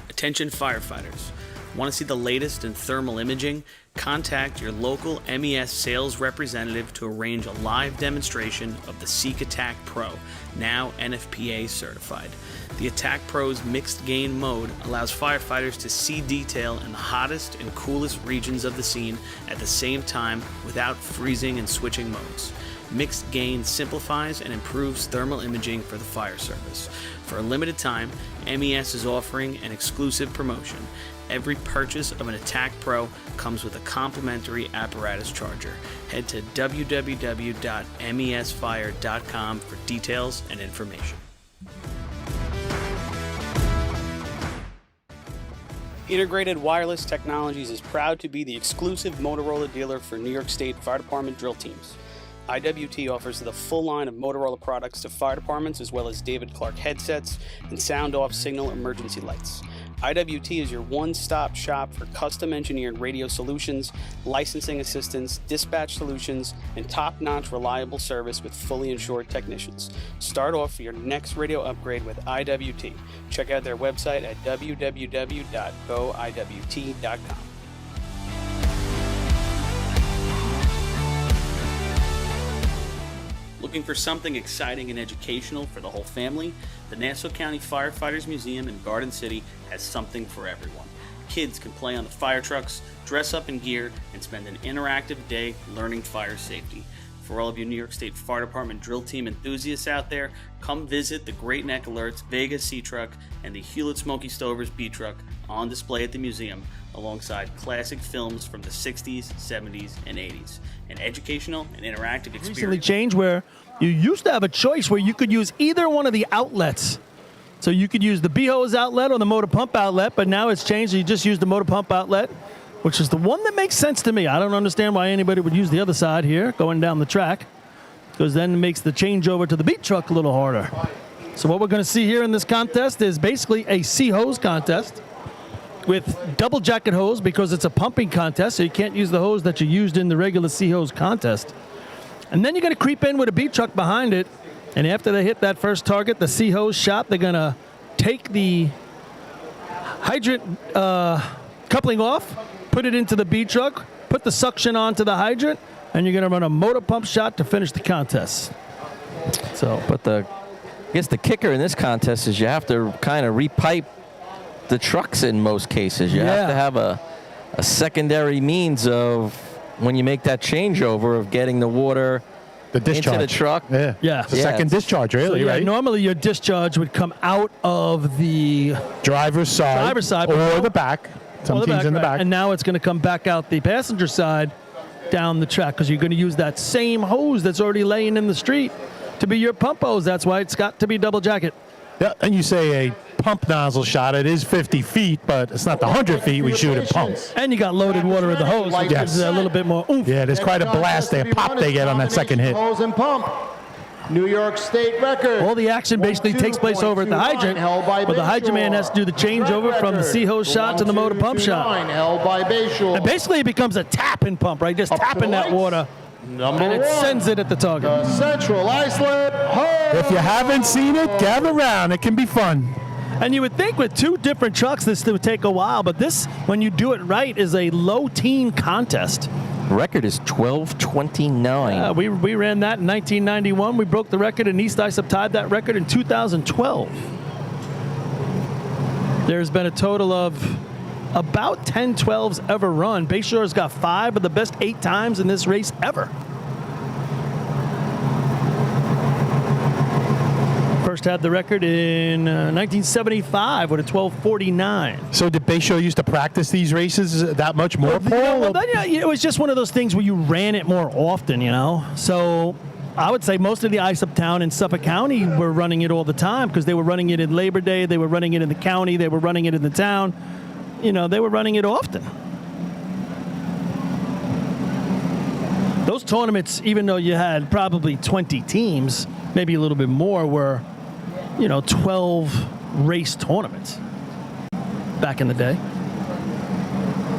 Attention firefighters. Want to see the latest in thermal imaging? Contact your local MES sales representative to arrange a live demonstration of the Seek Attack Pro, now NFPA certified. The Attack Pro's mixed gain mode allows firefighters to see detail in the hottest and coolest regions of the scene at the same time without freezing and switching modes. Mixed gain simplifies and improves thermal imaging for the fire service. For a limited time, MES is offering an exclusive promotion. Every purchase of an Attack Pro comes with a complimentary apparatus charger. Head to www.mesfire.com for details and information. Integrated Wireless Technologies is proud to be the exclusive Motorola dealer for New York State Fire Department drill teams. IWT offers the full line of Motorola products to fire departments, as well as David Clark headsets and sound-off signal emergency lights. IWT is your one-stop shop for custom-engineered radio solutions, licensing assistance, dispatch solutions, and top-notch reliable service with fully insured technicians. Start off for your next radio upgrade with IWT. Check out their website at www.goiwt.com. Looking for something exciting and educational for the whole family? The Nassau County Firefighters Museum in Garden City has something for everyone. Kids can play on the fire trucks, dress up in gear, and spend an interactive day learning fire safety. For all of you New York State Fire Department drill team enthusiasts out there, come visit the Great Neck Alerts Vega C Truck and the Hewlett Smoky Stovers B Truck on display at the museum, alongside classic films from the 60s, 70s, and 80s. An educational and interactive experience. Recently changed where you used to have a choice where you could use either one of the outlets. So you could use the B-hose outlet or the motor pump outlet, but now it's changed. You just use the motor pump outlet, which is the one that makes sense to me. I don't understand why anybody would use the other side here going down the track, because then it makes the changeover to the beat truck a little harder. So what we're going to see here in this contest is basically a C-hose contest with double jacket hose, because it's a pumping contest, so you can't use the hose that you used in the regular C-hose contest. And then you're going to creep in with a beat truck behind it, and after they hit that first target, the C-hose shot, they're going to take the hydrant coupling off, put it into the beat truck, put the suction onto the hydrant, and you're going to run a motor pump shot to finish the contest. So, but I guess the kicker in this contest is you have to kind of repipe the trucks in most cases. You have to have a secondary means of, when you make that changeover, of getting the water into the truck. Yeah. It's a second discharge, really, so, right? Normally your discharge would come out of the driver's side or the back. Some teams in the back. And now it's going to come back out the passenger side down the track, because you're going to use that same hose that's already laying in the street to be your pump hose. That's why it's got to be double jacket. Yeah, and you say a pump nozzle shot. It is 50 feet, but it's not the 100 feet we shoot at pumps. And you got loaded water in the hose, which gives a little bit more oomph. Yeah, there's quite a blast there, pop they get on that second hit. Hose and pump. New York State record. All the action basically takes place over at the hydrant, but the hydrant man has to do the changeover from the C-hose shot to the motor pump shot. Held by Bayshore. And basically it becomes a tap and pump, right? Just tapping that water Number and it one, sends it at the target. the Central Islip Hose. If you haven't seen it, gather around. It can be fun. And you would think with two different trucks this would take a while, but this, when you do it right, is a low-teen contest. Record is 12:29. We ran that in 1991. We broke the record, and East Islip tied that record in 2012. There's been a total of about 10 12s ever run. Bayshore's got 5 of the best 8 times in this race ever. First had the record in 1975 with a 12:49. So did Bayshore used to practice these races that much more, Paul? Well, then, it was just one of those things where you ran it more often, you know. So I would say most of the Islip Town in Suffolk County were running it all the time because they were running it in Labor Day, they were running it in the county, they were running it in the town. You know, they were running it often. Those tournaments, even though you had probably 20 teams, maybe a little bit more, were, 12 race tournaments back in the day.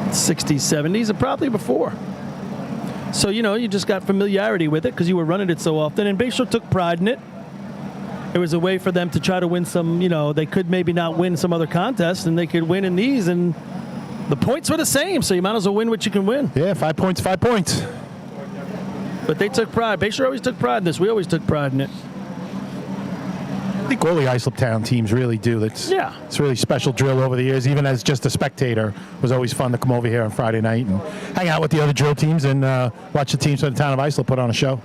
60s, 70s, and probably before. So, you just got familiarity with it because you were running it so often. And Bayshore took pride in it. It was a way for them to try to win some, they could maybe not win some other contests, and they could win in these. And the points were the same, so you might as well win what you can win. Yeah, 5 points, 5 points. But they took pride. Bayshore always took pride in this. We always took pride in it. I think all the Islip Town teams really do. It's a really special drill over the years. Even as just a spectator, it was always fun to come over here on Friday night and hang out with the other drill teams and watch the teams from the town of Islip put on a show.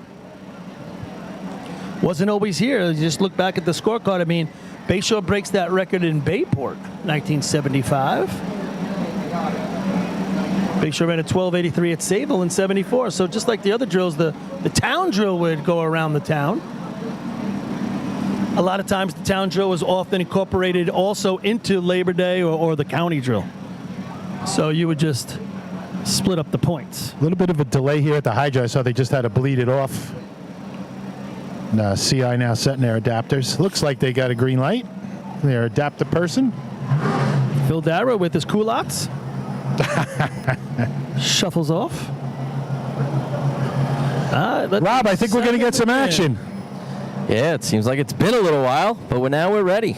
Wasn't always here. You just look back at the scorecard. I mean, Bayshore breaks that record in Bayport, 1975. Bayshore ran a 12:83 at Sayville in 74. So just like the other drills, the town drill would go around the town. A lot of times the town drill was often incorporated also into Labor Day or the county drill. So you would just split up the points. A little bit of a delay here at the hydro. I saw they just had to bleed it off. And, CI now setting their adapters. Looks like they got a green light. Their adapter person. Phil Darrow with his culottes. Shuffles off. Rob, I think we're going to get some action. Yeah, it seems like it's been a little while, but now we're ready.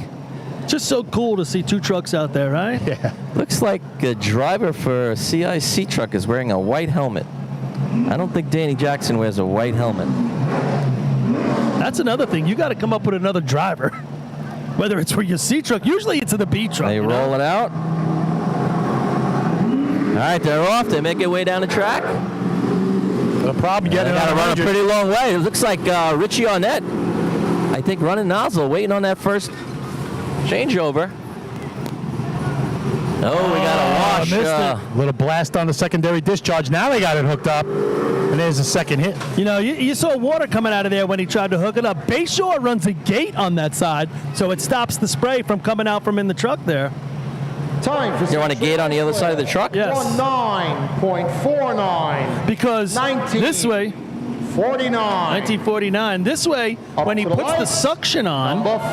Just so cool to see 2 trucks out there, right? Yeah. Looks like a driver for a CIC truck is wearing a white helmet. I don't think Danny Jackson wears a white helmet. That's another thing. You got to come up with another driver. Whether it's for your C truck, usually it's in the B truck. They roll it out. All right, they're off. They make their way down the track. No problem getting got to run a pretty long way. It looks like Richie Arnett, I think, running nozzle, waiting on that first changeover. Oh, we got a wash. A little blast on the secondary discharge. Now they got it hooked up. And there's a second hit. You saw water coming out of there when he tried to hook it up. Bayshore runs a gate on that side, so it stops the spray from coming out from in the truck there. Time for you want a gate on the other side of the truck? Yes. 9.49. Because this way, 1949. This way, when he puts the suction on. Number 4,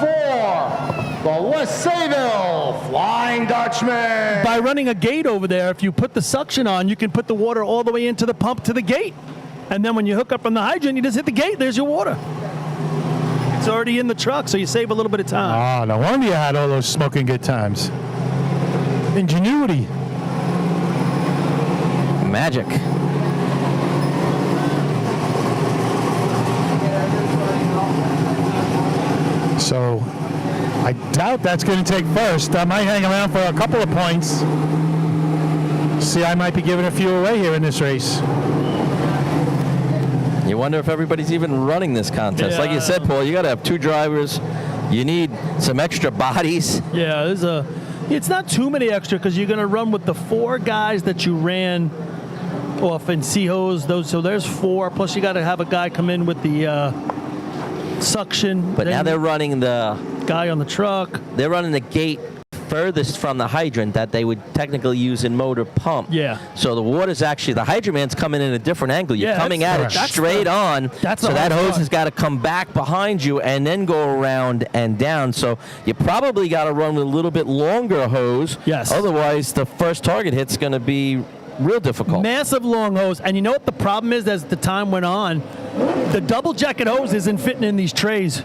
the West Sayville Flying Dutchman. By running a gate over there, if you put the suction on, you can put the water all the way into the pump to the gate. And then when you hook up from the hydrant, you just hit the gate, there's your water. It's already in the truck, so you save a little bit of time. Oh, no wonder you had all those smoking good times. Ingenuity. Magic. So I doubt that's going to take first. I might hang around for a couple of points. See, I might be giving a few away here in this race. You wonder if everybody's even running this contest. Like you said, Paul, you got to have 2 drivers. You need some extra bodies. Yeah, it's not too many extra because you're going to run with the 4 guys that you ran off in C-hose. So there's 4. Plus you got to have a guy come in with the suction. But now they're running the guy on the truck. They're running the gate furthest from the hydrant that they would technically use in motor pump. Yeah. So the water's actually, the hydrant man's coming in a different angle. You're coming at it straight on. So that hose has got to come back behind you and then go around and down. So you probably got to run with a little bit longer hose. Yes. Otherwise, the first target hit's going to be Real difficult. Massive long hose. And you know what the problem is as the time went on? The double jacket hose isn't fitting in these trays.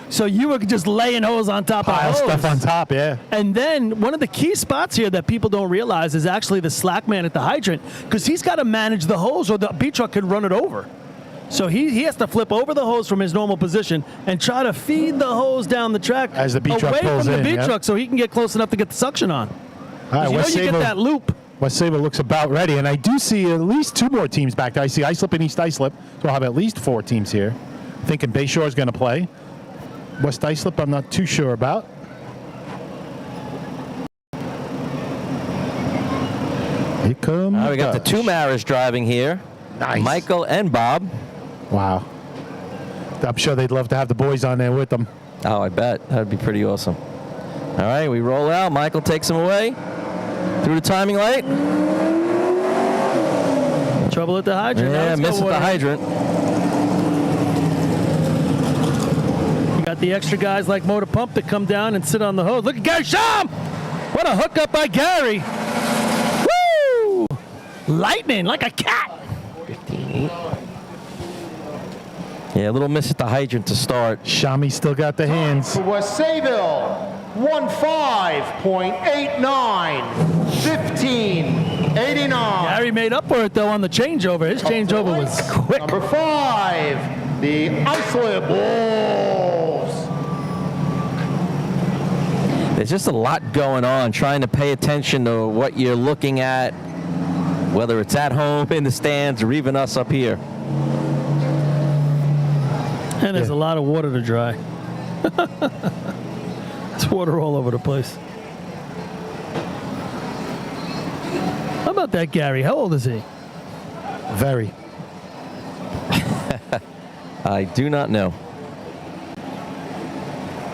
So you were just laying hose on top of hose. Stuff on top, yeah. And then one of the key spots here that people don't realize is actually the slack man at the hydrant, because he's got to manage the hose or the beat truck could run it over. So he has to flip over the hose from his normal position and try to feed the hose down the track as the beat truck away pulls from the in, beat yeah. truck so he can get close enough to get the suction on. All right, You know you get that loop. West Sabre looks about ready, and I do see at least 2 more teams back there. I see Islip and East Islip, so I'll have at least 4 teams here. Thinking Bayshore is going to play. West Islip, I'm not too sure about. Here come We got the 2 Maras driving here. Nice. Michael and Bob. Wow. I'm sure they'd love to have the boys on there with them. Oh, I bet. That'd be pretty awesome. All right, we roll out. Michael takes him away through the timing light. Trouble at the hydrant. Yeah, miss at the hydrant. You got the extra guys like Motor Pump that come down and sit on the hose. Look at Gary Sham! What a hookup by Gary. Woo! Lightning like a cat. 15-8. Yeah, a little miss at the hydrant to start. Shami still got the hands. For West Sayville, 15.89, 15.89. Gary made up for it though on the changeover. His changeover was quick. Number 5, the Islip Wolves. There's just a lot going on, trying to pay attention to what you're looking at, whether it's at home, in the stands, or even us up here. And there's a lot of water to dry. There's water all over the place. How about that, Gary? How old is he? Very. I do not know.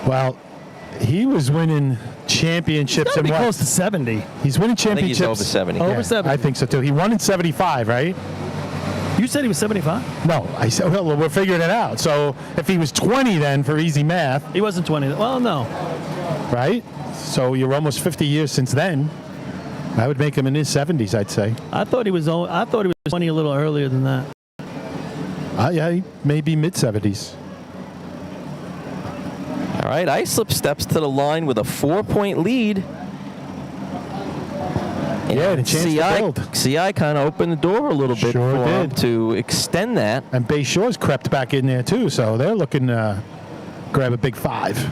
Well, he was winning championships He's in gotta be what? close to 70. He's winning I think championships. he's over 70. Over 70. I think so too. He won in 75, right? You said he was 75? No, I said, well, we're figuring it out. So if he was 20 then, for easy math. He wasn't 20. Well, no. Right? So you're almost 50 years since then. I would make him in his 70s, I'd say. I thought he was 20 a little earlier than that. Yeah, he may be mid-70s. All right, Islip steps to the line with a 4-point lead. Yeah, and a chance to build. CI kind of opened the door a little bit Sure for him did. to extend that. And Bayshore's crept back in there too, so they're looking to grab a big 5.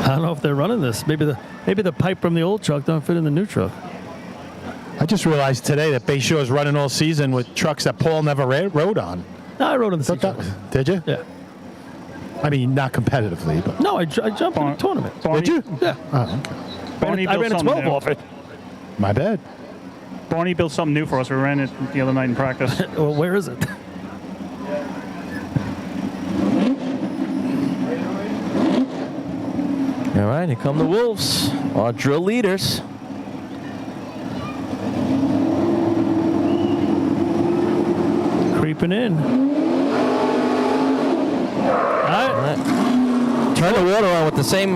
I don't know if they're running this. Maybe the pipe from the old truck don't fit in the new truck. I just realized today that Bayshore's running all season with trucks that Paul never rode on. No, I rode on the Thought C-trucks. Did you? Yeah. I mean, not competitively, but. No, I jumped in the tournament. Did you? Yeah. Oh, okay. Barney I built ran a something 12 new. off it. My bad. Barney built something new for us. We ran it the other night in practice. Well, where is it? All right, here come the Wolves, our drill leaders. Creeping in. All right. All right. Turn the water on with the same